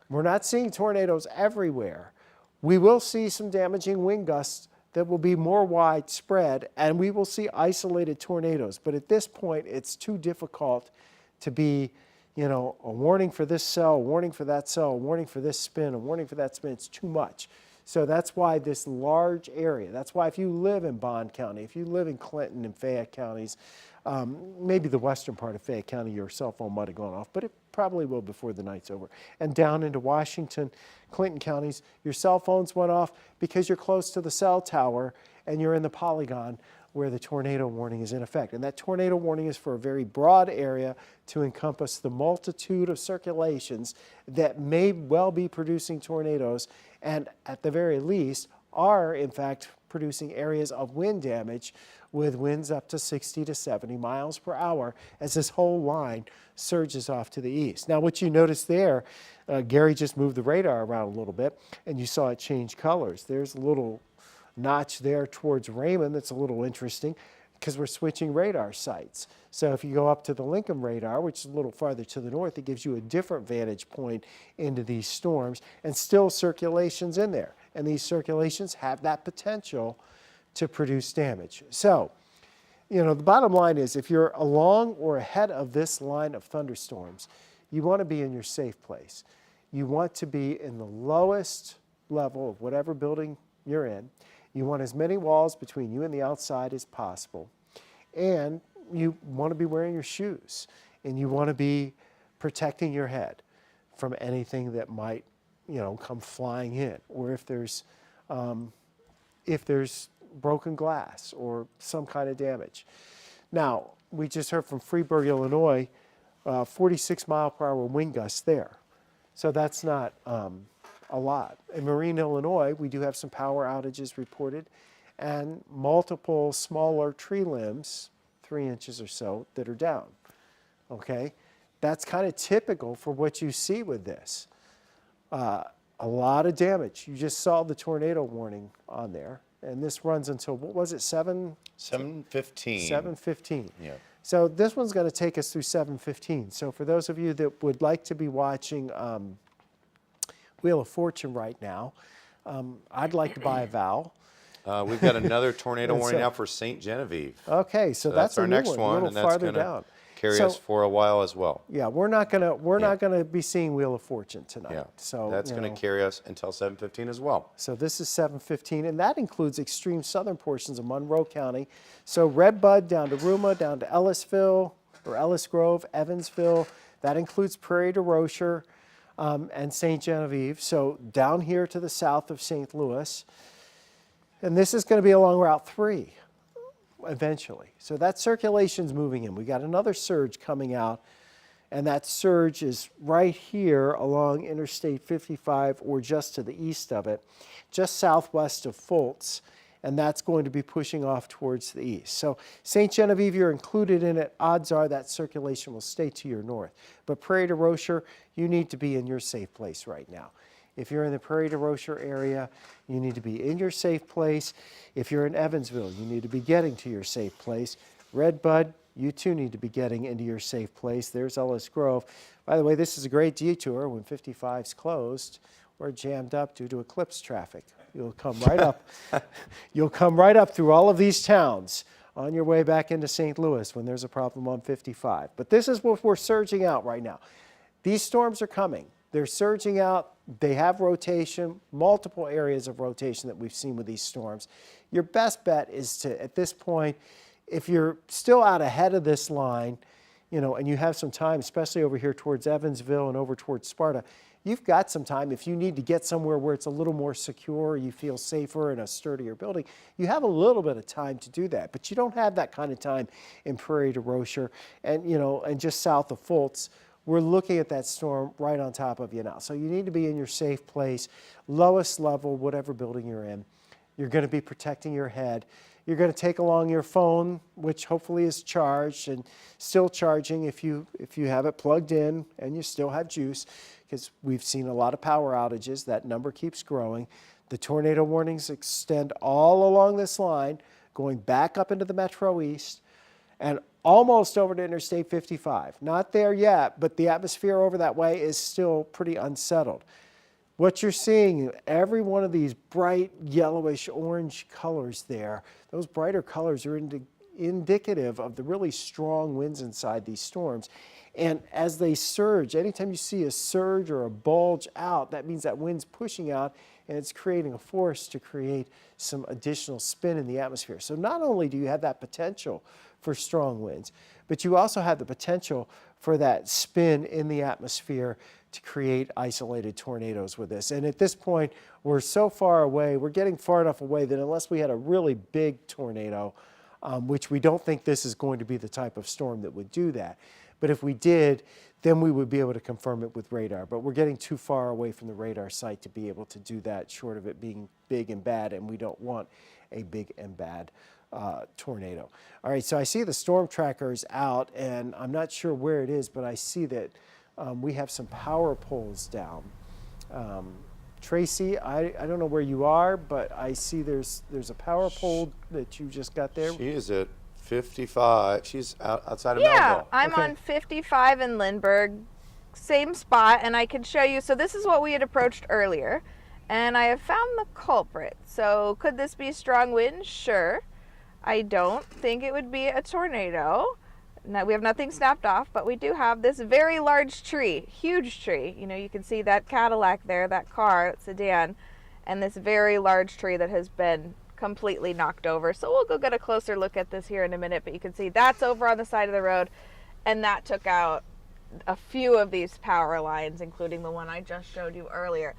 Speaker 1: We're not seeing tornadoes everywhere. We will see some damaging wind gusts that will be more widespread, and we will see isolated tornadoes. But at this point, it's too difficult to be, a warning for this cell, a warning for that cell, a warning for this spin, a warning for that spin. It's too much. So that's why this large area, that's why if you live in Bond County, if you live in Clinton and Fayette counties, maybe the western part of Fayette County, your cell phone might have gone off, but it probably will before the night's over. And down into Washington, Clinton counties, your cell phones went off because you're close to the cell tower and you're in the polygon where the tornado warning is in effect. And that tornado warning is for a very broad area to encompass the multitude of circulations that may well be producing tornadoes and at the very least are in fact producing areas of wind damage with winds up to 60 to 70 miles per hour as this whole line surges off to the east. Now what you notice there, Gary just moved the radar around a little bit and you saw it change colors. There's a little notch there towards Raymond that's a little interesting because we're switching radar sites. So if you go up to the Lincoln radar, which is a little farther to the north, it gives you a different vantage point into these storms and still circulations in there. And these circulations have that potential to produce damage. So, you know, the bottom line is if you're along or ahead of this line of thunderstorms, you want to be in your safe place. You want to be in the lowest level of whatever building you're in. You want as many walls between you and the outside as possible. And you want to be wearing your shoes. And you want to be protecting your head from anything that might, you know, come flying in. Or if there's broken glass or some kind of damage. Now, we just heard from Freeburg, Illinois, 46 mile per hour wind gusts there. So that's not a lot. In Marine, Illinois, we do have some power outages reported and multiple smaller tree limbs, 3 inches or so, that are down. Okay? That's kind of typical for what you see with this. A lot of damage. You just saw the tornado warning on there. And this runs until, what was it, 7?
Speaker 4: 7:15.
Speaker 1: 7:15.
Speaker 4: Yeah.
Speaker 1: So this one's going to take us through 7:15. So for those of you that would like to be watching Wheel of Fortune right now, I'd like to buy a vowel.
Speaker 4: We've got another tornado
Speaker 1: And
Speaker 4: warning
Speaker 1: so-
Speaker 4: now for St. Genevieve.
Speaker 1: Okay, so that's
Speaker 4: our
Speaker 1: a new
Speaker 4: next
Speaker 1: one,
Speaker 4: one,
Speaker 1: a little
Speaker 4: and that's
Speaker 1: farther
Speaker 4: going to
Speaker 1: down.
Speaker 4: carry
Speaker 1: So-
Speaker 4: us for a while as well.
Speaker 1: Yeah, we're not gonna be seeing Wheel of Fortune tonight.
Speaker 4: Yeah.
Speaker 1: So
Speaker 4: that's
Speaker 1: you
Speaker 4: going
Speaker 1: know,
Speaker 4: to carry us until 7:15 as well.
Speaker 1: So this is 7:15, and that includes extreme southern portions of Monroe County. So Red Bud down to Ruma, down to Ellisville or Ellis Grove, Evansville. That includes Prairie du Rocher and St. Genevieve. So down here to the south of St. Louis. And this is going to be along Route 3 eventually. So that circulation's moving in. We got another surge coming out, and that surge is right here along Interstate 55 or just to the east of it, just southwest of Fultz, and that's going to be pushing off towards the east. So St. Genevieve, you're included in it. Odds are that circulation will stay to your north. But Prairie du Rocher, you need to be in your safe place right now. If you're in the Prairie du Rocher area, you need to be in your safe place. If you're in Evansville, you need to be getting to your safe place. Red Bud, you too need to be getting into your safe place. There's Ellis Grove. By the way, this is a great detour when 55's closed or jammed up due to eclipse traffic. You'll come right up. You'll come right up through all of these towns on your way back into St. Louis when there's a problem on 55. But this is what we're surging out right now. These storms are coming. They're surging out. They have rotation, multiple areas of rotation that we've seen with these storms. Your best bet is to, at this point, if you're still out ahead of this line, you know, and you have some time, especially over here towards Evansville and over towards Sparta, you've got some time. If you need to get somewhere where it's a little more secure, you feel safer in a sturdier building, you have a little bit of time to do that. But you don't have that kind of time in Prairie du Rocher and, you know, and just south of Fultz. We're looking at that storm right on top of you now. So you need to be in your safe place, lowest level, whatever building you're in. You're going to be protecting your head. You're going to take along your phone, which hopefully is charged and still charging if you have it plugged in and you still have juice, because we've seen a lot of power outages. That number keeps growing. The tornado warnings extend all along this line, going back up into the Metro East and almost over to Interstate 55. Not there yet, but the atmosphere over that way is still pretty unsettled. What you're seeing, every one of these bright yellowish orange colors there, those brighter colors are indicative of the really strong winds inside these storms. And as they surge, anytime you see a surge or a bulge out, that means that wind's pushing out and it's creating a force to create some additional spin in the atmosphere. So not only do you have that potential for strong winds, but you also have the potential for that spin in the atmosphere to create isolated tornadoes with this. And at this point, we're so far away, we're getting far enough away that unless we had a really big tornado, which we don't think this is going to be the type of storm that would do that. But if we did, then we would be able to confirm it with radar. But we're getting too far away from the radar site to be able to do that, short of it being big and bad, and we don't want a big and bad tornado. All right, so I see the storm tracker is out, and I'm not sure where it is, but I see that we have some power poles down. Tracy, I don't know where you are, but I see there's a power pole that you just got there.
Speaker 4: She is at 55. She's outside of
Speaker 7: Yeah,
Speaker 4: Melville.
Speaker 7: I'm on 55 in Lindbergh, same spot, and I can show you. So this is what we had approached earlier, and I have found the culprit. So could this be strong wind? Sure. I don't think it would be a tornado. Now, we have nothing snapped off, but we do have this very large tree, huge tree. You know, you can see that Cadillac there, that car, that sedan, and this very large tree that has been completely knocked over. So we'll go get a closer look at this here in a minute, but you can see that's over on the side of the road, and that took out a few of these power lines, including the one I just showed you earlier.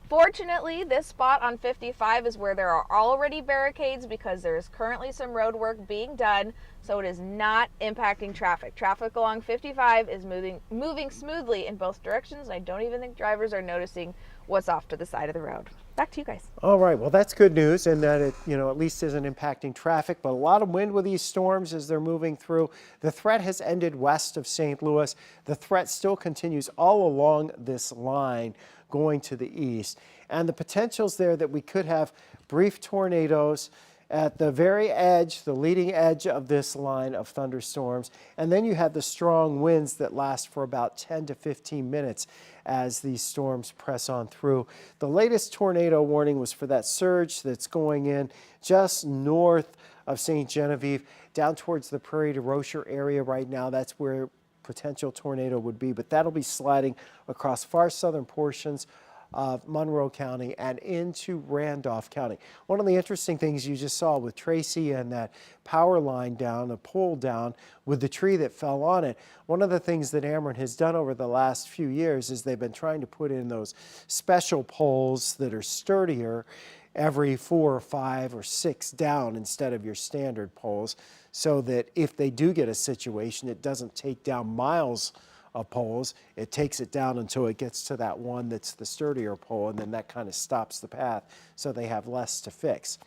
Speaker 7: Fortunately, this spot on 55 is where there are already barricades because there is currently some road work being done, so it is not impacting traffic. Traffic along 55 is moving smoothly in both directions. I don't even think drivers are noticing what's off to the side of the road. Back to you guys.
Speaker 1: All right, well, that's good news, and that it, at least isn't impacting traffic, but a lot of wind with these storms as they're moving through. The threat has ended west of St. Louis. The threat still continues all along this line going to the east, and the potential's there that we could have brief tornadoes at the very edge, the leading edge of this line of thunderstorms, and then you have the strong winds that last for about 10 to 15 minutes as these storms press on through. The latest tornado warning was for that surge that's going in just north of St. Genevieve, down towards the Prairie du Rocher area right now. That's where potential tornado would be, but that'll be sliding across far southern portions of Monroe County and into Randolph County. One of the interesting things you just saw with Tracy and that power line down, a pole down with the tree that fell on it, one of the things that Ameren has done over the last few years is they've been trying to put in those special poles that are sturdier every 4 or 5 or 6 down instead of your standard poles, so that if they do get a situation, it doesn't take down miles of poles. It takes it down until it gets to that one that's the sturdier pole, and then that kind of stops the path, so they have less to fix.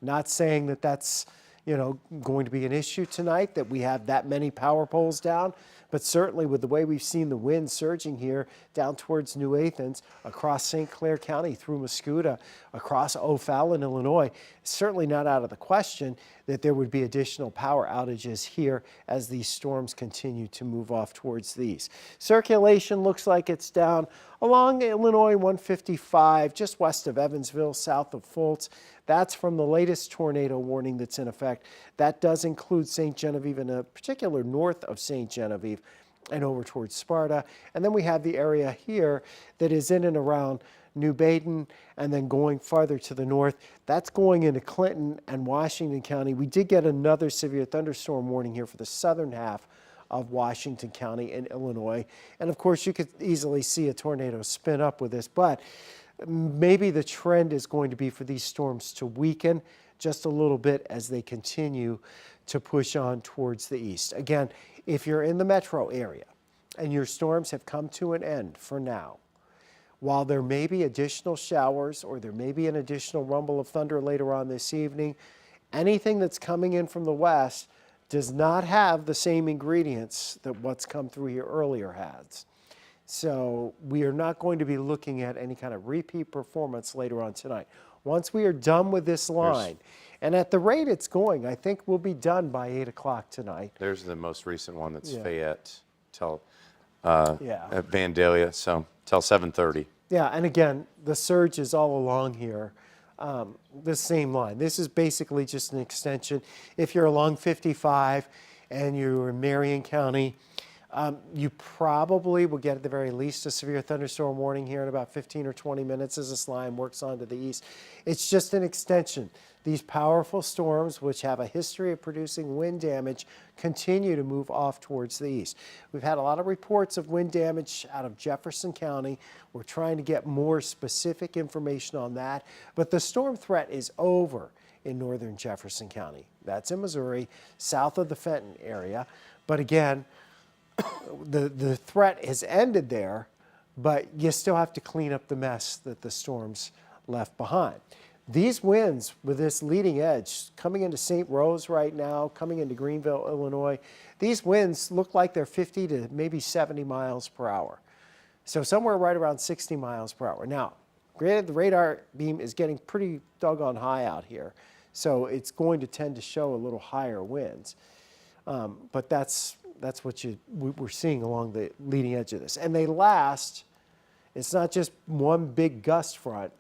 Speaker 1: Not saying that that's going to be an issue tonight, that we have that many power poles down, but certainly with the way we've seen the wind surging here down towards New Athens, across St. Clair County, through Muscuda, across O'Fallon, Illinois, it's certainly not out of the question that there would be additional power outages here as these storms continue to move off towards the east. Circulation looks like it's down along Illinois 155, just west of Evansville, south of Fultz. That's from the latest tornado warning that's in effect. That does include St. Genevieve, and in particular north of St. Genevieve and over towards Sparta. And then we have the area here that is in and around New Baden, and then going farther to the north, that's going into Clinton and Washington County. We did get another severe thunderstorm warning here for the southern half of Washington County in Illinois. And of course, you could easily see a tornado spin up with this, but maybe the trend is going to be for these storms to weaken just a little bit as they continue to push on towards the east. Again, if you're in the metro area and your storms have come to an end for now, while there may be additional showers or there may be an additional rumble of thunder later on this evening, anything that's coming in from the west does not have the same ingredients that what's come through here earlier has. So we are not going to be looking at any kind of repeat performance later on tonight. Once we are done with this line, and at the rate it's going, I think we'll be done by 8 o'clock tonight.
Speaker 4: There's the most recent one that's Fayette till
Speaker 1: Yeah.
Speaker 4: at Vandalia, so till 7:30.
Speaker 1: Yeah, and again, the surge is all along here, the same line. This is basically just an extension. If you're along 55 and you're in Marion County, you probably will get at the very least a severe thunderstorm warning here in about 15 or 20 minutes as this line works on to the east. It's just an extension. These powerful storms, which have a history of producing wind damage, continue to move off towards the east. We've had a lot of reports of wind damage out of Jefferson County. We're trying to get more specific information on that, but the storm threat is over in northern Jefferson County. That's in Missouri, south of the Fenton area. But again, the threat has ended there, but you still have to clean up the mess that the storms left behind. These winds with this leading edge coming into St. Rose right now, coming into Greenville, Illinois, these winds look like they're 50 to maybe 70 miles per hour. So somewhere right around 60 miles per hour. Now, granted, the radar beam is getting pretty doggone high out here, so it's going to tend to show a little higher winds. But that's what we're seeing along the leading edge of this. And they last, it's not just one big gust front,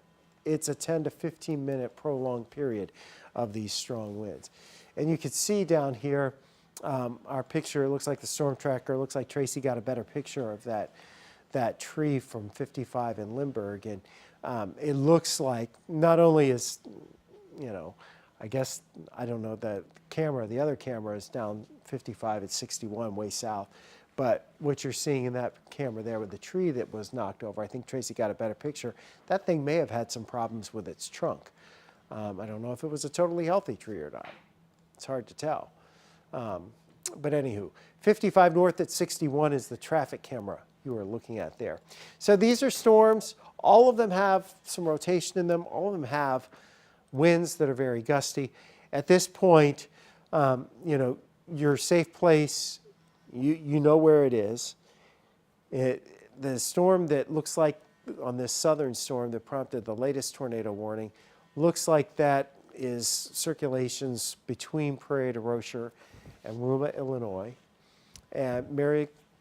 Speaker 1: it's a 10 to 15 minute prolonged period of these strong winds. And you can see down here, our picture, it looks like the storm tracker, it looks like Tracy got a better picture of that tree from 55 in Lindbergh. And it looks like not only is, I guess, I don't know, the other camera is down 55 at 61 way south. But what you're seeing in that camera there with the tree that was knocked over, I think Tracy got a better picture. That thing may have had some problems with its trunk. I don't know if it was a totally healthy tree or not. It's hard to tell. But anywho, 55 north at 61 is the traffic camera you are looking at there. So these are storms. All of them have some rotation in them. All of them have winds that are very gusty. At this point, your safe place, you know where it is. The storm that looks like on this southern storm that prompted the latest tornado warning looks like that is circulations between Prairie du Rocher and Ruma, Illinois, and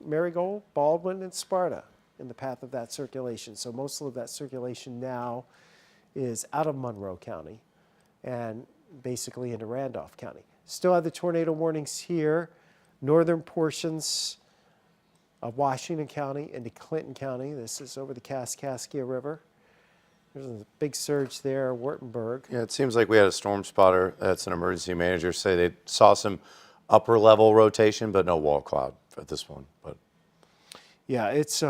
Speaker 1: Marigold, Baldwin, and Sparta in the path of that circulation. So most of that circulation now is out of Monroe County and basically into Randolph County. Still have the tornado warnings here, northern portions of Washington County into Clinton County. This is over the Kaskaskia River. There's a big surge there, Wurtemberg.
Speaker 4: Yeah, it seems like we had a storm spotter, that's an emergency manager, say they saw some upper level rotation, but no wall cloud at this one. But
Speaker 1: yeah, it's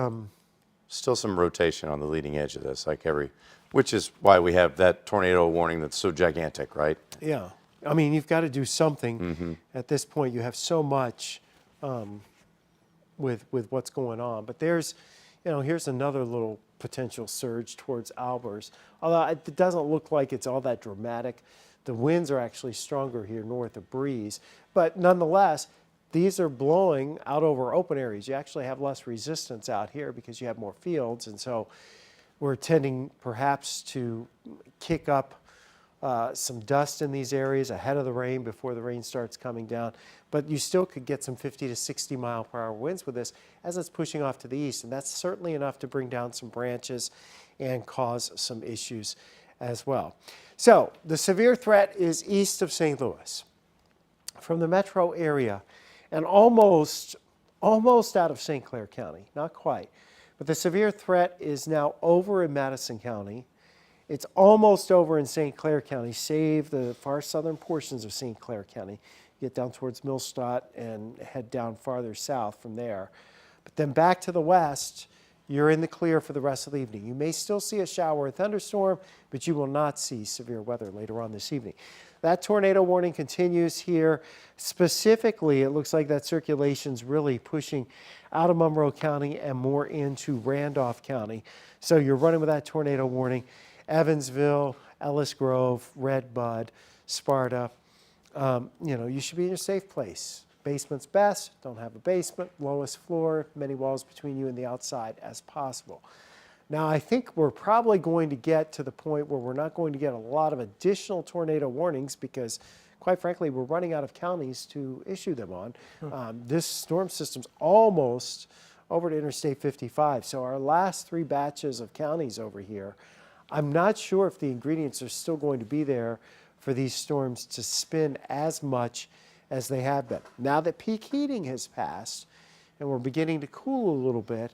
Speaker 4: still some rotation on the leading edge of this, which is why we have that tornado warning that's so gigantic, right?
Speaker 1: Yeah. I mean, you've got to do something. At this point, you have so much with what's going on. But here's another little potential surge towards Albers. Although it doesn't look like it's all that dramatic. The winds are actually stronger here north of Breeze. But nonetheless, these are blowing out over open areas. You actually have less resistance out here because you have more fields. And so we're tending perhaps to kick up some dust in these areas ahead of the rain before the rain starts coming down. But you still could get some 50 to 60 mile per hour winds with this as it's pushing off to the east. And that's certainly enough to bring down some branches and cause some issues as well. So the severe threat is east of St. Louis. From the metro area and almost out of St. Clair County, not quite. But the severe threat is now over in Madison County. It's almost over in St. Clair County, save the far southern portions of St. Clair County. Get down towards Millstadt and head down farther south from there. But then back to the west, you're in the clear for the rest of the evening. You may still see a shower or thunderstorm, but you will not see severe weather later on this evening. That tornado warning continues here. Specifically, it looks like that circulation's really pushing out of Monroe County and more into Randolph County. So you're running with that tornado warning. Evansville, Ellis Grove, Red Bud, Sparta. You should be in a safe place. Basement's best. Don't have a basement. Lowest floor. Many walls between you and the outside as possible. Now, I think we're probably going to get to the point where we're not going to get a lot of additional tornado warnings because, quite frankly, we're running out of counties to issue them on. This storm system's almost over to Interstate 55. So our last 3 batches of counties over here, I'm not sure if the ingredients are still going to be there for these storms to spin as much as they have been. Now that peak heating has passed and we're beginning to cool a little bit,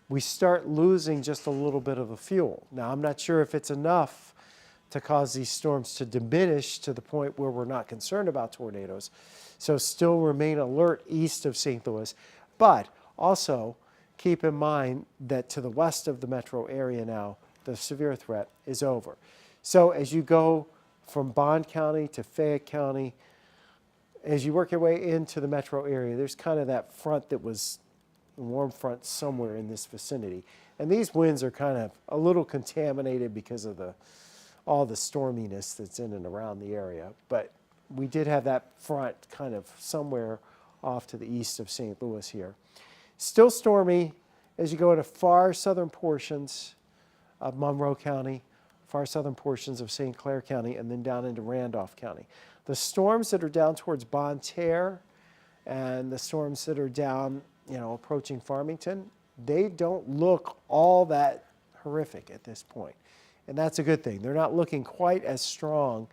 Speaker 1: we start losing just a little bit of the fuel. Now, I'm not sure if it's enough to cause these storms to diminish to the point where we're not concerned about tornadoes. So still remain alert east of St. Louis, but also keep in mind that to the west of the metro area now, the severe threat is over. So as you go from Bond County to Fayette County. As you work your way into the metro area, there's kind of that front that was a warm front somewhere in this vicinity. And these winds are kind of a little contaminated because of all the storminess that's in and around the area. But we did have that front kind of somewhere off to the east of St. Louis here. Still stormy as you go into far southern portions of Monroe County, far southern portions of St. Clair County, and then down into Randolph County. The storms that are down towards Bonne Terre and the storms that are down, approaching Farmington, they don't look all that horrific at this point. And that's a good thing. They're not looking quite as strong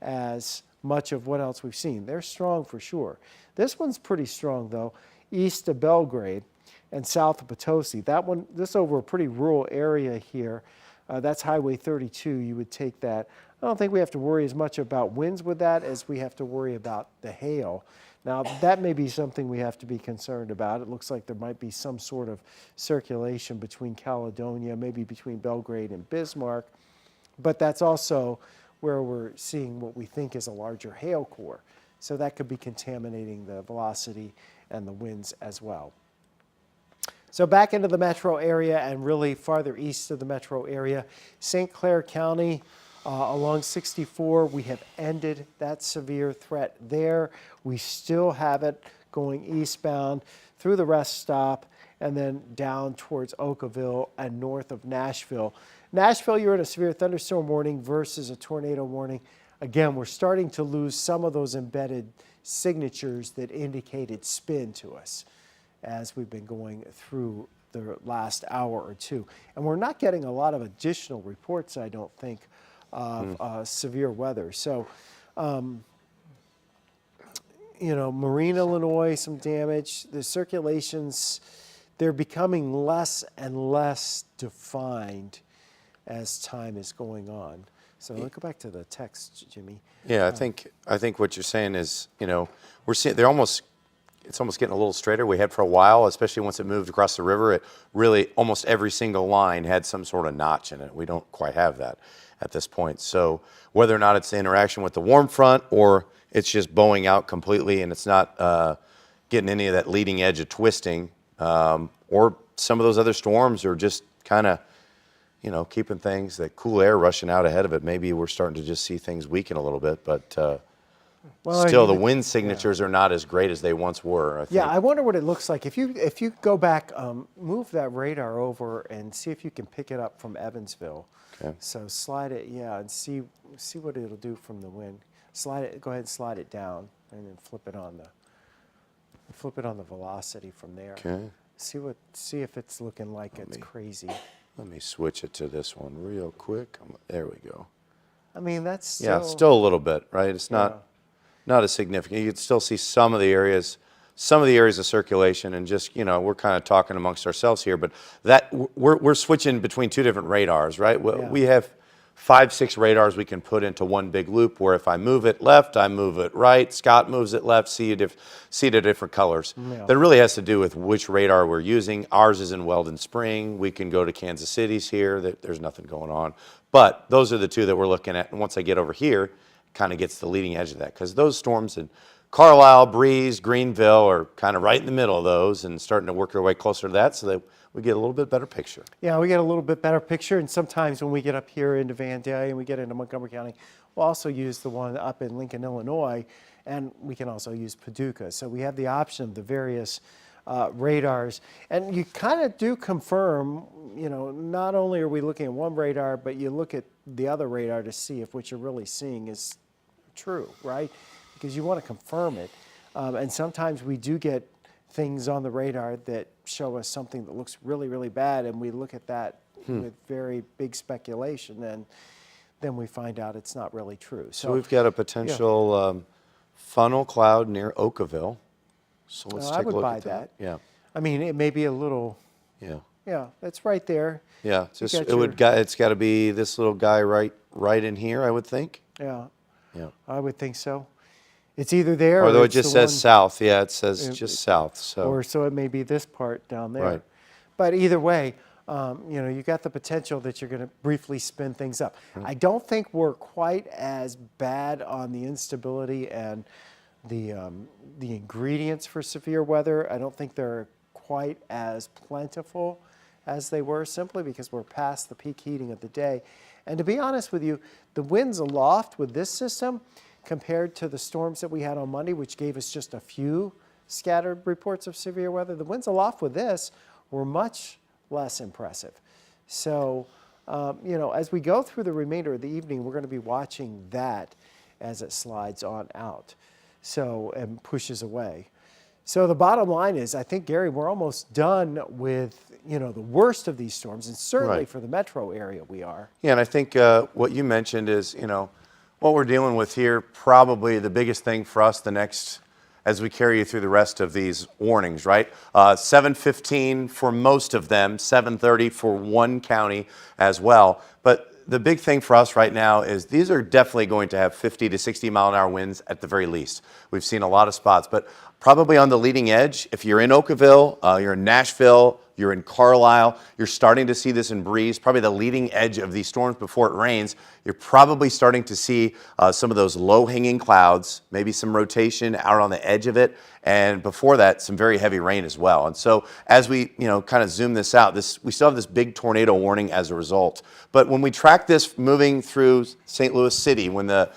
Speaker 1: as much of what else we've seen. They're strong for sure. This one's pretty strong, though, east of Belgrade and south of Potosi. This over a pretty rural area here. That's Highway 32. You would take that. I don't think we have to worry as much about winds with that as we have to worry about the hail. Now, that may be something we have to be concerned about. It looks like there might be some sort of circulation between Caledonia, maybe between Belgrade and Bismarck. But that's also where we're seeing what we think is a larger hail core. So that could be contaminating the velocity and the winds as well. So back into the metro area and really farther east of the metro area, St. Clair County along 64, we have ended that severe threat there. We still have it going eastbound through the rest stop and then down towards Oakville and north of Nashville. Nashville, you're in a severe thunderstorm warning versus a tornado warning. Again, we're starting to lose some of those embedded signatures that indicated spin to us as we've been going through the last hour or two. And we're not getting a lot of additional reports, I don't think, of severe weather. So, Marine, Illinois, some damage. The circulations, they're becoming less and less defined as time is going on. So let's go back to the text, Jimmy.
Speaker 4: Yeah, I think what you're saying is, we're seeing it's almost getting a little straighter. We had for a while, especially once it moved across the river, it really almost every single line had some sort of notch in it. We don't quite have that at this point. So whether or not it's the interaction with the warm front or it's just bowing out completely and it's not getting any of that leading edge of twisting, or some of those other storms are just kind of, keeping things, that cool air rushing out ahead of it. Maybe we're starting to just see things weaken a little bit, but still the wind signatures are not as great as they once were, I think.
Speaker 1: Yeah, I wonder what it looks like. If you go back, move that radar over and see if you can pick it up from Evansville.
Speaker 4: Okay.
Speaker 1: So slide it, and see what it'll do from the wind. Slide it, go ahead and slide it down and then flip it on the velocity from there.
Speaker 4: Okay.
Speaker 1: See if it's looking like it's crazy.
Speaker 4: Let me switch it to this one real quick. There we go.
Speaker 1: I mean, that's
Speaker 4: still a little bit, right? It's not as significant. You can still see some of the areas of circulation, and just, we're kind of talking amongst ourselves here, but that we're switching between two different radars, right? We have 5-6 radars we can put into one big loop, where if I move it left, I move it right, Scott moves it left, see the different colors. Yeah. That really has to do with which radar we're using. Ours is in Weldon Spring. We can go to Kansas City's here. There's nothing going on. But those are the two that we're looking at. And once I get over here, kind of gets the leading edge of that, because those storms in Carlisle, Breeze, Greenville are kind of right in the middle of those and starting to work their way closer to that, so that we get a little bit better picture.
Speaker 1: Yeah, we get a little bit better picture, and sometimes when we get up here into Vandalia and we get into Montgomery County, we'll also use the one up in Lincoln, Illinois, and we can also use Paducah. So we have the option of the various radars, and you kind of do confirm, not only are we looking at one radar, but you look at the other radar to see if what you're really seeing is true, right? Because you want to confirm it. And sometimes we do get things on the radar that show us something that looks really, really bad, and we look at that with very big speculation, and then we find out it's not really true.
Speaker 4: So we've got a potential funnel cloud near Oakville. So let's take a look at that.
Speaker 1: I would buy that.
Speaker 4: Yeah.
Speaker 1: I mean, it may be a little.
Speaker 4: Yeah.
Speaker 1: Yeah, it's right there.
Speaker 4: Yeah, it's got to be this little guy right in here, I would think.
Speaker 1: Yeah.
Speaker 4: Yeah.
Speaker 1: I would think so. It's either there,
Speaker 4: although
Speaker 1: or
Speaker 4: it just says south. Yeah, it says just south. So.
Speaker 1: Or so it may be this part down there.
Speaker 4: Right.
Speaker 1: But either way, you got the potential that you're going to briefly spin things up. I don't think we're quite as bad on the instability and the ingredients for severe weather. I don't think they're quite as plentiful as they were, simply because we're past the peak heating of the day. And to be honest with you, the winds aloft with this system compared to the storms that we had on Monday, which gave us just a few scattered reports of severe weather, the winds aloft with this were much less impressive. So, as we go through the remainder of the evening, we're going to be watching that as it slides on out, and pushes away. So the bottom line is, I think, Gary, we're almost done with, the worst of these storms, and certainly
Speaker 4: Right.
Speaker 1: for the metro area we are.
Speaker 4: Yeah, and I think what you mentioned is, what we're dealing with here, probably the biggest thing for us as we carry you through the rest of these warnings, right? 7:15 for most of them, 7:30 for one county as well. But the big thing for us right now is these are definitely going to have 50 to 60 mile an hour winds at the very least. We've seen a lot of spots, but probably on the leading edge, if you're in Oakville, you're in Nashville, you're in Carlisle, you're starting to see this in Breeze, probably the leading edge of these storms before it rains. You're probably starting to see some of those low-hanging clouds, maybe some rotation out on the edge of it, and before that, some very heavy rain as well. And so as we kind of zoom this out, we still have this big tornado warning as a result. But when we track this moving through St. Louis City, when the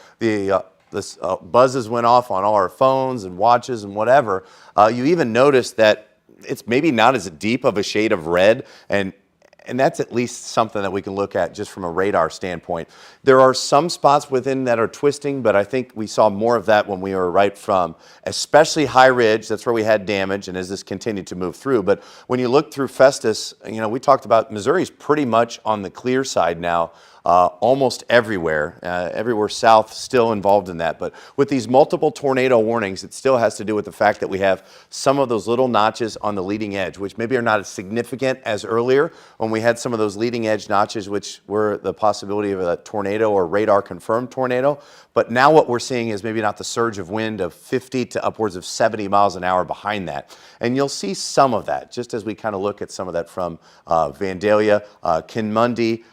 Speaker 4: buzzes went off on all our phones and watches and whatever, you even notice that it's maybe not as deep of a shade of red, and that's at least something that we can look at just from a radar standpoint. There are some spots within that are twisting, but I think we saw more of that when we were right from, especially High Ridge. That's where we had damage, and as this continued to move through. But when you look through Festus, we talked about Missouri's pretty much on the clear side now. Almost everywhere. Everywhere south still involved in that. But with these multiple tornado warnings, it still has to do with the fact that we have some of those little notches on the leading edge, which maybe are not as significant as earlier when we had some of those leading edge notches, which were the possibility of a tornado or radar confirmed tornado. But now what we're seeing is maybe not the surge of wind of 50 to upwards of 70 miles an hour behind that. And you'll see some of that just as we kind of look at some of that from Vandalia, Kinmundy,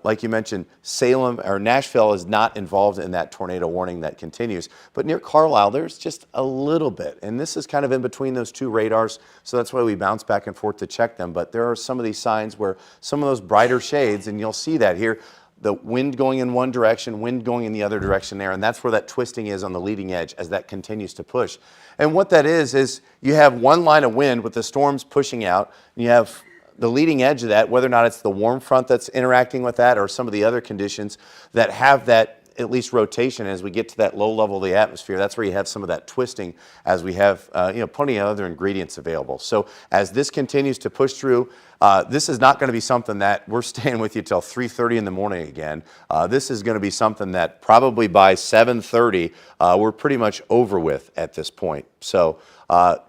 Speaker 4: like you mentioned, Salem or Nashville is not involved in that tornado warning that continues. But near Carlisle, there's just a little bit. And this is kind of in between those two radars. So that's why we bounce back and forth to check them. But there are some of these signs where some of those brighter shades, and you'll see that here, the wind going in one direction, wind going in the other direction there. And that's where that twisting is on the leading edge as that continues to push. And what that is you have one line of wind with the storms pushing out, and you have the leading edge of that, whether or not it's the warm front that's interacting with that or some of the other conditions that have that at least rotation as we get to that low level of the atmosphere. That's where you have some of that twisting as we have plenty of other ingredients available. So as this continues to push through, this is not going to be something that we're staying with you till 3:30 in the morning again. This is going to be something that probably by 7:30 we're pretty much over with at this point. So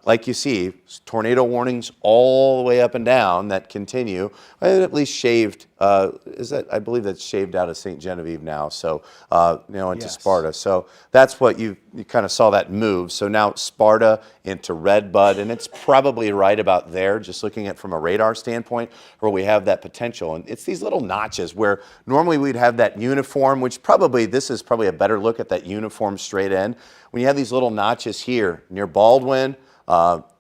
Speaker 4: like you see, tornado warnings all the way up and down that continue. At least shaved. I believe that's shaved out of St. Genevieve now. So into
Speaker 1: Yes.
Speaker 4: Sparta. So that's what you kind of saw that move. So now Sparta into Redbud, and it's probably right about there, just looking at from a radar standpoint, where we have that potential. And it's these little notches where normally we'd have that uniform, which this is probably a better look at that uniform straight end. When you have these little notches here near Baldwin,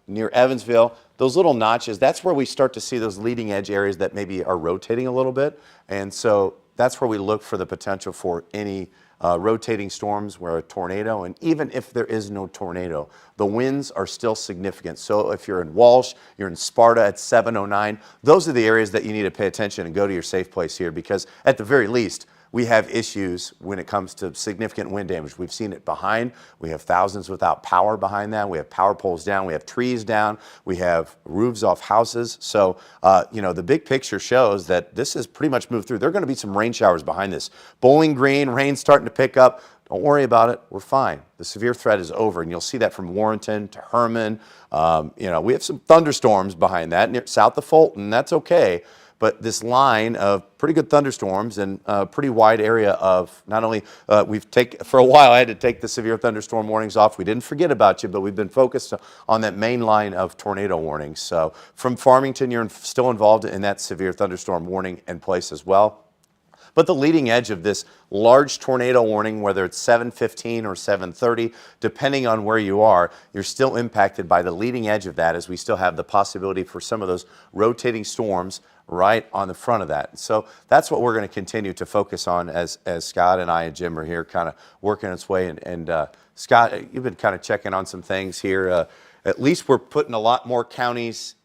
Speaker 4: near Evansville, those little notches, that's where we start to see those leading edge areas that maybe are rotating a little bit. And so that's where we look for the potential for any rotating storms where a tornado, and even if there is no tornado, the winds are still significant. So if you're in Walsh, you're in Sparta at 709, those are the areas that you need to pay attention and go to your safe place here, because at the very least, we have issues when it comes to significant wind damage. We've seen it behind. We have thousands without power behind that. We have power poles down. We have trees down. We have roofs off houses. So, the big picture shows that this has pretty much moved through. There are going to be some rain showers behind this. Bowling Green, rain starting to pick up. Don't worry about it. We're fine. The severe threat is over, and you'll see that from Warrenton to Herman. We have some thunderstorms behind that, south of Fulton. That's okay. but this line of pretty good thunderstorms and a pretty wide area of not only, for a while I had to take the severe thunderstorm warnings off. We didn't forget about you, but we've been focused on that main line of tornado warnings. So from Farmington, you're still involved in that severe thunderstorm warning in place as well. But the leading edge of this large tornado warning, whether it's 7:15 or 7:30, depending on where you are, you're still impacted by the leading edge of that, as we still have the possibility for some of those rotating storms right on the front of that. So that's what we're going to continue to focus on as Scott and I and Jim are here kind of working its way. And Scott, you've been kind of checking on some things here. At least we're putting a lot more counties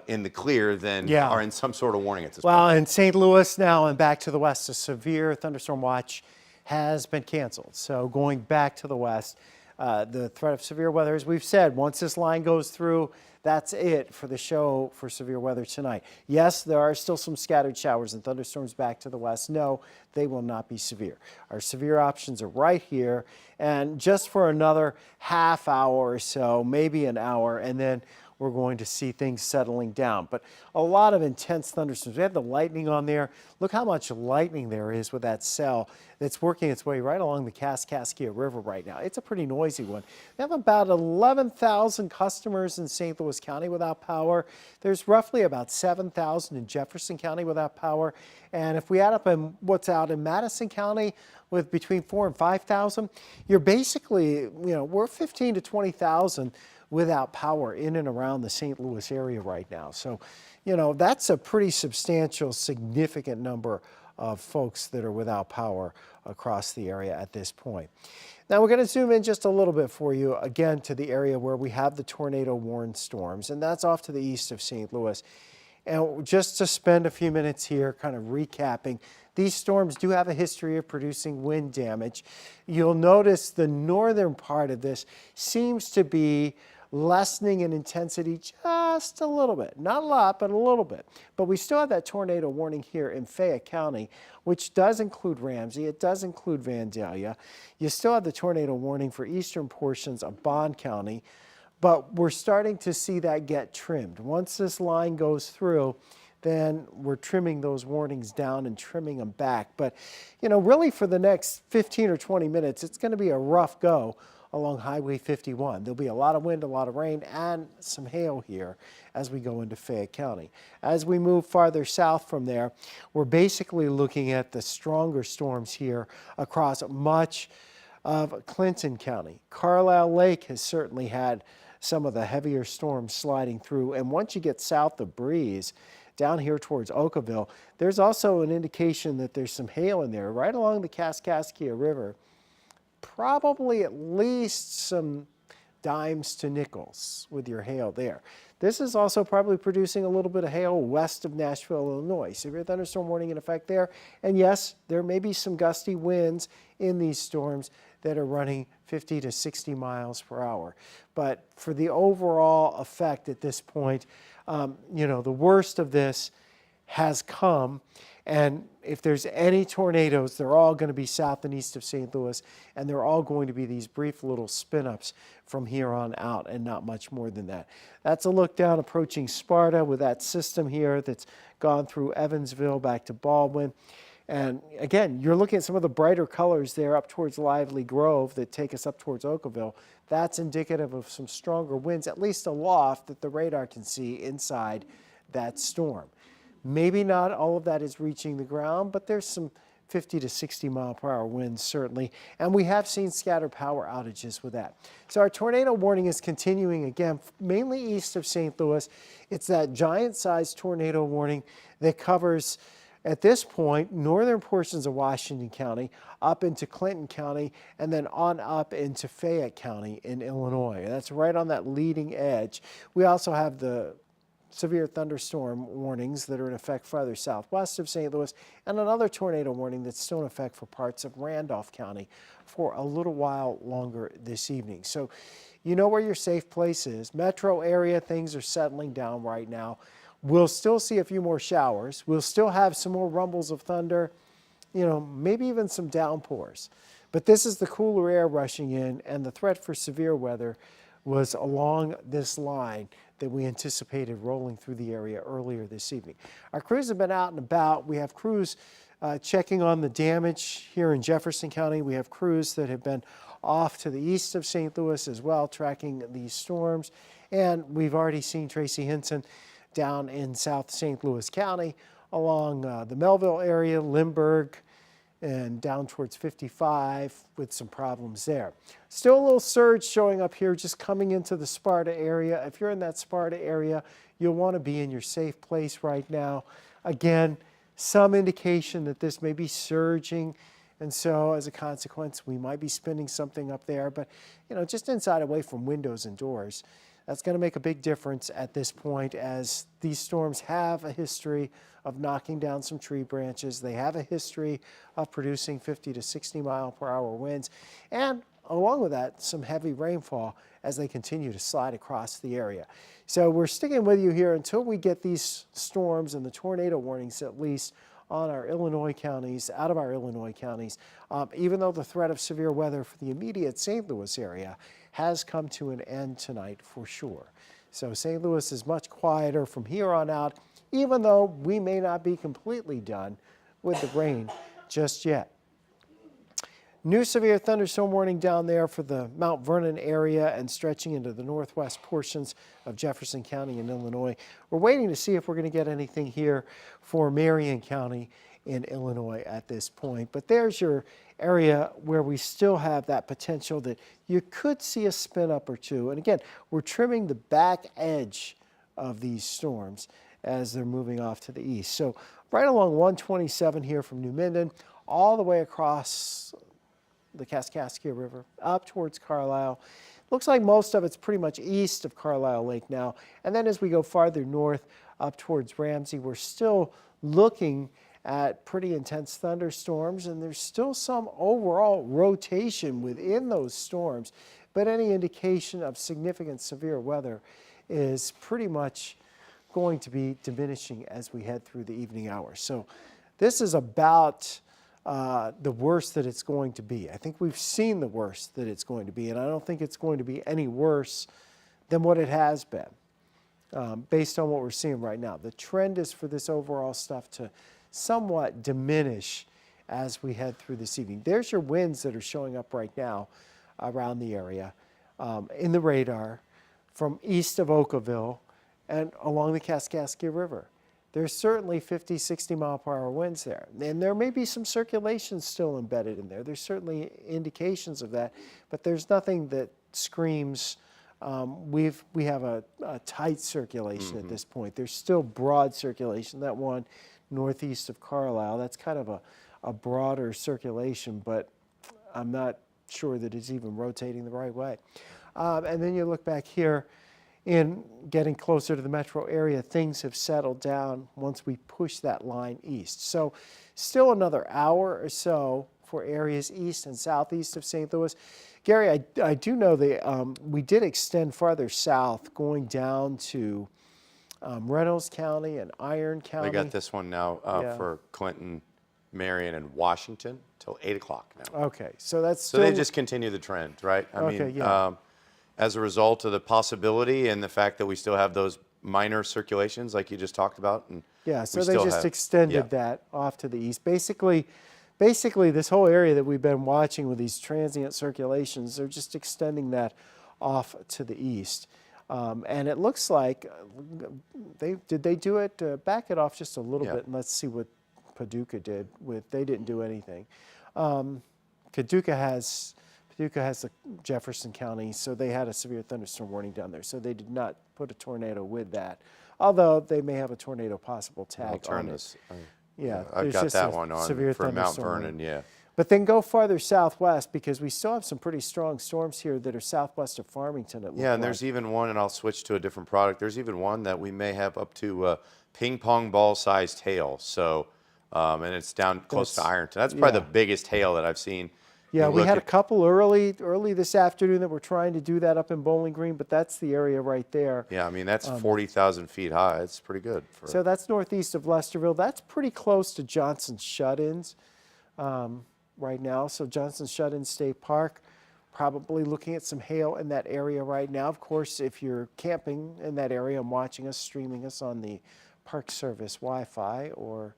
Speaker 4: in the clear than are in some sort of warning at this point.
Speaker 1: Well, in St. Louis now and back to the west, a severe thunderstorm watch has been canceled. So going back to the west, the threat of severe weather, as we've said, once this line goes through, that's it for the show for severe weather tonight. Yes, there are still some scattered showers and thunderstorms back to the west. No, they will not be severe. Our severe options are right here, and just for another half hour or so, maybe an hour, and then we're going to see things settling down. But a lot of intense thunderstorms. We have the lightning on there. Look how much lightning there is with that cell that's working its way right along the Kaskaskia River right now. It's a pretty noisy one. We have about 11,000 customers in St. Louis County without power. There's roughly about 7,000 in Jefferson County without power. And if we add up what's out in Madison County with between 4,000 and 5,000, you're basically, we're 15,000 to 20,000 without power in and around the St. Louis area right now. So, that's a pretty substantial, significant number of folks that are without power across the area at this point. Now we're going to zoom in just a little bit for you again to the area where we have the tornado warned storms, and that's off to the east of St. Louis. And just to spend a few minutes here kind of recapping, these storms do have a history of producing wind damage. You'll notice the northern part of this seems to be lessening in intensity just a little bit. Not a lot, but a little bit. But we still have that tornado warning here in Fayette County, which does include Ramsey. It does include Vandalia. You still have the tornado warning for eastern portions of Bond County, but we're starting to see that get trimmed. Once this line goes through, then we're trimming those warnings down and trimming them back. But, really for the next 15 or 20 minutes, it's going to be a rough go along Highway 51. There'll be a lot of wind, a lot of rain, and some hail here as we go into Fayette County. As we move farther south from there, we're basically looking at the stronger storms here across much of Clinton County. Carlisle Lake has certainly had some of the heavier storms sliding through, and once you get south of Breeze, down here towards Oakville, there's also an indication that there's some hail in there right along the Kaskaskia River. Probably at least some dimes to nickels with your hail there. This is also probably producing a little bit of hail west of Nashville, Illinois. Severe thunderstorm warning in effect there. And yes, there may be some gusty winds in these storms that are running 50 to 60 miles per hour. But for the overall effect at this point, the worst of this has come. And if there's any tornadoes, they're all going to be south and east of St. Louis, and they're all going to be these brief little spin-ups from here on out and not much more than that. That's a look down approaching Sparta with that system here that's gone through Evansville back to Baldwin. And again, you're looking at some of the brighter colors there up towards Lively Grove that take us up towards Oakville. That's indicative of some stronger winds, at least aloft, that the radar can see inside that storm. Maybe not all of that is reaching the ground, but there's some 50 to 60 mile per hour winds certainly, and we have seen scattered power outages with that. So our tornado warning is continuing again, mainly east of St. Louis. It's that giant-sized tornado warning that covers, at this point, northern portions of Washington County, up into Clinton County, and then on up into Fayette County in Illinois. That's right on that leading edge. We also have the severe thunderstorm warnings that are in effect farther southwest of St. Louis, and another tornado warning that's still in effect for parts of Randolph County for a little while longer this evening. So you know where your safe place is. Metro area, things are settling down right now. We'll still see a few more showers. We'll still have some more rumbles of thunder, maybe even some downpours. But this is the cooler air rushing in, and the threat for severe weather was along this line that we anticipated rolling through the area earlier this evening. Our crews have been out and about. We have crews checking on the damage here in Jefferson County. We have crews that have been off to the east of St. Louis as well, tracking these storms. And we've already seen Tracy Hinson down in South St. Louis County along the Melville area, Lindbergh, and down towards 55 with some problems there. Still a little surge showing up here just coming into the Sparta area. If you're in that Sparta area, you'll want to be in your safe place right now. Again, some indication that this may be surging, and so as a consequence, we might be spinning something up there, but just inside away from windows and doors. That's going to make a big difference at this point, as these storms have a history of knocking down some tree branches. They have a history of producing 50 to 60 mile per hour winds, and along with that, some heavy rainfall as they continue to slide across the area. So we're sticking with you here until we get these storms and the tornado warnings at least on our Illinois counties, out of our Illinois counties, even though the threat of severe weather for the immediate St. Louis area has come to an end tonight for sure. So St. Louis is much quieter from here on out, even though we may not be completely done with the rain just yet. New severe thunderstorm warning down there for the Mount Vernon area and stretching into the northwest portions of Jefferson County in Illinois. We're waiting to see if we're going to get anything here for Marion County in Illinois at this point. But there's your area where we still have that potential that you could see a spin up or two. And again, we're trimming the back edge of these storms as they're moving off to the east. So right along 127 here from New Minden, all the way across the Kaskaskia River up towards Carlisle. Looks like most of it's pretty much east of Carlisle Lake now. And then as we go farther north up towards Ramsey, we're still looking at pretty intense thunderstorms, and there's still some overall rotation within those storms, but any indication of significant severe weather is pretty much going to be diminishing as we head through the evening hours. So this is about the worst that it's going to be. I think we've seen the worst that it's going to be, and I don't think it's going to be any worse than what it has been based on what we're seeing right now. The trend is for this overall stuff to somewhat diminish as we head through this evening. There's your winds that are showing up right now around the area in the radar from east of Oakville and along the Kaskaskia River. There's certainly 50, 60 mile per hour winds there. And there may be some circulation still embedded in there. There's certainly indications of that, but there's nothing that screams we have a tight circulation at this point. There's still broad circulation. That one northeast of Carlisle, that's kind of a broader circulation, but I'm not sure that it's even rotating the right way. And then you look back here, in getting closer to the metro area, things have settled down once we push that line east. So still another hour or so for areas east and southeast of St. Louis. Gary, I do know that we did extend farther south, going down to Reynolds County and Iron County.
Speaker 4: They got this one now for Clinton, Marion, and Washington till 8 o'clock now.
Speaker 1: Okay, so that's
Speaker 4: so they just continue the trend, right? I mean, as a result of the possibility and the fact that we still have those minor circulations like you just talked about. And
Speaker 1: yeah, so they just extended that off to the east. Basically, this whole area that we've been watching with these transient circulations, they're just extending that off to the east. And it looks like, they do it? Back it off just a little bit and let's see what Paducah did with, they didn't do anything. Paducah has the Jefferson County, so they had a severe thunderstorm warning down there. So they did not put a tornado with that, although they may have a tornado possible tag
Speaker 4: I'll turn
Speaker 1: on
Speaker 4: this.
Speaker 1: Yeah,
Speaker 4: I've
Speaker 1: there's
Speaker 4: got
Speaker 1: just
Speaker 4: that
Speaker 1: a
Speaker 4: one on
Speaker 1: severe
Speaker 4: for Mount
Speaker 1: thunderstorm
Speaker 4: Vernon,
Speaker 1: warning. But then go farther southwest, because we still have some pretty strong storms here that are southwest of Farmington.
Speaker 4: Yeah, and there's even one, and I'll switch to a different product. There's even one that we may have up to ping pong ball sized hail. So, and it's down close to Ironton. That's probably the biggest hail that I've seen.
Speaker 1: Yeah, we had a couple early this afternoon that were trying to do that up in Bowling Green, but that's the area right there.
Speaker 4: Yeah, I mean, that's 40,000 feet high. It's pretty good.
Speaker 1: So that's northeast of Lesterville. That's pretty close to Johnson Shut-ins right now. So Johnson Shut-in State Park Probably looking at some hail in that area right now. Of course, if you're camping in that area and watching us, streaming us on the Park Service Wi-Fi or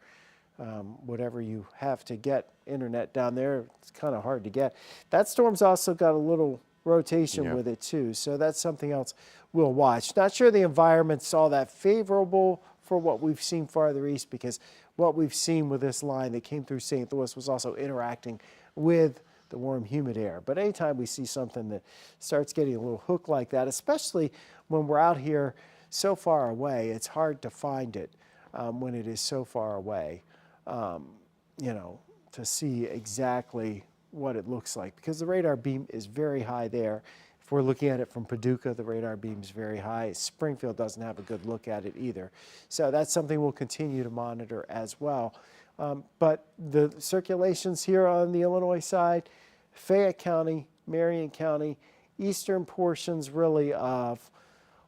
Speaker 1: whatever you have to get internet down there, it's kind of hard to get. That storm's also got a little rotation with it too, so that's something else we'll watch. Not sure the environment's all that favorable for what we've seen farther east, because what we've seen with this line that came through St. Louis was also interacting with the warm, humid air. But anytime we see something that starts getting a little hook like that, especially when we're out here so far away, it's hard to find it when it is so far away, you know, to see exactly what it looks like, because the radar beam is very high there. If we're looking at it from Paducah, the radar beam is very high. Springfield doesn't have a good look at it either. So that's something we'll continue to monitor as well. But the circulations here on the Illinois side, Fayette County, Marion County, eastern portions really of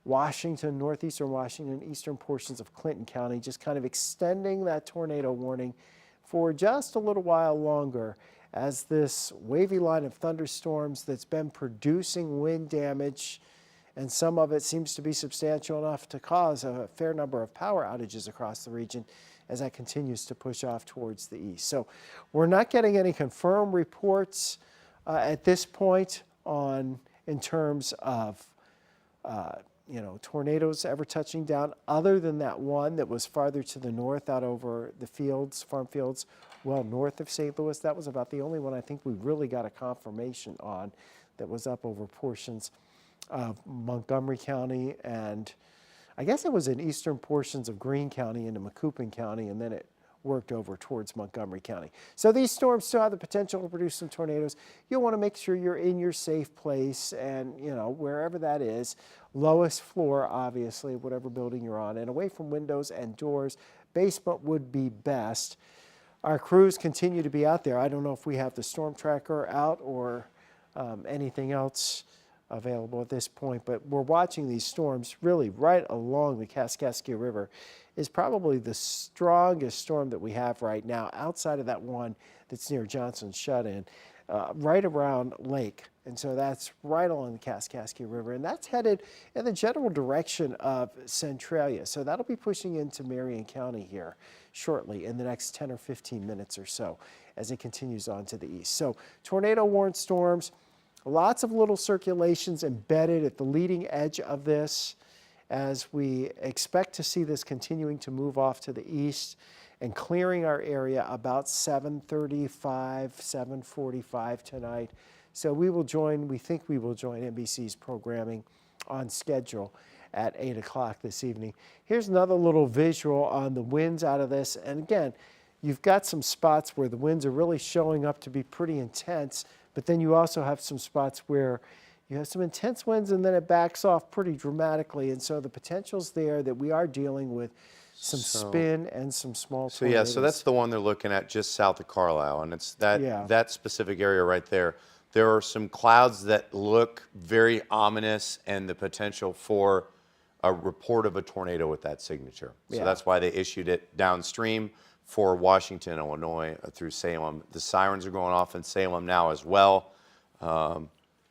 Speaker 1: Washington, northeastern Washington, eastern portions of Clinton County, just kind of extending that tornado warning for just a little while longer, as this wavy line of thunderstorms that's been producing wind damage, and some of it seems to be substantial enough to cause a fair number of power outages across the region, as that continues to push off towards the east. So we're not getting any confirmed reports at this point in terms of you know, tornadoes ever touching down, other than that one that was farther to the north out over the fields, farm fields, well north of St. Louis. That was about the only one I think we really got a confirmation on that was up over portions of Montgomery County, and I guess it was in eastern portions of Greene County into Macoupin County, and then it worked over towards Montgomery County. So these storms still have the potential to produce some tornadoes. You'll want to make sure you're in your safe place, and you know, wherever that is, lowest floor, obviously, whatever building you're on, and away from windows and doors. Basement would be best. Our crews continue to be out there. I don't know if we have the storm tracker out or anything else available at this point, but we're watching these storms really right along the Kaskaskia River. Is probably the strongest storm that we have right now, outside of that one that's near Johnson's Shut-In, right around Lake. And so that's right along the Kaskaskia River, and that's headed in the general direction of Centralia. So that'll be pushing into Marion County here shortly in the next 10 or 15 minutes or so as it continues on to the east. So tornado warned storms, lots of little circulations embedded at the leading edge of this, as we expect to see this continuing to move off to the east and clearing our area about 7:35, 7:45 tonight. So we think we will join NBC's programming on schedule at 8 o'clock this evening. Here's another little visual on the winds out of this. And again, you've got some spots where the winds are really showing up to be pretty intense, but then you also have some spots where you have some intense winds and then it backs off pretty dramatically. And so the potential's there that we are dealing with some spin and some small tornadoes.
Speaker 4: So yeah, so that's the one they're looking at just south of Carlisle, and it's that specific area right there. There are some clouds that look very ominous, and the potential for a report of a tornado with that signature. So that's why they issued it downstream for Washington, Illinois, through Salem. The sirens are going off in Salem now as well.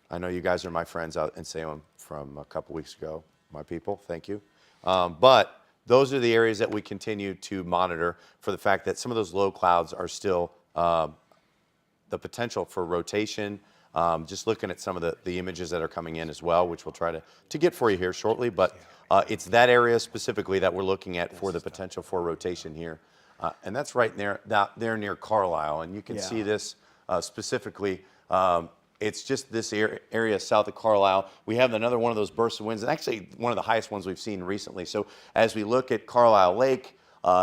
Speaker 4: I know you guys are my friends out in Salem from a couple weeks ago, my people, thank you. But those are the areas that we continue to monitor for the fact that some of those low clouds are still the potential for rotation. Just looking at some of the images that are coming in as well, which we'll try to get for you here shortly. But it's that area specifically that we're looking at for the potential for rotation here. And that's right there near Carlisle. And you can see this specifically. It's just this area south of Carlisle. We have another one of those bursts of winds, and actually one of the highest ones we've seen recently. So as we look at Carlisle Lake,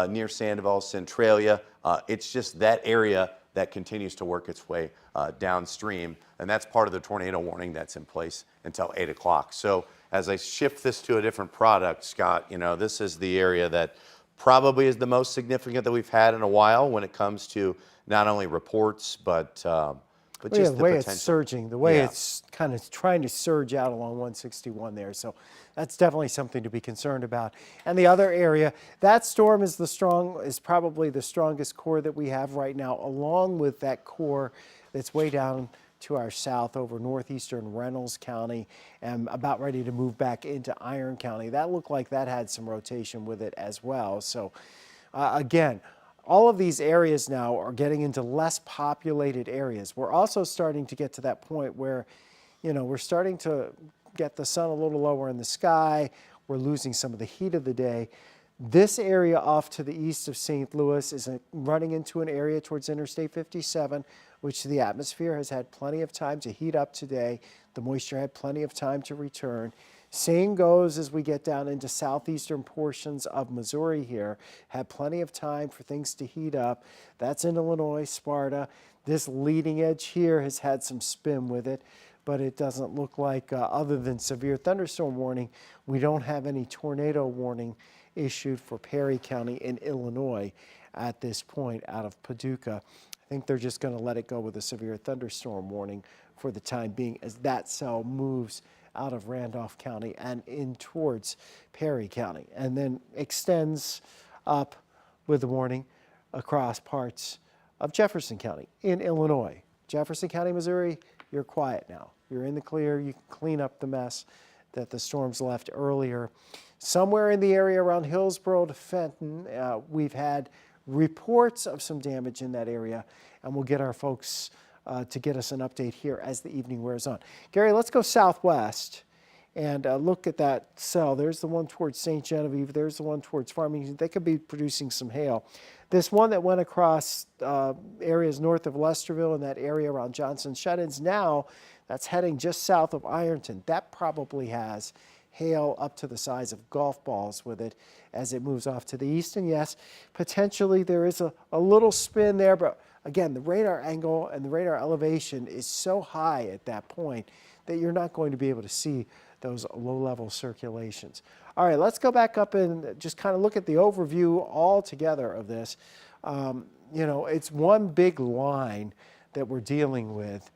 Speaker 4: near Sandoval, Centralia, it's just that area that continues to work its way downstream, and that's part of the tornado warning that's in place until 8 o'clock. So as I shift this to a different product, Scott, you know, this is the area that probably is the most significant that we've had in a while when it comes to not only reports, but just
Speaker 1: the way it's surging, the way it's kind of trying to surge out along 161 there. So that's definitely something to be concerned about. And the other area, that storm is probably the strongest core that we have right now, along with that core that's way down to our south over northeastern Reynolds County and about ready to move back into Iron County. That looked like that had some rotation with it as well. So again, all of these areas now are getting into less populated areas. We're also starting to get to that point where, we're starting to get the sun a little lower in the sky. We're losing some of the heat of the day. This area off to the east of St. Louis is running into an area towards Interstate 57, which the atmosphere has had plenty of time to heat up today. The moisture had plenty of time to return. Same goes as we get down into southeastern portions of Missouri here. Had plenty of time for things to heat up. That's in Illinois, Sparta. This leading edge here has had some spin with it, but it doesn't look like, other than severe thunderstorm warning, we don't have any tornado warning issued for Perry County in Illinois at this point out of Paducah. I think they're just going to let it go with a severe thunderstorm warning for the time being as that cell moves out of Randolph County and in towards Perry County, and then extends up with the warning across parts of Jefferson County in Illinois. Jefferson County, Missouri, you're quiet now. You're in the clear. You can clean up the mess that the storms left earlier. Somewhere in the area around Hillsborough to Fenton, we've had reports of some damage in that area, and we'll get our folks to get us an update here as the evening wears on. Gary, let's go southwest and look at that cell. There's the one towards St. Genevieve. There's the one towards Farmington. They could be producing some hail. This one that went across areas north of Lesterville and that area around Johnson Shut-ins now, that's heading just south of Ironton. That probably has hail up to the size of golf balls with it as it moves off to the east. And yes, potentially there is a little spin there, but again, the radar angle and the radar elevation is so high at that point that you're not going to be able to see those low-level circulations. All right, let's go back up and just kind of look at the overview all together of this. It's one big line that we're dealing with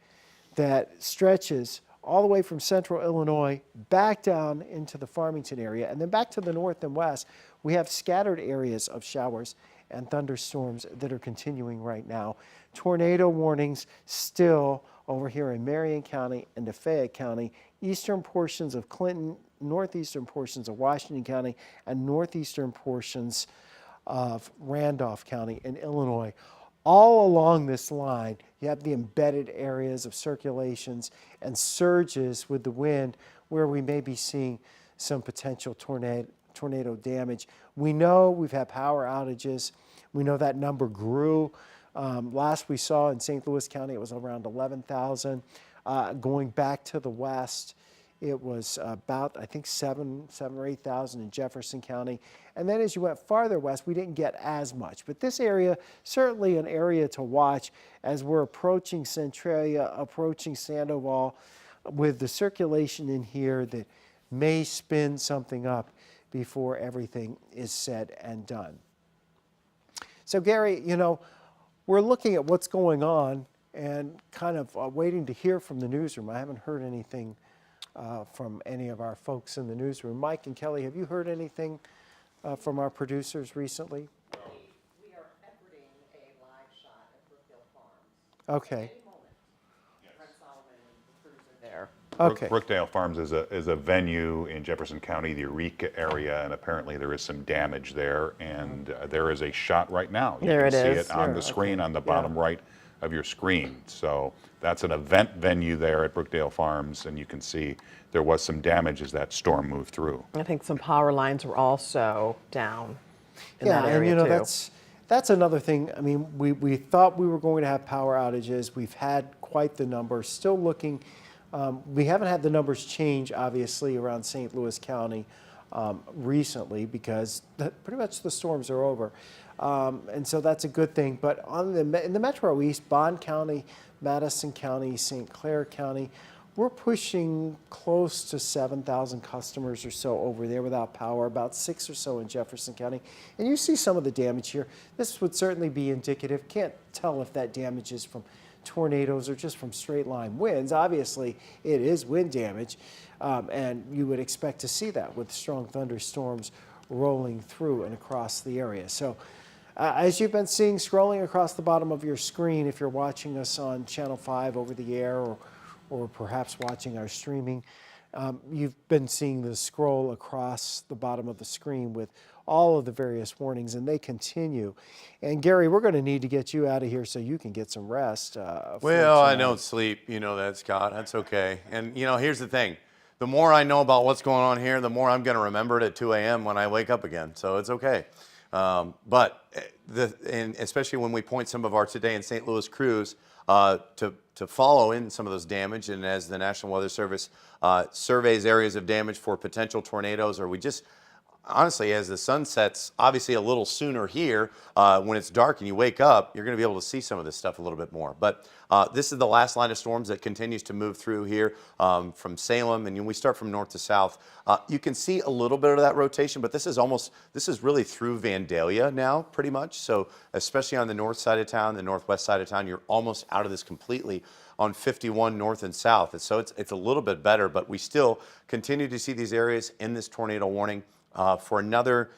Speaker 1: that stretches all the way from central Illinois back down into the Farmington area, and then back to the north and west. We have scattered areas of showers and thunderstorms that are continuing right now. Tornado warnings still over here in Marion County and Fayette County, eastern portions of Clinton, northeastern portions of Washington County, and northeastern portions of Randolph County in Illinois. All along this line, you have the embedded areas of circulations and surges with the wind where we may be seeing some potential tornado damage. We know we've had power outages. We know that number grew. Last we saw in St. Louis County, it was around 11,000. Going back to the west, it was about, I think, 7 or 8,000 in Jefferson County. And then as you went farther west, we didn't get as much. But this area, certainly an area to watch as we're approaching Centralia, approaching Sandoval, with the circulation in here that may spin something up before everything is said and done. So Gary, we're looking at what's going on and kind of waiting to hear from the newsroom. I haven't heard anything from any of our folks in the newsroom. Mike and Kelly, have you heard anything from our producers recently?
Speaker 8: We are efforting a live shot at Brookdale Farms.
Speaker 1: Okay.
Speaker 8: At any moment, Brent Solomon and the crews are there.
Speaker 1: Okay.
Speaker 5: Brookdale Farms is a venue in Jefferson County, the Eureka area, and apparently there is some damage there, and there is a shot right now. You
Speaker 8: There
Speaker 5: can
Speaker 8: it
Speaker 5: see
Speaker 8: is.
Speaker 5: it on
Speaker 8: There,
Speaker 5: the screen
Speaker 8: okay.
Speaker 5: on the bottom right of your screen. So that's an event venue there at Brookdale Farms, and you can see there was some damage as that storm moved through.
Speaker 8: I think some power lines were also down in
Speaker 1: Yeah,
Speaker 8: that area
Speaker 1: and
Speaker 8: too.
Speaker 1: that's another thing. I mean, we thought we were going to have power outages. We've had quite the number. Still looking. We haven't had the numbers change, obviously, around St. Louis County recently because pretty much the storms are over. And so that's a good thing. But in the Metro East, Bond County, Madison County, St. Clair County, we're pushing close to 7,000 customers or so over there without power, about 6 or so in Jefferson County. And you see some of the damage here. This would certainly be indicative. Can't tell if that damage is from tornadoes or just from straight line winds. Obviously, it is wind damage, and you would expect to see that with strong thunderstorms rolling through and across the area. So As you've been seeing scrolling across the bottom of your screen, if you're watching us on Channel 5 over the air or perhaps watching our streaming, you've been seeing the scroll across the bottom of the screen with all of the various warnings, and they continue. And Gary, we're going to need to get you out of here so you can get some rest.
Speaker 4: Well, I don't sleep. You know that, Scott. That's okay. And, here's the thing. The more I know about what's going on here, the more I'm going to remember it at 2 a.m. when I wake up again. So it's okay. But especially when we point some of our Today in St. Louis crews to follow in some of those damage, and as the National Weather Service surveys areas of damage for potential tornadoes, or we just honestly, as the sun sets, obviously a little sooner here, when it's dark and you wake up, you're going to be able to see some of this stuff a little bit more. But this is the last line of storms that continues to move through here from Salem, and when we start from north to south, you can see a little bit of that rotation, but this is really through Vandalia now, pretty much. So especially on the north side of town, the northwest side of town, you're almost out of this completely on 51 north and south. And so it's a little bit better, but we still continue to see these areas in this tornado warning. For another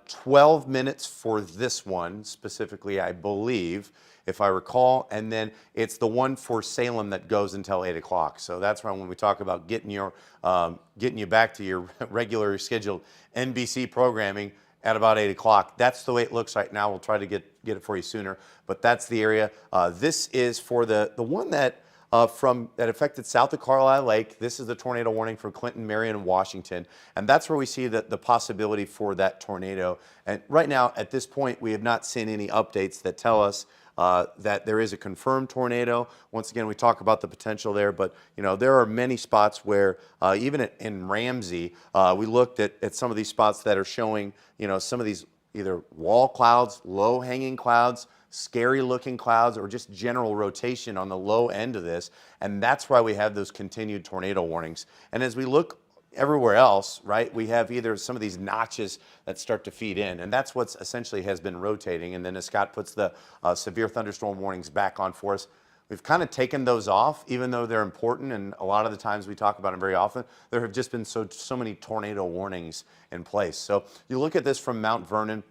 Speaker 4: 12 minutes for this one, specifically, I believe, if I recall. And then it's the one for Salem that goes until 8 o'clock. So that's when we talk about getting you back to your regular scheduled NBC programming at about 8 o'clock. That's the way it looks right now. We'll try to get it for you sooner. But that's the area. This is for the one that affected south of Carlisle Lake. This is the tornado warning for Clinton, Marion, and Washington. And that's where we see the possibility for that tornado. And right now, at this point, we have not seen any updates that tell us that there is a confirmed tornado. Once again, we talk about the potential there, but there are many spots where even in Ramsey, we looked at some of these spots that are showing some of these either wall clouds, low hanging clouds, scary looking clouds, or just general rotation on the low end of this. And that's why we have those continued tornado warnings. And as we look everywhere else, right, we have either some of these notches that start to feed in, and that's what's essentially has been rotating. And then as Scott puts the severe thunderstorm warnings back on for us, we've kind of taken those off, even though they're important, and a lot of the times we talk about them very often. There have just been so many tornado warnings in place. So you look at this from Mount Vernon,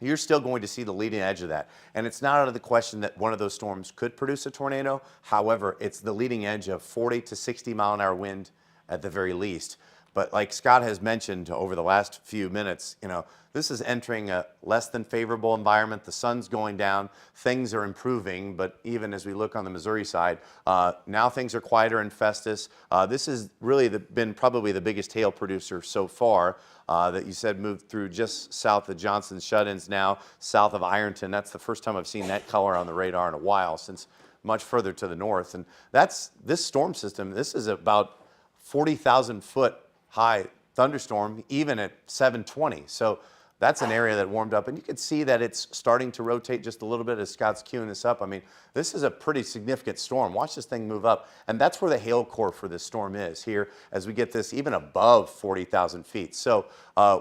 Speaker 4: you're still going to see the leading edge of that. And it's not out of the question that one of those storms could produce a tornado. However, it's the leading edge of 40 to 60 mile an hour wind at the very least. But like Scott has mentioned over the last few minutes, this is entering a less than favorable environment. The sun's going down, things are improving, but even as we look on the Missouri side, now things are quieter in Festus. This has really been probably the biggest hail producer so far that you said moved through just south of Johnson's shut-ins now, south of Ironton. That's the first time I've seen that color on the radar in a while, since much further to the north. And that's this storm system. This is about 40,000 foot high thunderstorm, even at 720. So that's an area that warmed up, and you can see that it's starting to rotate just a little bit as Scott's queuing this up. I mean, this is a pretty significant storm. Watch this thing move up, and that's where the hail core for this storm is here as we get this even above 40,000 feet. So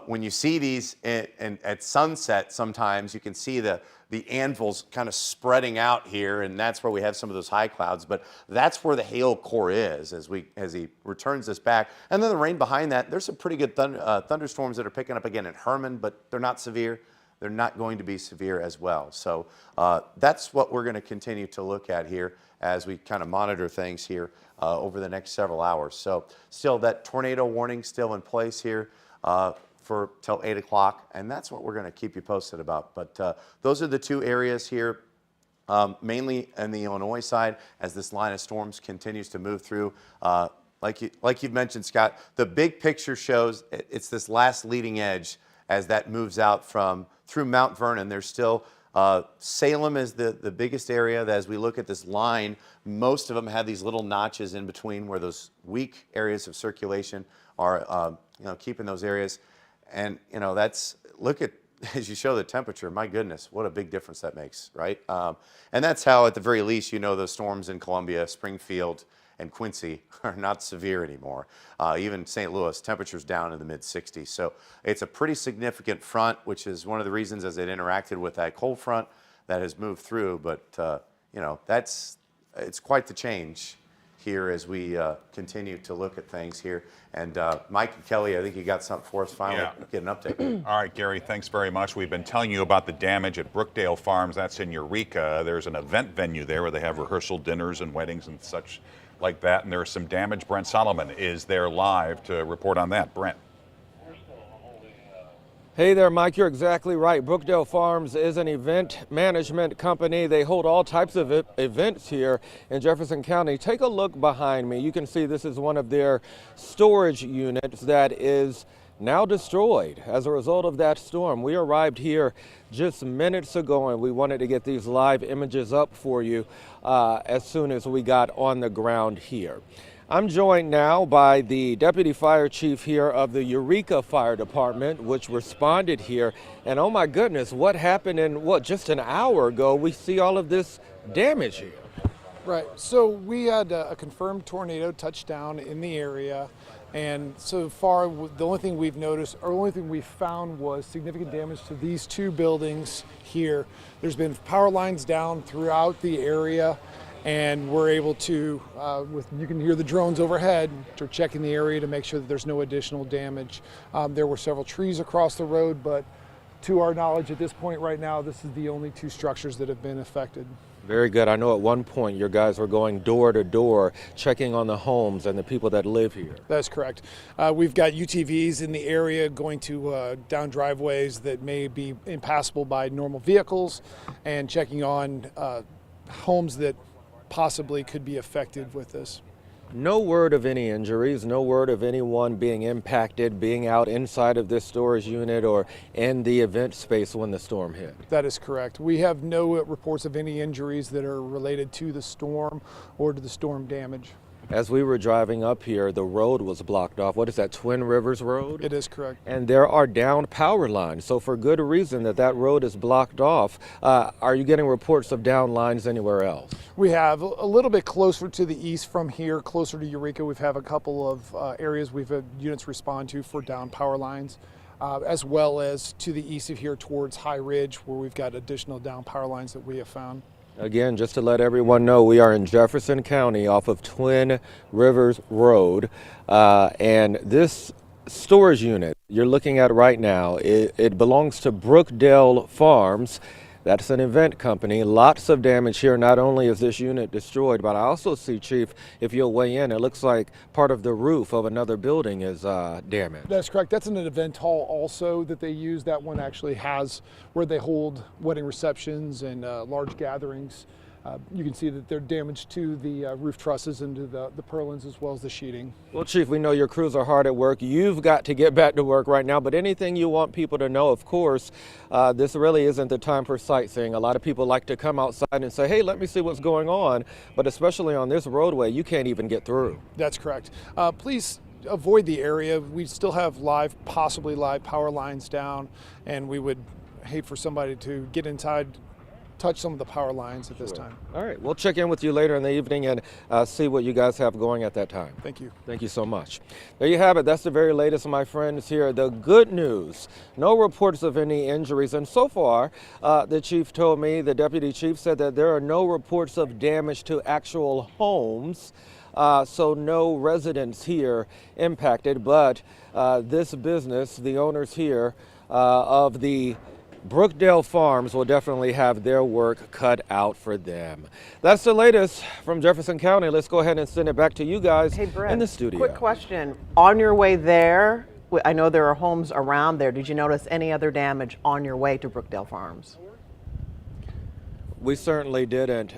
Speaker 4: when you see these at sunset, sometimes you can see the anvils kind of spreading out here, and that's where we have some of those high clouds. But that's where the hail core is as he returns this back. And then the rain behind that, there's some pretty good thunderstorms that are picking up again at Herman, but they're not severe. They're not going to be severe as well. So that's what we're going to continue to look at here as we kind of monitor things here over the next several hours. So still that tornado warning still in place here for till 8 o'clock, and that's what we're going to keep you posted about. But those are the two areas here, mainly in the Illinois side, as this line of storms continues to move through. Like you've mentioned, Scott, the big picture shows it's this last leading edge as that moves out through Mount Vernon. There's still Salem is the biggest area that as we look at this line, most of them have these little notches in between where those weak areas of circulation are keeping those areas. And look at, as you show the temperature, my goodness, what a big difference that makes, right? And that's how, at the very least, those storms in Columbia, Springfield, and Quincy are not severe anymore. Even St. Louis, temperatures down in the mid-60s. So it's a pretty significant front, which is one of the reasons as it interacted with that cold front that has moved through. But, it's quite the change here as we continue to look at things here. And Mike and Kelly, I think you got something for us finally.
Speaker 5: Yeah.
Speaker 4: Get an update.
Speaker 5: All right, Gary, thanks very much. We've been telling you about the damage at Brookdale Farms. That's in Eureka. There's an event venue there where they have rehearsal dinners and weddings and such like that. And there's some damage. Brent Solomon is there live to report on that. Brent.
Speaker 11: Hey there, Mike. You're exactly right. Brookdale Farms is an event management company. They hold all types of events here in Jefferson County. Take a look behind me. You can see this is one of their storage units that is now destroyed as a result of that storm. We arrived here just minutes ago and we wanted to get these live images up for you as soon as we got on the ground here. I'm joined now by the Deputy Fire Chief here of the Eureka Fire Department, which responded here. And oh my goodness, what happened in just an hour ago? We see all of this damage here.
Speaker 12: Right, so we had a confirmed tornado touchdown in the area. And so far, the only thing we've noticed, or only thing we found was significant damage to these two buildings here. There's been power lines down throughout the area. And we're able to, you can hear the drones overhead, to checking the area to make sure that there's no additional damage. There were several trees across the road, but to our knowledge at this point right now, this is the only two structures that have been affected.
Speaker 11: Very good. I know at one point your guys were going door to door, checking on the homes and the people that live here.
Speaker 12: That's correct. We've got UTVs in the area going to down driveways that may be impassable by normal vehicles and checking on homes that possibly could be affected with this.
Speaker 11: No word of any injuries, no word of anyone being impacted, being out inside of this storage unit or in the event space when the storm hit.
Speaker 12: That is correct. We have no reports of any injuries that are related to the storm or to the storm damage.
Speaker 11: As we were driving up here, the road was blocked off. What is that, Twin Rivers Road?
Speaker 12: It is correct.
Speaker 11: And there are downed power lines. So for good reason that road is blocked off. Are you getting reports of down lines anywhere else?
Speaker 12: We have a little bit closer to the east from here, closer to Eureka. We've had a couple of areas we've had units respond to for down power lines, as well as to the east of here towards High Ridge, where we've got additional down power lines that we have found.
Speaker 11: Again, just to let everyone know, we are in Jefferson County off of Twin Rivers Road, and this storage unit you're looking at right now, it belongs to Brookdale Farms. That's an event company. Lots of damage here. Not only is this unit destroyed, but I also see, Chief, if you'll weigh in, it looks like part of the roof of another building is damaged.
Speaker 12: That's correct. That's an event hall also that they use. That one actually has where they hold wedding receptions and large gatherings. You can see that they're damaged to the roof trusses and to the purlins as well as the sheeting.
Speaker 11: Well, Chief, we know your crews are hard at work. You've got to get back to work right now, but anything you want people to know, of course, this really isn't the time for sightseeing. A lot of people like to come outside and say, hey, let me see what's going on, but especially on this roadway, you can't even get through.
Speaker 12: That's correct. Please avoid the area. We still have possibly live power lines down, and we would hate for somebody to get inside, touch some of the power lines at this time.
Speaker 11: All right, we'll check in with you later in the evening and see what you guys have going at that time.
Speaker 12: Thank you.
Speaker 11: Thank you so much. There you have it. That's the very latest, my friends here. The good news, no reports of any injuries. And so far, the chief told me, the deputy chief said that there are no reports of damage to actual homes. So no residents here impacted, but this business, the owners here of the Brookdale Farms will definitely have their work cut out for them. That's the latest from Jefferson County. Let's go ahead and send it back to you guys in the studio.
Speaker 8: Quick question. On your way there, I know there are homes around there. Did you notice any other damage on your way to Brookdale Farms?
Speaker 11: We certainly didn't.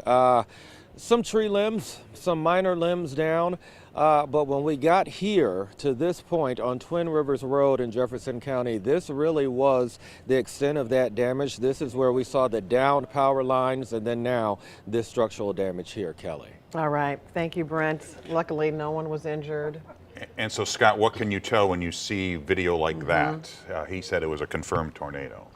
Speaker 11: Some tree limbs, some minor limbs down. But when we got here to this point on Twin Rivers Road in Jefferson County, this really was the extent of that damage. This is where we saw the downed power lines and then now this structural damage here, Kelly.
Speaker 8: All right. Thank you, Brent. Luckily, no one was injured.
Speaker 5: And so, Scott, what can you tell when you see video like that? He said it was a confirmed tornado.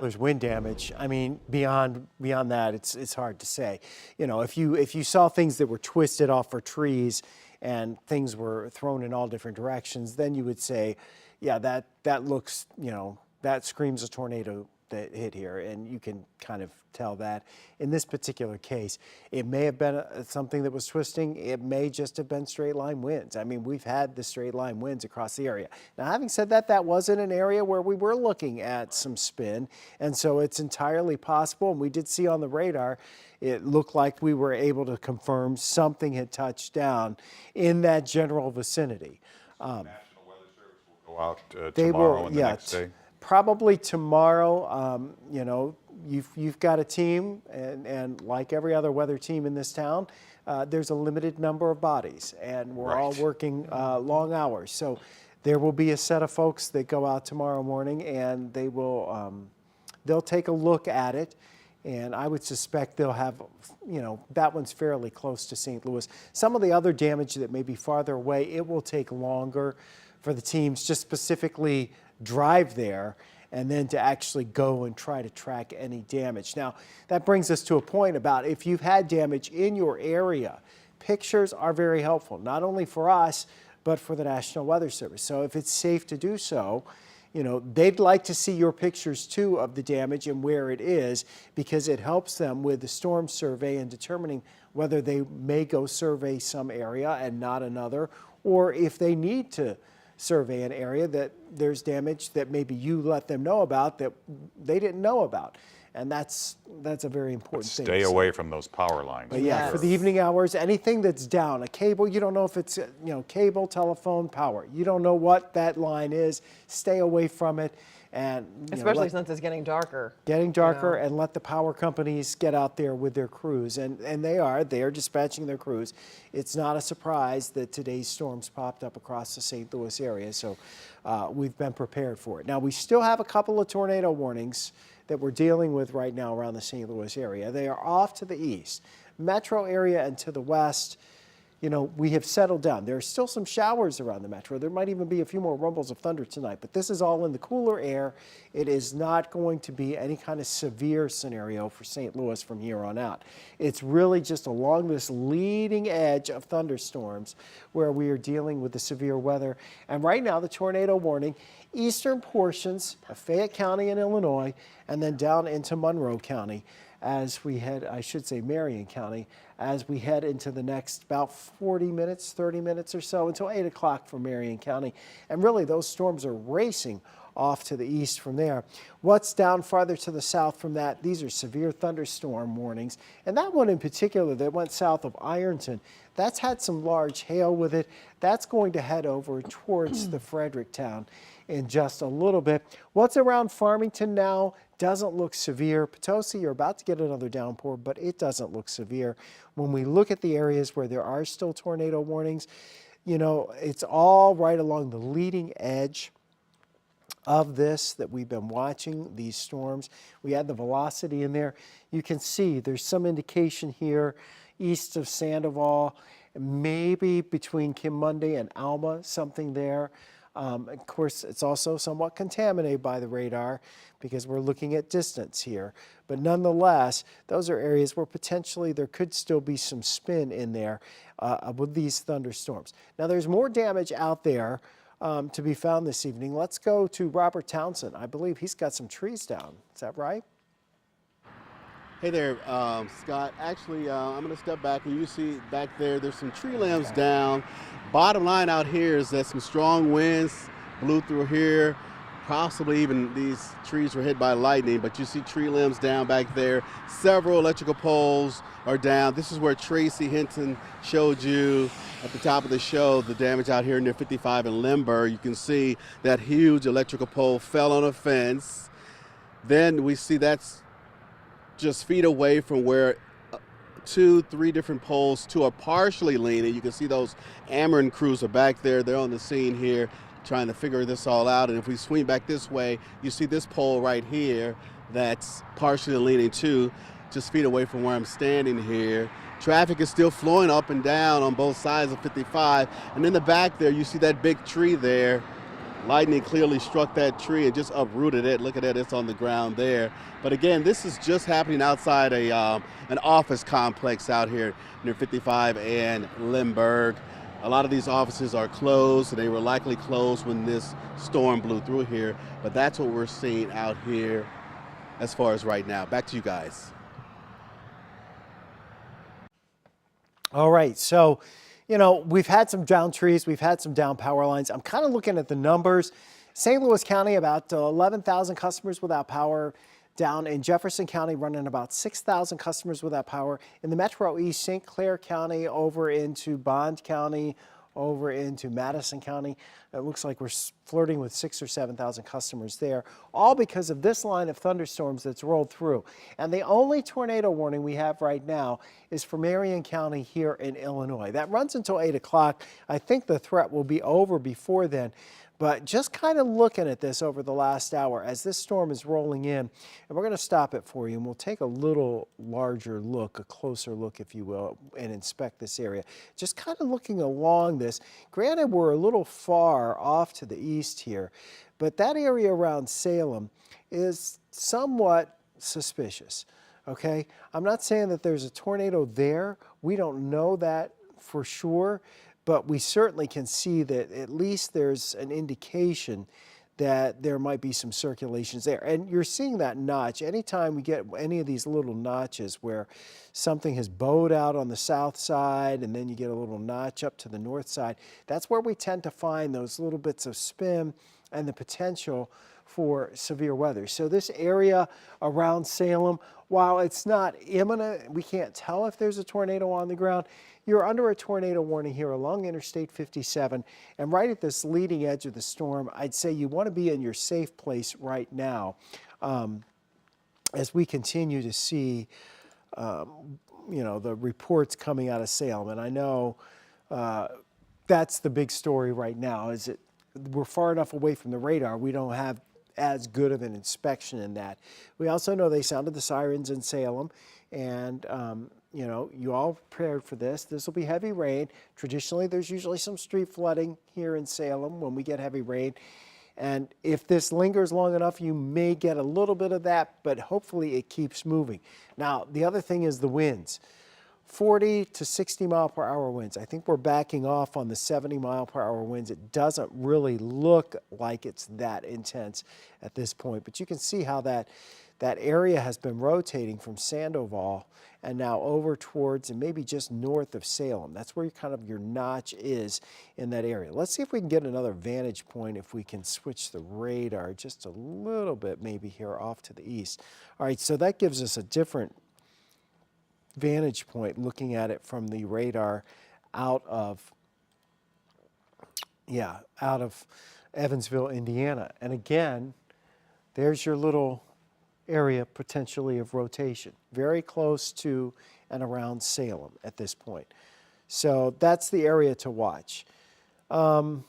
Speaker 1: There's wind damage. I mean, beyond that, it's hard to say. You know, if you saw things that were twisted off for trees and things were thrown in all different directions, then you would say, yeah, that looks, you know, that screams a tornado that hit here, and you can kind of tell that. In this particular case, it may have been something that was twisting. It may just have been straight line winds. I mean, we've had the straight line winds across the area. Now, having said that, that wasn't an area where we were looking at some spin, and so it's entirely possible, and we did see on the radar, it looked like we were able to confirm something had touched down in that general vicinity.
Speaker 5: National Weather Service will go out
Speaker 1: They
Speaker 5: tomorrow
Speaker 1: will,
Speaker 5: and the next day.
Speaker 1: probably tomorrow. You know, you've got a team, and like every other weather team in this town, there's a limited number of bodies, and we're all working long hours. So there will be a set of folks that go out tomorrow morning, and they will they'll take a look at it. And I would suspect they'll have, you know, that one's fairly close to St. Louis. Some of the other damage that may be farther away, it will take longer for the teams just specifically drive there and then to actually go and try to track any damage. Now, that brings us to a point about if you've had damage in your area, pictures are very helpful, not only for us, but for the National Weather Service. So if it's safe to do so, you know, they'd like to see your pictures too of the damage and where it is, because it helps them with the storm survey and determining whether they may go survey some area and not another, or if they need to survey an area that there's damage that maybe you let them know about that they didn't know about. And that's a very important thing.
Speaker 5: Stay away from those power lines.
Speaker 1: But yeah, for the evening hours, anything that's down, a cable, you don't know if it's, you know, cable, telephone, power. You don't know what that line is. Stay away from it. And
Speaker 8: Especially since it's getting darker.
Speaker 1: Getting darker, and let the power companies get out there with their crews. And they are dispatching their crews. It's not a surprise that today's storms popped up across the St. Louis area. So we've been prepared for it. Now, we still have a couple of tornado warnings that we're dealing with right now around the St. Louis area. They are off to the east. Metro area and to the west, you know, we have settled down. There are still some showers around the metro. There might even be a few more rumbles of thunder tonight, but this is all in the cooler air. It is not going to be any kind of severe scenario for St. Louis from here on out. It's really just along this leading edge of thunderstorms where we are dealing with the severe weather. And right now, the tornado warning, eastern portions of Fayette County in Illinois, and then down into Monroe County as we head, I should say Marion County, as we head into the next about 40 minutes, 30 minutes or so until 8 o'clock for Marion County. And really those storms are racing off to the east from there. What's down farther to the south from that? These are severe thunderstorm warnings. And that one in particular that went south of Ironton, that's had some large hail with it. That's going to head over towards the Fredericktown in just a little bit. What's around Farmington now doesn't look severe. Potosi, you're about to get another downpour, but it doesn't look severe. When we look at the areas where there are still tornado warnings, you know, it's all right along the leading edge of this that we've been watching, these storms. We had the velocity in there. You can see there's some indication here east of Sandoval, maybe between Kim Monday and Alma, something there. Of course, it's also somewhat contaminated by the radar because we're looking at distance here. But nonetheless, those are areas where potentially there could still be some spin in there with these thunderstorms. Now, there's more damage out there to be found this evening. Let's go to Robert Townsend. I believe he's got some trees down. Is that right?
Speaker 13: Hey there, Scott. Actually, I'm going to step back, and you see back there, there's some tree limbs down. Bottom line out here is that some strong winds blew through here. Possibly even these trees were hit by lightning, but you see tree limbs down back there. Several electrical poles are down. This is where Tracy Hinton showed you at the top of the show the damage out here near 55 in Limburg. You can see that huge electrical pole fell on a fence. Then we see that's just feet away from where 2-3 different poles, 2 are partially leaning. You can see those Ameren crews are back there. They're on the scene here trying to figure this all out. And if we swing back this way, you see this pole right here that's partially leaning too, just feet away from where I'm standing here. Traffic is still flowing up and down on both sides of 55. And in the back there, you see that big tree there. Lightning clearly struck that tree and just uprooted it. Look at that, it's on the ground there. But again, this is just happening outside an office complex out here near 55 and Limburg. A lot of these offices are closed, and they were likely closed when this storm blew through here. But that's what we're seeing out here as far as right now. Back to you guys.
Speaker 1: All right, so, you know, we've had some down trees, we've had some down power lines. I'm kind of looking at the numbers. St. Louis County, about 11,000 customers without power. Down in Jefferson County, running about 6,000 customers without power. In the Metro East, St. Clair County, over into Bond County, over into Madison County. It looks like we're flirting with 6,000 or 7,000 customers there, all because of this line of thunderstorms that's rolled through. And the only tornado warning we have right now is for Marion County here in Illinois. That runs until 8 o'clock. I think the threat will be over before then. But just kind of looking at this over the last hour as this storm is rolling in, and we're going to stop it for you, and we'll take a little larger look, a closer look, if you will, and inspect this area. Just kind of looking along this. Granted, we're a little far off to the east here, but that area around Salem is somewhat suspicious, okay? I'm not saying that there's a tornado there. We don't know that for sure. But we certainly can see that at least there's an indication that there might be some circulations there. And you're seeing that notch. Anytime we get any of these little notches where something has bowed out on the south side and then you get a little notch up to the north side, that's where we tend to find those little bits of spin and the potential for severe weather. So this area around Salem, while it's not imminent, we can't tell if there's a tornado on the ground, you're under a tornado warning here along Interstate 57, and right at this leading edge of the storm, I'd say you want to be in your safe place right now as we continue to see, you know, the reports coming out of Salem. And I know that's the big story right now, is that we're far enough away from the radar, we don't have as good of an inspection in that. We also know they sounded the sirens in Salem, and you know, you all prepared for this. This will be heavy rain. Traditionally, there's usually some street flooding here in Salem when we get heavy rain. And if this lingers long enough, you may get a little bit of that, but hopefully it keeps moving. Now, the other thing is the winds. 40 to 60 mile per hour winds. I think we're backing off on the 70 mile per hour winds. It doesn't really look like it's that intense at this point, but you can see how that area has been rotating from Sandoval and now over towards and maybe just north of Salem. That's where kind of your notch is in that area. Let's see if we can get another vantage point, if we can switch the radar just a little bit maybe here off to the east. All right, so that gives us a different vantage point looking at it from the radar out of Evansville, Indiana. And again, there's your little area potentially of rotation, very close to and around Salem at this point. So that's the area to watch. There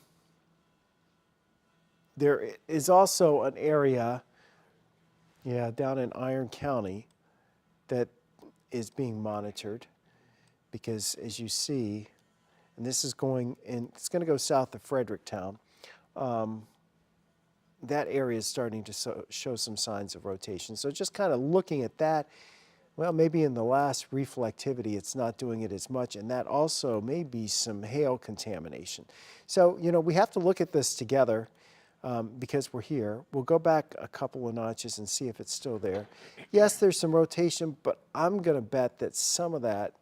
Speaker 1: is also an area, down in Iron County that is being monitored because, as you see, and this is going in, it's going to go south of Fredericktown. That area is starting to show some signs of rotation. So just kind of looking at that, well, maybe in the last reflectivity, it's not doing it as much, and that also may be some hail contamination. So, you know, we have to look at this together because we're here. We'll go back a couple of notches and see if it's still there. Yes, there's some rotation, but I'm going to bet that some of that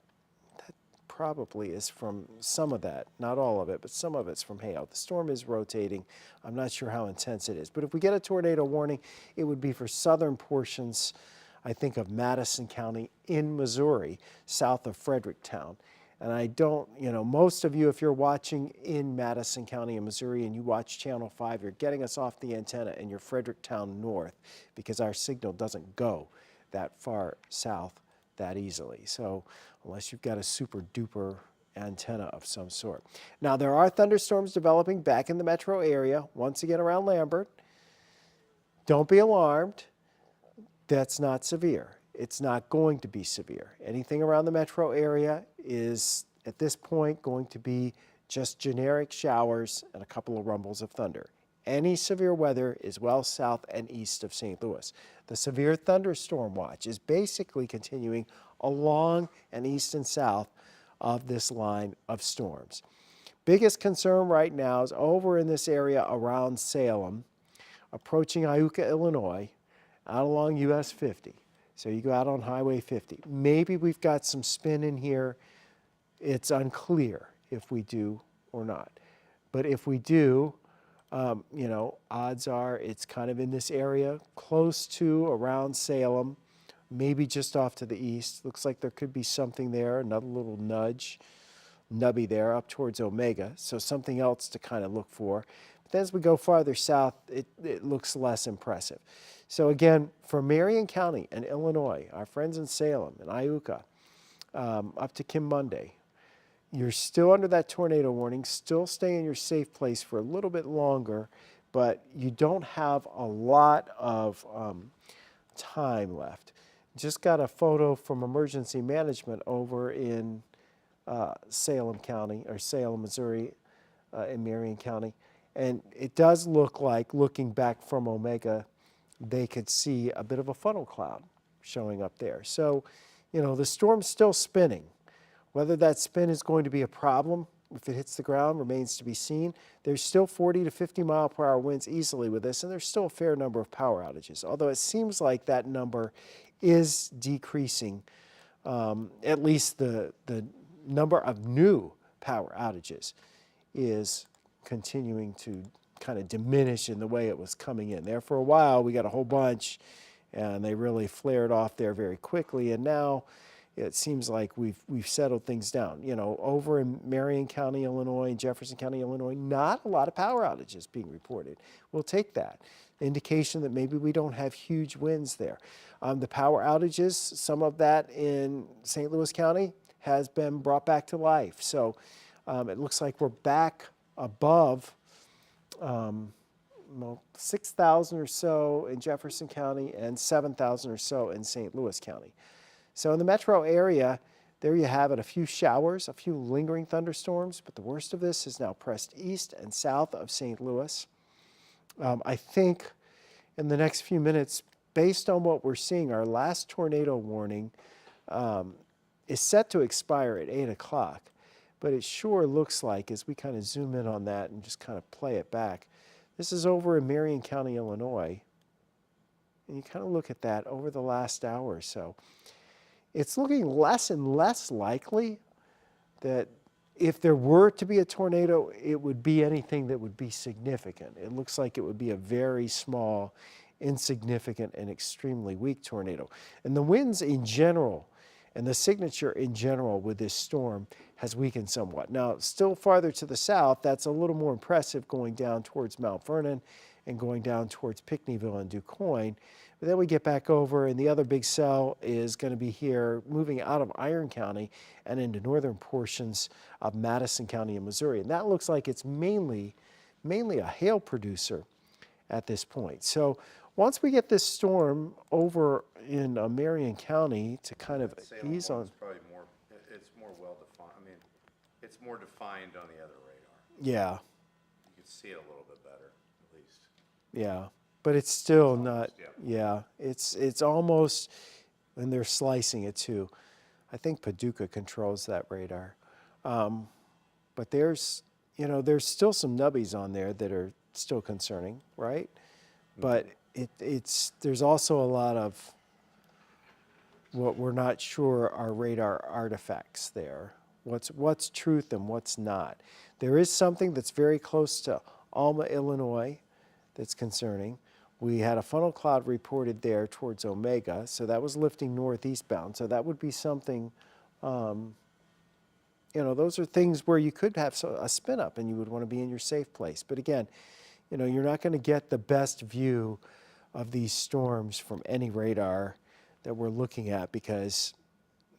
Speaker 1: probably is from some of that, not all of it, but some of it's from hail. The storm is rotating. I'm not sure how intense it is. But if we get a tornado warning, it would be for southern portions, I think, of Madison County in Missouri, south of Fredericktown. And I don't, you know, most of you, if you're watching in Madison County in Missouri and you watch Channel 5, you're getting us off the antenna and you're Fredericktown north because our signal doesn't go that far south that easily. So unless you've got a super duper antenna of some sort. Now, there are thunderstorms developing back in the metro area, once again around Lambert. Don't be alarmed. That's not severe. It's not going to be severe. Anything around the metro area is, at this point, going to be just generic showers and a couple of rumbles of thunder. Any severe weather is well south and east of St. Louis. The severe thunderstorm watch is basically continuing along and east and south of this line of storms. Biggest concern right now is over in this area around Salem, approaching Iuka, Illinois, out along US 50. So you go out on Highway 50. Maybe we've got some spin in here. It's unclear if we do or not. But if we do, you know, odds are it's kind of in this area, close to around Salem, maybe just off to the east. Looks like there could be something there, another little nubby there up towards Omega. So something else to kind of look for. But then as we go farther south, it looks less impressive. So again, for Marion County and Illinois, our friends in Salem and Iuka, up to Kim Monday, you're still under that tornado warning, still stay in your safe place for a little bit longer, but you don't have a lot of time left. Just got a photo from emergency management over in Salem County, or Salem, Missouri, in Marion County. And it does look like, looking back from Omega, they could see a bit of a funnel cloud showing up there. So, you know, the storm's still spinning. Whether that spin is going to be a problem if it hits the ground remains to be seen. There's still 40 to 50 mile per hour winds easily with this, and there's still a fair number of power outages, although it seems like that number is decreasing. At least the number of new power outages is continuing to kind of diminish in the way it was coming in. There for a while, we got a whole bunch, and they really flared off there very quickly, and now it seems like we've settled things down. You know, over in Marion County, Illinois, and Jefferson County, Illinois, not a lot of power outages being reported. We'll take that. Indication that maybe we don't have huge winds there. The power outages, some of that in St. Louis County has been brought back to life. So it looks like we're back above 6,000 or so in Jefferson County and 7,000 or so in St. Louis County. So in the metro area, there you have it, a few showers, a few lingering thunderstorms, but the worst of this is now pressed east and south of St. Louis. I think in the next few minutes, based on what we're seeing, our last tornado warning is set to expire at 8 o'clock, but it sure looks like, as we kind of zoom in on that and just kind of play it back, this is over in Marion County, Illinois, and you kind of look at that over the last hour or so. It's looking less and less likely that if there were to be a tornado, it would be anything that would be significant. It looks like it would be a very small, insignificant, and extremely weak tornado. And the winds in general and the signature in general with this storm has weakened somewhat. Now, still farther to the south, that's a little more impressive going down towards Mount Vernon and going down towards Pinckneyville and DuQuoin. But then we get back over, and the other big cell is going to be here, moving out of Iron County and into northern portions of Madison County in Missouri. And that looks like it's mainly a hail producer at this point. So once we get this storm over in Marion County to kind of ease on.
Speaker 4: Probably more, it's more well defined. I mean, it's more defined on the other radar.
Speaker 1: Yeah.
Speaker 4: You can see it a little bit better, at least.
Speaker 1: Yeah. But it's still not, yeah, it's almost, and they're slicing it too. I think Paducah controls that radar. But there's, you know, there's still some nubbies on there that are still concerning, right? But there's also a lot of what we're not sure are radar artifacts there. What's truth and what's not. There is something that's very close to Alma, Illinois, that's concerning. We had a funnel cloud reported there towards Omega, so that was lifting northeastbound. So that would be something, you know, those are things where you could have a spin up and you would want to be in your safe place. But again, you know, you're not going to get the best view of these storms from any radar that we're looking at because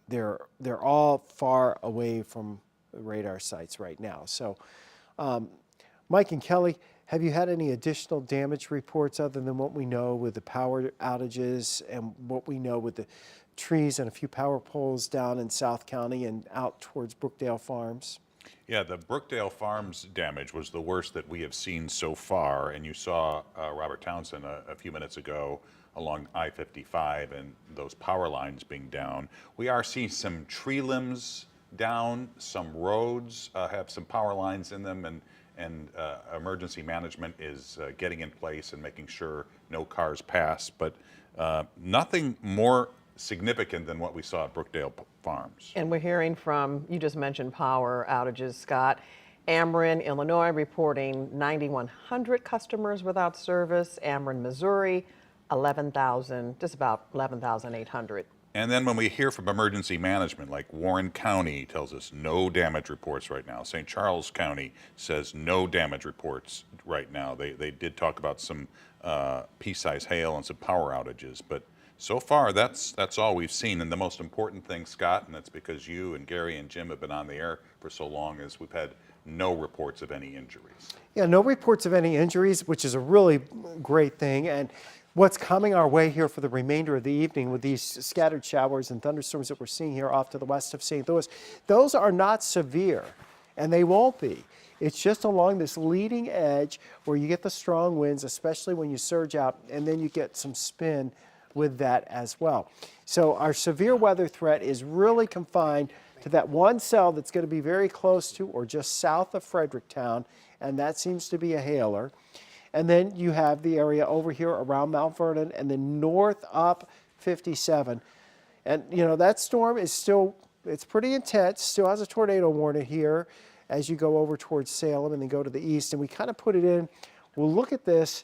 Speaker 1: they're all far away from the radar sites right now. So, Mike and Kelly, have you had any additional damage reports other than what we know with the power outages and what we know with the trees and a few power poles down in South County and out towards Brookdale Farms?
Speaker 5: Yeah, the Brookdale Farms damage was the worst that we have seen so far, and you saw Robert Townsend a few minutes ago along I-55 and those power lines being down. We are seeing some tree limbs down, some roads have some power lines in them, and emergency management is getting in place and making sure no cars pass. But Nothing more significant than what we saw at Brookdale Farms.
Speaker 8: And we're hearing from, you just mentioned power outages, Scott. Ameren, Illinois, reporting 9,100 customers without service. Ameren, Missouri, 11,000, just about 11,800.
Speaker 5: And then when we hear from emergency management, like Warren County tells us no damage reports right now. St. Charles County says no damage reports right now. They did talk about some pea-sized hail and some power outages, but so far that's all we've seen. And the most important thing, Scott, and that's because you and Gary and Jim have been on the air for so long, is we've had no reports of any injuries.
Speaker 1: Yeah, no reports of any injuries, which is a really great thing. And what's coming our way here for the remainder of the evening with these scattered showers and thunderstorms that we're seeing here off to the west of St. Louis, those are not severe, and they won't be. It's just along this leading edge where you get the strong winds, especially when you surge out, and then you get some spin with that as well. So our severe weather threat is really confined to that one cell that's going to be very close to or just south of Fredericktown, and that seems to be a hailer. And then you have the area over here around Mount Vernon and then north up 57. And, you know, that storm is still, it's pretty intense, still has a tornado warning here as you go over towards Salem and then go to the east. And we kind of put it in, we'll look at this,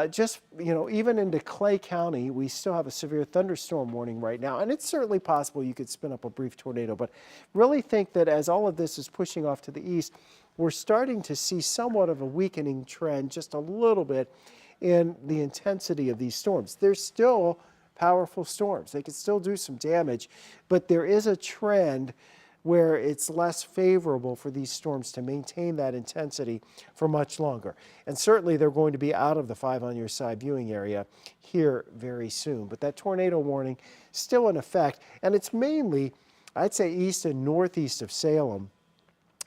Speaker 1: just, you know, even into Clay County, we still have a severe thunderstorm warning right now. And it's certainly possible you could spin up a brief tornado, but really think that as all of this is pushing off to the east, we're starting to see somewhat of a weakening trend, just a little bit, in the intensity of these storms. They're still powerful storms. They can still do some damage, but there is a trend where it's less favorable for these storms to maintain that intensity for much longer. And certainly they're going to be out of the 5 on your side viewing area here very soon. But that tornado warning still in effect, and it's mainly, I'd say, east and northeast of Salem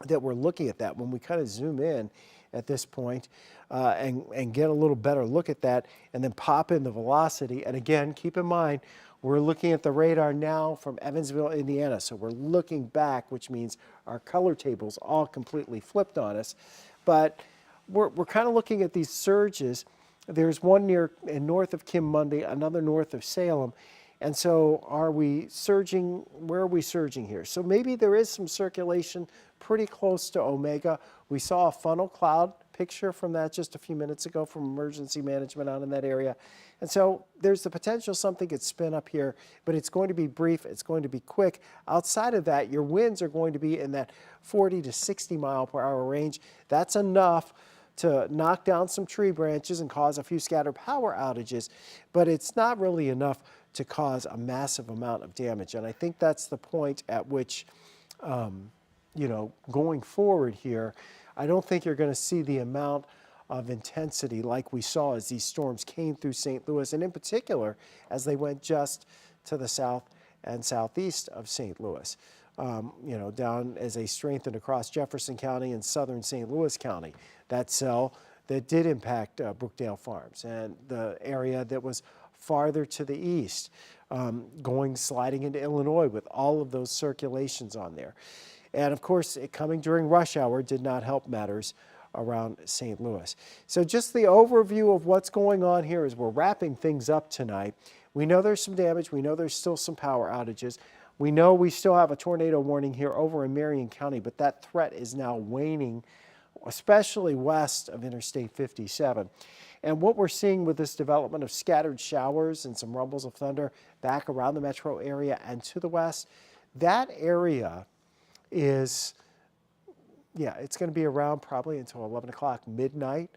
Speaker 1: that we're looking at that when we kind of zoom in at this point, and get a little better look at that and then pop in the velocity. And again, keep in mind, we're looking at the radar now from Evansville, Indiana. So we're looking back, which means our color table's all completely flipped on us. But we're kind of looking at these surges. There's one near and north of Kim Mundy, another north of Salem. And so are we surging? Where are we surging here? So maybe there is some circulation pretty close to Omega. We saw a funnel cloud picture from that just a few minutes ago from emergency management out in that area. And so there's the potential something could spin up here, but it's going to be brief, it's going to be quick. Outside of that, your winds are going to be in that 40 to 60 mile per hour range. That's enough to knock down some tree branches and cause a few scattered power outages, but it's not really enough to cause a massive amount of damage. And I think that's the point at which, you know, going forward here, I don't think you're going to see the amount of intensity like we saw as these storms came through St. Louis, and in particular, as they went just to the south and southeast of St. Louis. You know, down as they strengthened across Jefferson County and southern St. Louis County. That cell that did impact Brookdale Farms and the area that was farther to the east, sliding into Illinois with all of those circulations on there. And of course, it coming during rush hour did not help matters around St. Louis. So just the overview of what's going on here as we're wrapping things up tonight. We know there's some damage. We know there's still some power outages. We know we still have a tornado warning here over in Marion County, but that threat is now waning, especially west of Interstate 57. And what we're seeing with this development of scattered showers and some rumbles of thunder back around the metro area and to the west, that area is, yeah, it's going to be around probably until 11 o'clock midnight,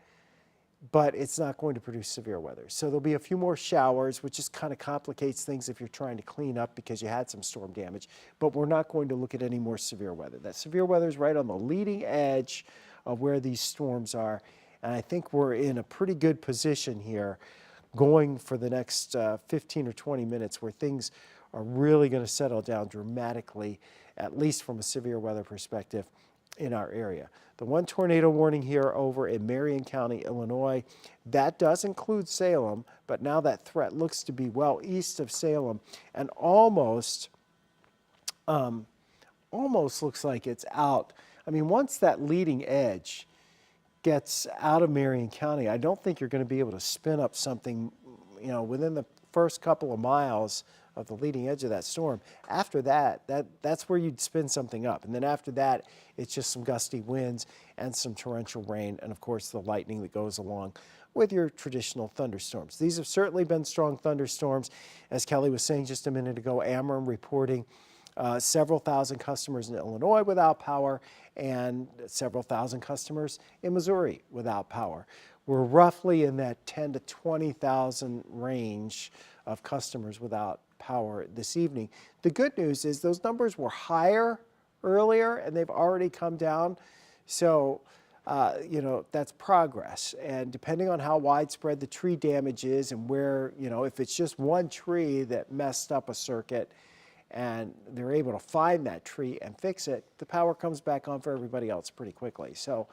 Speaker 1: but it's not going to produce severe weather. So there'll be a few more showers, which just kind of complicates things if you're trying to clean up because you had some storm damage, but we're not going to look at any more severe weather. That severe weather is right on the leading edge of where these storms are, and I think we're in a pretty good position here going for the next 15 or 20 minutes where things are really going to settle down dramatically, at least from a severe weather perspective in our area. The one tornado warning here over in Marion County, Illinois, that does include Salem, but now that threat looks to be well east of Salem and almost looks like it's out. I mean, once that leading edge gets out of Marion County, I don't think you're going to be able to spin up something, you know, within the first couple of miles of the leading edge of that storm. After that, that's where you'd spin something up. And then after that, it's just some gusty winds and some torrential rain, and of course the lightning that goes along with your traditional thunderstorms. These have certainly been strong thunderstorms. As Kelly was saying just a minute ago, Ameren reporting several thousand customers in Illinois without power and several thousand customers in Missouri without power. We're roughly in that 10 to 20,000 range of customers without power this evening. The good news is those numbers were higher earlier and they've already come down. So, you know, that's progress. And depending on how widespread the tree damage is and where, you know, if it's just one tree that messed up a circuit and they're able to find that tree and fix it, the power comes back on for everybody else pretty quickly. So